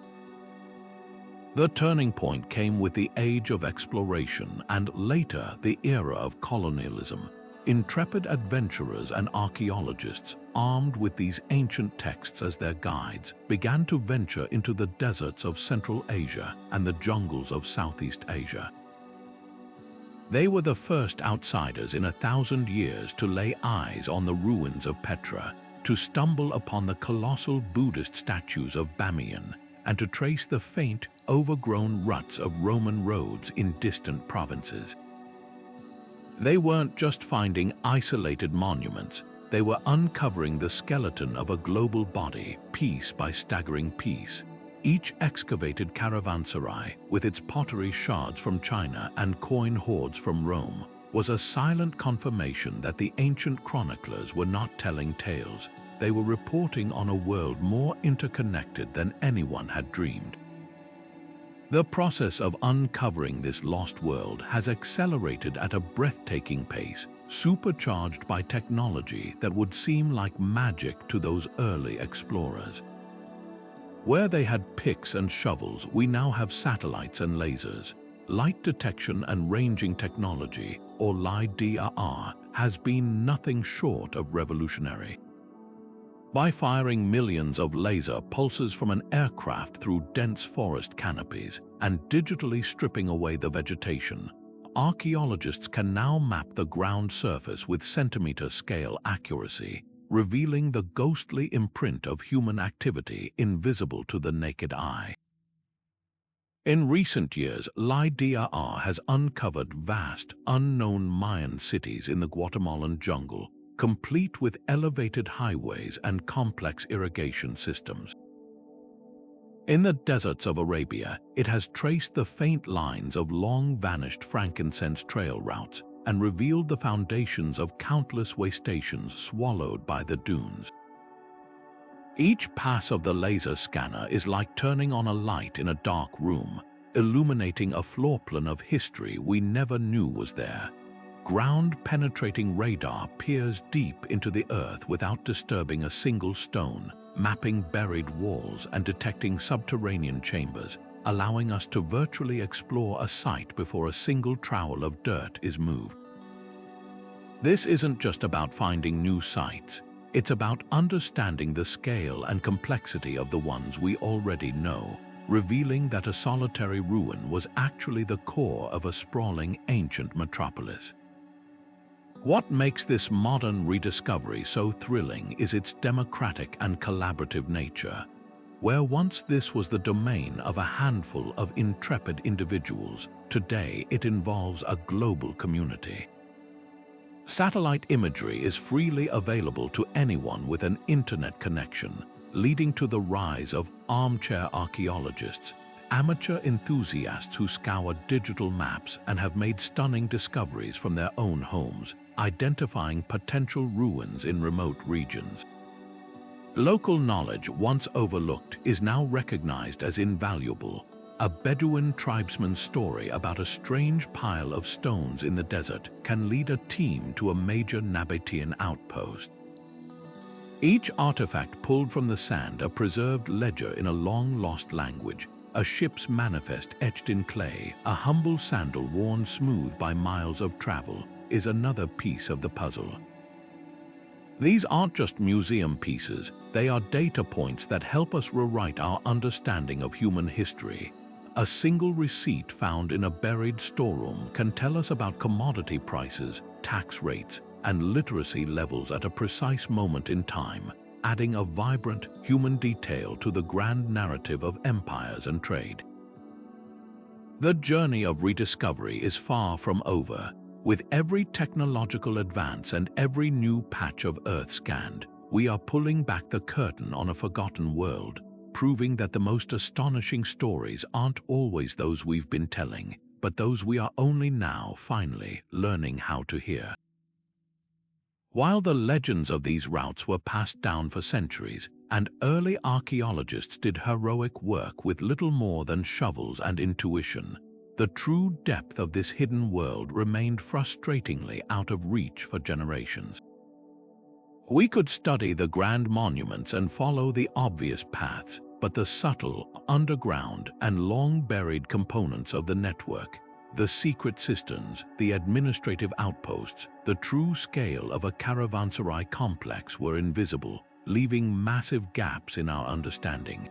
The turning point came with the age of exploration and later the era of colonialism. Intrepid adventurers and archaeologists, armed with these ancient texts as their guides, began to venture into the deserts of Central Asia and the jungles of Southeast Asia. They were the first outsiders in 1,000 years to lay eyes on the ruins of Petra, to stumble upon the colossal Buddhist statues of Bamiyan, and to trace the faint, overgrown ruts of Roman roads in distant provinces. They weren't just finding isolated monuments, they were uncovering the skeleton of a global body, piece by staggering piece. Each excavated Caravansarize, with its pottery shards from China and coin hoards from Rome, was a silent confirmation that the ancient chroniclers were not telling tales. They were reporting on a world more interconnected than anyone had dreamed. The process of uncovering this lost world has accelerated at a breathtaking pace, supercharged by technology that would seem like magic to those early explorers. Where they had picks and shovels, we now have satellites and lasers. Light detection and ranging technology, or LiDAR, has been nothing short of revolutionary. By firing millions of laser pulses from an aircraft through dense forest canopies and digitally stripping away the vegetation, archaeologists can now map the ground surface with centimeter-scale accuracy, revealing the ghostly imprint of human activity invisible to the naked eye. In recent years, LiDAR has uncovered vast, unknown Mayan cities in the Guatemalan jungle, complete with elevated highways and complex irrigation systems. In the deserts of Arabia, it has traced the faint lines of long-vanished frankincense trail routes and revealed the foundations of countless waystations swallowed by the dunes. Each pass of the laser scanner is like turning on a light in a dark room, illuminating a floor plan of history we never knew was there. Ground-penetrating radar peers deep into the earth without disturbing a single stone, mapping buried walls and detecting subterranean chambers, allowing us to virtually explore a site before a single trowel of dirt is moved. This isn't just about finding new sites, it's about understanding the scale and complexity of the ones we already know, revealing that a solitary ruin was actually the core of a sprawling ancient metropolis. What makes this modern rediscovery so thrilling is its democratic and collaborative nature. Where once this was the domain of a handful of intrepid individuals, today it involves a global community. Satellite imagery is freely available to anyone with an internet connection, leading to the rise of armchair archaeologists, amateur enthusiasts who scour digital maps and have made stunning discoveries from their own homes, identifying potential ruins in remote regions. Local knowledge, once overlooked, is now recognized as invaluable. A Bedouin tribesman's story about a strange pile of stones in the desert can lead a team to a major Nabatean outpost. Each artifact pulled from the sand, a preserved ledger in a long-lost language, a ship's manifest etched in clay, a humble sandal worn smooth by miles of travel, is another piece of the puzzle. These aren't just museum pieces, they are data points that help us rewrite our understanding of human history. A single receipt found in a buried storeroom can tell us about commodity prices, tax rates, and literacy levels at a precise moment in time, adding a vibrant human detail to the grand narrative of empires and trade. The journey of rediscovery is far from over. With every technological advance and every new patch of Earth scanned, we are pulling back the curtain on a forgotten world, proving that the most astonishing stories aren't always those we've been telling, but those we are only now finally learning how to hear. While the legends of these routes were passed down for centuries, and early archaeologists did heroic work with little more than shovels and intuition, the true depth of this hidden world remained frustratingly out of reach for generations. We could study the grand monuments and follow the obvious paths, but the subtle, underground, and long-buried components of the network, the secret cisterns, the administrative outposts, the true scale of a Caravansarize complex were invisible, leaving massive gaps in our understanding.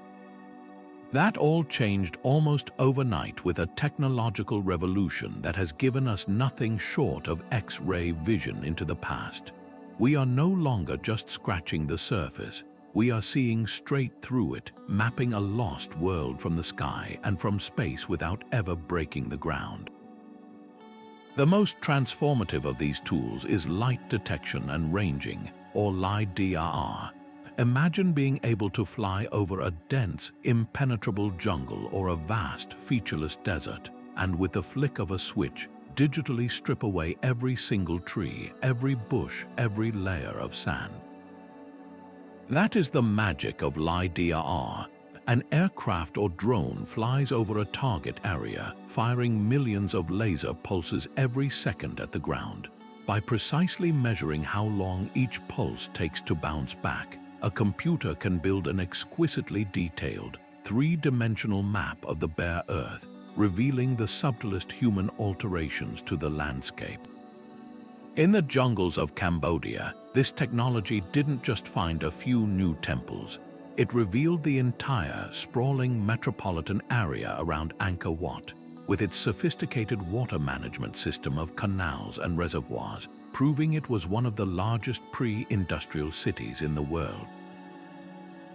That all changed almost overnight with a technological revolution that has given us nothing short of X-ray vision into the past. We are no longer just scratching the surface. We are seeing straight through it, mapping a lost world from the sky and from space without ever breaking the ground. The most transformative of these tools is light detection and ranging, or LiDAR. Imagine being able to fly over a dense, impenetrable jungle or a vast, featureless desert, and with the flick of a switch, digitally strip away every single tree, every bush, every layer of sand. That is the magic of LiDAR. An aircraft or drone flies over a target area, firing millions of laser pulses every second at the ground. By precisely measuring how long each pulse takes to bounce back, a computer can build an exquisitely detailed, three-dimensional map of the bare Earth, revealing the subtlest human alterations to the landscape. In the jungles of Cambodia, this technology didn't just find a few new temples. It revealed the entire sprawling metropolitan area around Angkor Wat, with its sophisticated water management system of canals and reservoirs, proving it was one of the largest pre-industrial cities in the world.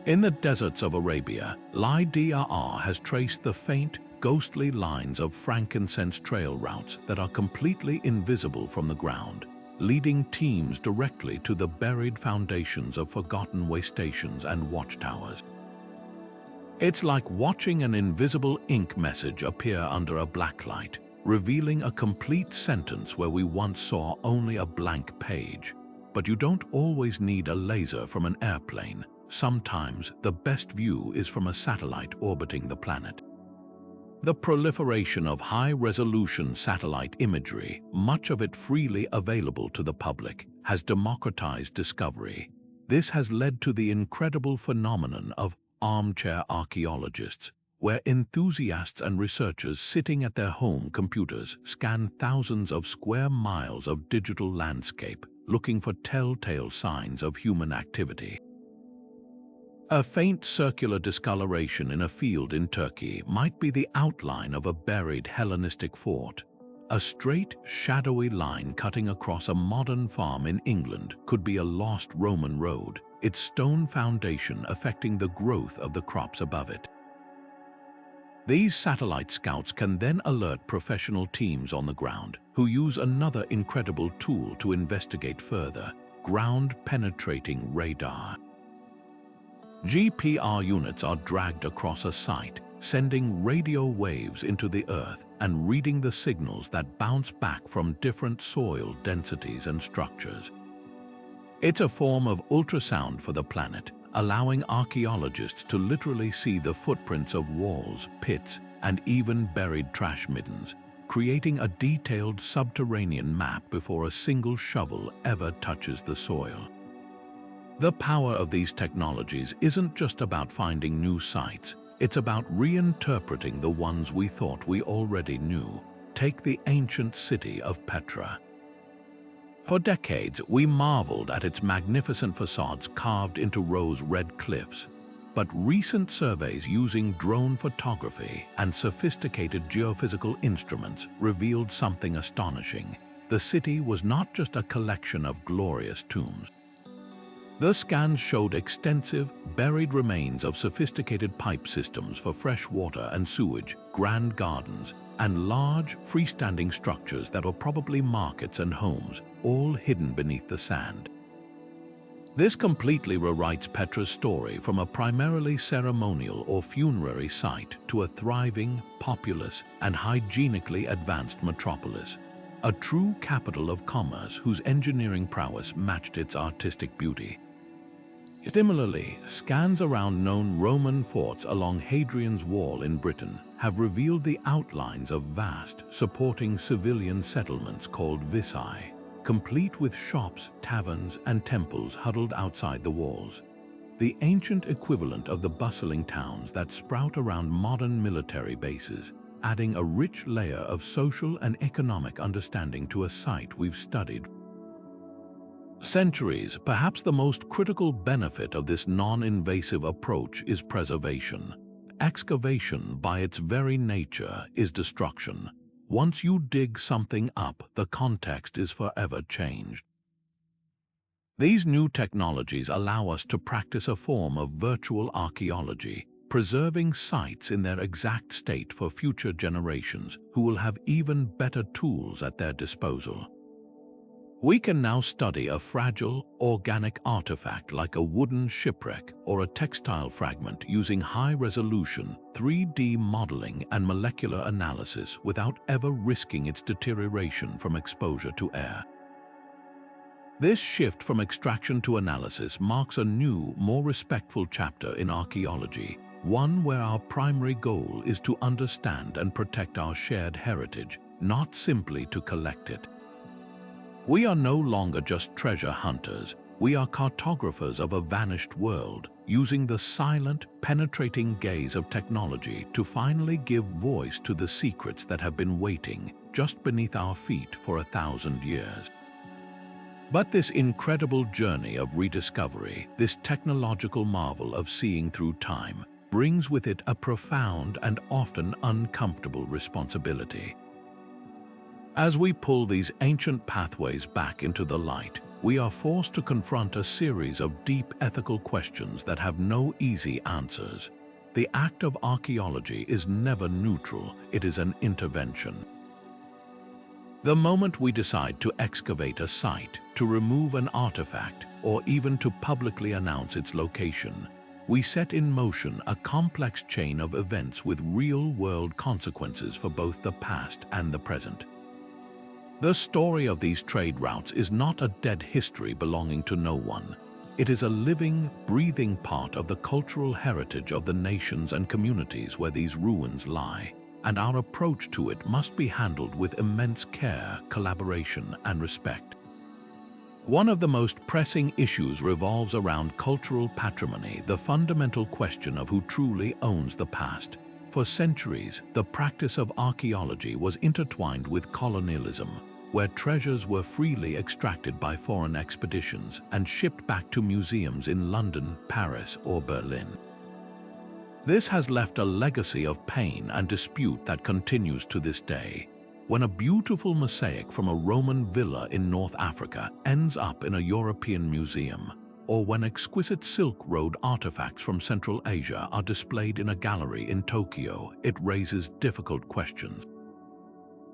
In the deserts of Arabia, LiDAR has traced the faint, ghostly lines of frankincense trail routes that are completely invisible from the ground, leading teams directly to the buried foundations of forgotten waystations and watchtowers. It's like watching an invisible ink message appear under a blacklight, revealing a complete sentence where we once saw only a blank page. But you don't always need a laser from an airplane. Sometimes the best view is from a satellite orbiting the planet. The proliferation of high-resolution satellite imagery, much of it freely available to the public, has democratized discovery. This has led to the incredible phenomenon of armchair archaeologists, where enthusiasts and researchers sitting at their home computers scan thousands of square miles of digital landscape, looking for telltale signs of human activity. A faint circular discoloration in a field in Turkey might be the outline of a buried Hellenistic fort. A straight, shadowy line cutting across a modern farm in England could be a lost Roman road, its stone foundation affecting the growth of the crops above it. These satellite scouts can then alert professional teams on the ground, who use another incredible tool to investigate further: ground-penetrating radar. GPR units are dragged across a site, sending radio waves into the earth and reading the signals that bounce back from different soil densities and structures. It's a form of ultrasound for the planet, allowing archaeologists to literally see the footprints of walls, pits, and even buried trash middens, creating a detailed subterranean map before a single shovel ever touches the soil. The power of these technologies isn't just about finding new sites, it's about reinterpreting the ones we thought we already knew. Take the ancient city of Petra. For decades, we marveled at its magnificent facades carved into rose-red cliffs. But recent surveys using drone photography and sophisticated geophysical instruments revealed something astonishing. The city was not just a collection of glorious tombs. The scans showed extensive, buried remains of sophisticated pipe systems for fresh water and sewage, grand gardens, and large, freestanding structures that were probably markets and homes, all hidden beneath the sand. This completely rewrites Petra's story from a primarily ceremonial or funerary site to a thriving, populous, and hygienically advanced metropolis, a true capital of commerce whose engineering prowess matched its artistic beauty. Similarly, scans around known Roman forts along Hadrian's Wall in Britain have revealed the outlines of vast, supporting civilian settlements called vici, complete with shops, taverns, and temples huddled outside the walls. The ancient equivalent of the bustling towns that sprout around modern military bases, adding a rich layer of social and economic understanding to a site we've studied. Centuries, perhaps the most critical benefit of this non-invasive approach is preservation. Excavation, by its very nature, is destruction. Once you dig something up, the context is forever changed. These new technologies allow us to practice a form of virtual archaeology, preserving sites in their exact state for future generations who will have even better tools at their disposal. We can now study a fragile, organic artifact like a wooden shipwreck or a textile fragment using high-resolution 3D modeling and molecular analysis without ever risking its deterioration from exposure to air. This shift from extraction to analysis marks a new, more respectful chapter in archaeology, one where our primary goal is to understand and protect our shared heritage, not simply to collect it. We are no longer just treasure hunters, we are cartographers of a vanished world, using the silent, penetrating gaze of technology to finally give voice to the secrets that have been waiting just beneath our feet for 1,000 years. But this incredible journey of rediscovery, this technological marvel of seeing through time, brings with it a profound and often uncomfortable responsibility. As we pull these ancient pathways back into the light, we are forced to confront a series of deep ethical questions that have no easy answers. The act of archaeology is never neutral, it is an intervention. The moment we decide to excavate a site, to remove an artifact, or even to publicly announce its location, we set in motion a complex chain of events with real-world consequences for both the past and the present. The story of these trade routes is not a dead history belonging to no one. It is a living, breathing part of the cultural heritage of the nations and communities where these ruins lie, and our approach to it must be handled with immense care, collaboration, and respect. One of the most pressing issues revolves around cultural patrimony, the fundamental question of who truly owns the past. For centuries, the practice of archaeology was intertwined with colonialism, where treasures were freely extracted by foreign expeditions and shipped back to museums in London, Paris, or Berlin. This has left a legacy of pain and dispute that continues to this day. When a beautiful mosaic from a Roman villa in North Africa ends up in a European museum, or when exquisite Silk Road artifacts from Central Asia are displayed in a gallery in Tokyo, it raises difficult questions.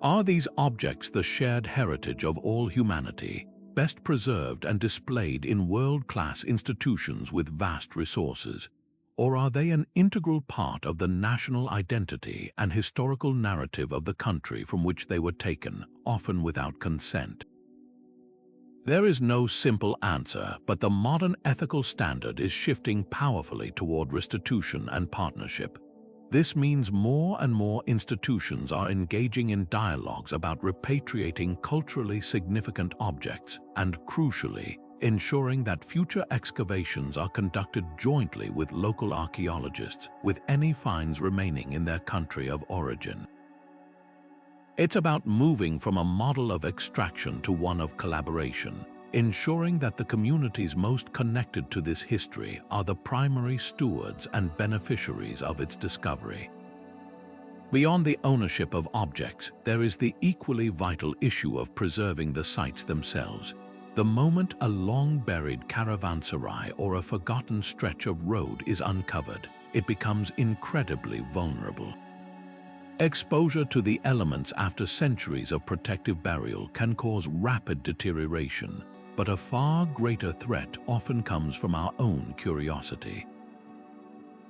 Are these objects the shared heritage of all humanity, best preserved and displayed in world-class institutions with vast resources? Or are they an integral part of the national identity and historical narrative of the country from which they were taken, often without consent? There is no simple answer, but the modern ethical standard is shifting powerfully toward restitution and partnership. This means more and more institutions are engaging in dialogues about repatriating culturally significant objects and, crucially, ensuring that future excavations are conducted jointly with local archaeologists, with any finds remaining in their country of origin. It's about moving from a model of extraction to one of collaboration, ensuring that the communities most connected to this history are the primary stewards and beneficiaries of its discovery. Beyond the ownership of objects, there is the equally vital issue of preserving the sites themselves. The moment a long-buried caravanserai or a forgotten stretch of road is uncovered, it becomes incredibly vulnerable. Exposure to the elements after centuries of protective burial can cause rapid deterioration, but a far greater threat often comes from our own curiosity.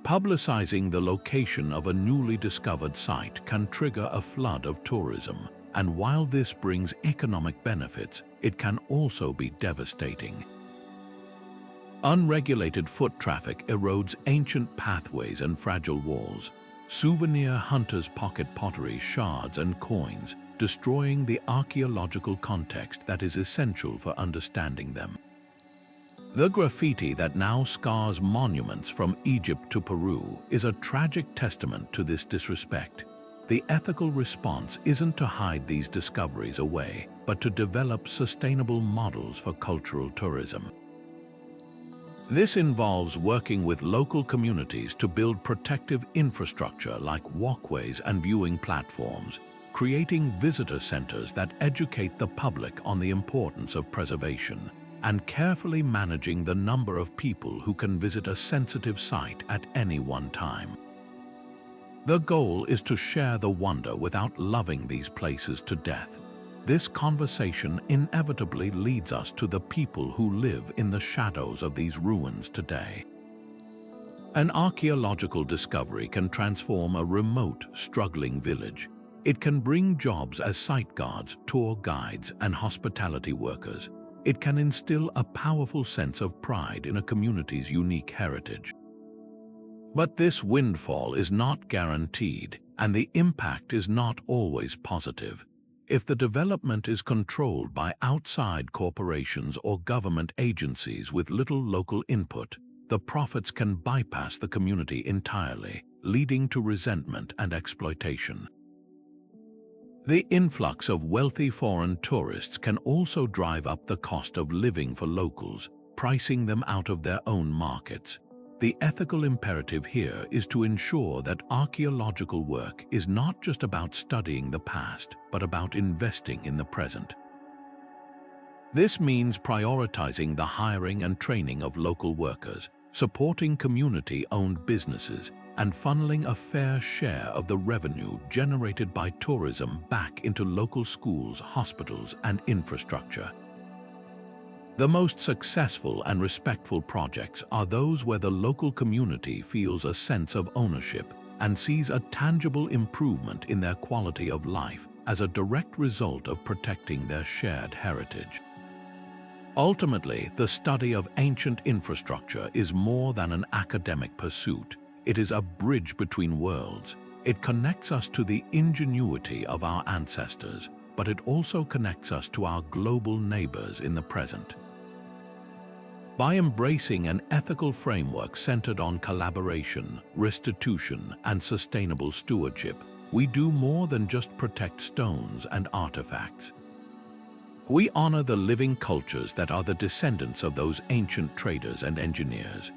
Publicizing the location of a newly discovered site can trigger a flood of tourism, and while this brings economic benefits, it can also be devastating. Unregulated foot traffic erodes ancient pathways and fragile walls. Souvenir hunters pocket pottery, shards, and coins, destroying the archaeological context that is essential for understanding them. The graffiti that now scars monuments from Egypt to Peru is a tragic testament to this disrespect. The ethical response isn't to hide these discoveries away, but to develop sustainable models for cultural tourism. This involves working with local communities to build protective infrastructure like walkways and viewing platforms, creating visitor centers that educate the public on the importance of preservation, and carefully managing the number of people who can visit a sensitive site at any one time. The goal is to share the wonder without loving these places to death. This conversation inevitably leads us to the people who live in the shadows of these ruins today. An archaeological discovery can transform a remote, struggling village. It can bring jobs as site guards, tour guides, and hospitality workers. It can instill a powerful sense of pride in a community's unique heritage. But this windfall is not guaranteed, and the impact is not always positive. If the development is controlled by outside corporations or government agencies with little local input, the profits can bypass the community entirely, leading to resentment and exploitation. The influx of wealthy foreign tourists can also drive up the cost of living for locals, pricing them out of their own markets. The ethical imperative here is to ensure that archaeological work is not just about studying the past, but about investing in the present. This means prioritizing the hiring and training of local workers, supporting community-owned businesses, and funneling a fair share of the revenue generated by tourism back into local schools, hospitals, and infrastructure. The most successful and respectful projects are those where the local community feels a sense of ownership and sees a tangible improvement in their quality of life as a direct result of protecting their shared heritage. Ultimately, the study of ancient infrastructure is more than an academic pursuit. It is a bridge between worlds. It connects us to the ingenuity of our ancestors, but it also connects us to our global neighbors in the present. By embracing an ethical framework centered on collaboration, restitution, and sustainable stewardship, we do more than just protect stones and artifacts. We honor the living cultures that are the descendants of those ancient traders and engineers.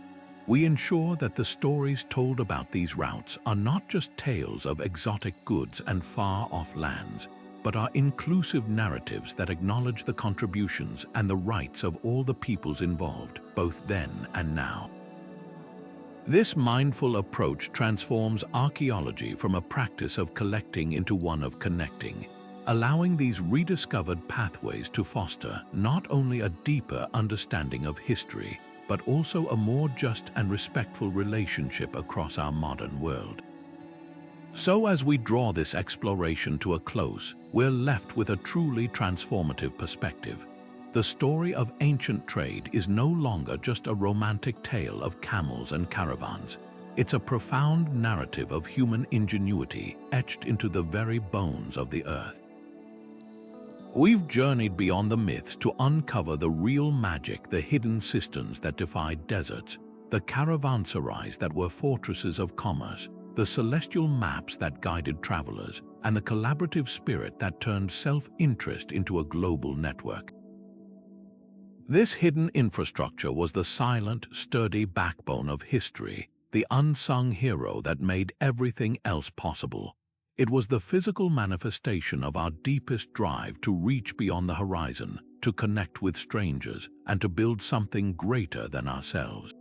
We ensure that the stories told about these routes are not just tales of exotic goods and far-off lands, but are inclusive narratives that acknowledge the contributions and the rights of all the peoples involved, both then and now. This mindful approach transforms archaeology from a practice of collecting into one of connecting, allowing these rediscovered pathways to foster not only a deeper understanding of history, but also a more just and respectful relationship across our modern world. So as we draw this exploration to a close, we're left with a truly transformative perspective. The story of ancient trade is no longer just a romantic tale of camels and caravans. It's a profound narrative of human ingenuity etched into the very bones of the earth. We've journeyed beyond the myths to uncover the real magic, the hidden systems that defied deserts, the Caravansarize that were fortresses of commerce, the celestial maps that guided travelers, and the collaborative spirit that turned self-interest into a global network. This hidden infrastructure was the silent, sturdy backbone of history, the unsung hero that made everything else possible. It was the physical manifestation of our deepest drive to reach beyond the horizon, to connect with strangers, and to build something greater than ourselves.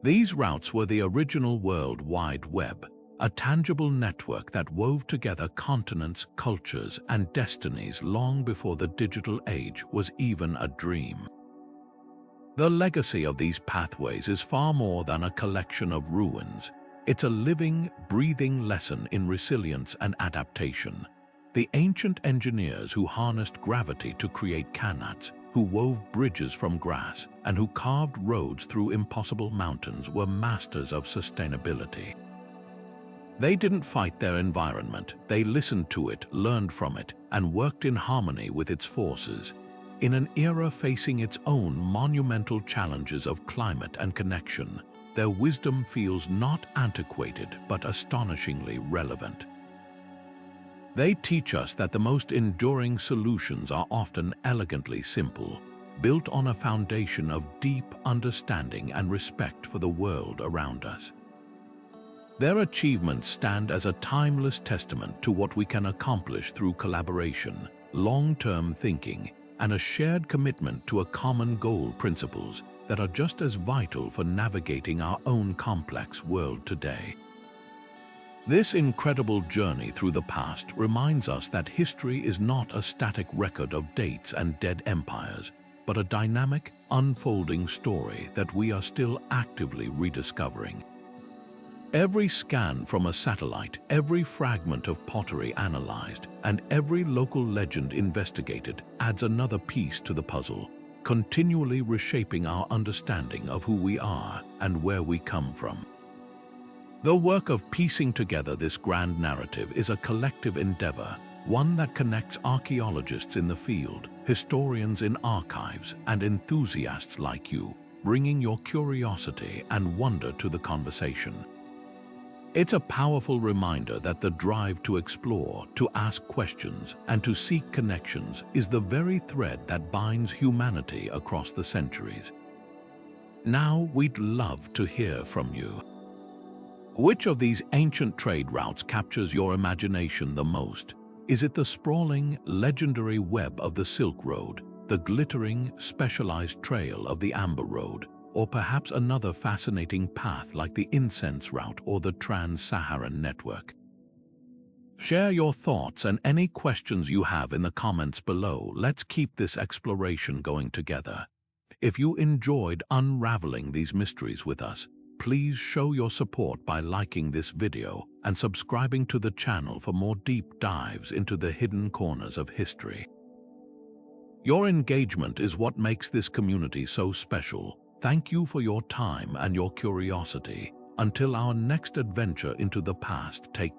These routes were the original World Wide Web, a tangible network that wove together continents, cultures, and destinies long before the digital age was even a dream. The legacy of these pathways is far more than a collection of ruins. It's a living, breathing lesson in resilience and adaptation. The ancient engineers who harnessed gravity to create canats, who wove bridges from grass, and who carved roads through impossible mountains were masters of sustainability. They didn't fight their environment, they listened to it, learned from it, and worked in harmony with its forces. In an era facing its own monumental challenges of climate and connection, their wisdom feels not antiquated but astonishingly relevant. They teach us that the most enduring solutions are often elegantly simple, built on a foundation of deep understanding and respect for the world around us. Their achievements stand as a timeless testament to what we can accomplish through collaboration, long-term thinking, and a shared commitment to a common goal, principles that are just as vital for navigating our own complex world today. This incredible journey through the past reminds us that history is not a static record of dates and dead empires, but a dynamic, unfolding story that we are still actively rediscovering. Every scan from a satellite, every fragment of pottery analyzed, and every local legend investigated adds another piece to the puzzle, continually reshaping our understanding of who we are and where we come from. The work of piecing together this grand narrative is a collective endeavor, one that connects archaeologists in the field, historians in archives, and enthusiasts like you, bringing your curiosity and wonder to the conversation. It's a powerful reminder that the drive to explore, to ask questions, and to seek connections is the very thread that binds humanity across the centuries. Now we'd love to hear from you. Which of these ancient trade routes captures your imagination the most? Is it the sprawling, legendary web of the Silk Road, the glittering, specialized trail of the Amber Road, or perhaps another fascinating path like the Incense Route or the Trans-Saharan Network? Share your thoughts and any questions you have in the comments below. Let's keep this exploration going together. If you enjoyed unraveling these mysteries with us, please show your support by liking this video and subscribing to the channel for more deep dives into the hidden corners of history. Your engagement is what makes this community so special. Thank you for your time and your curiosity. Until our next adventure into the past, take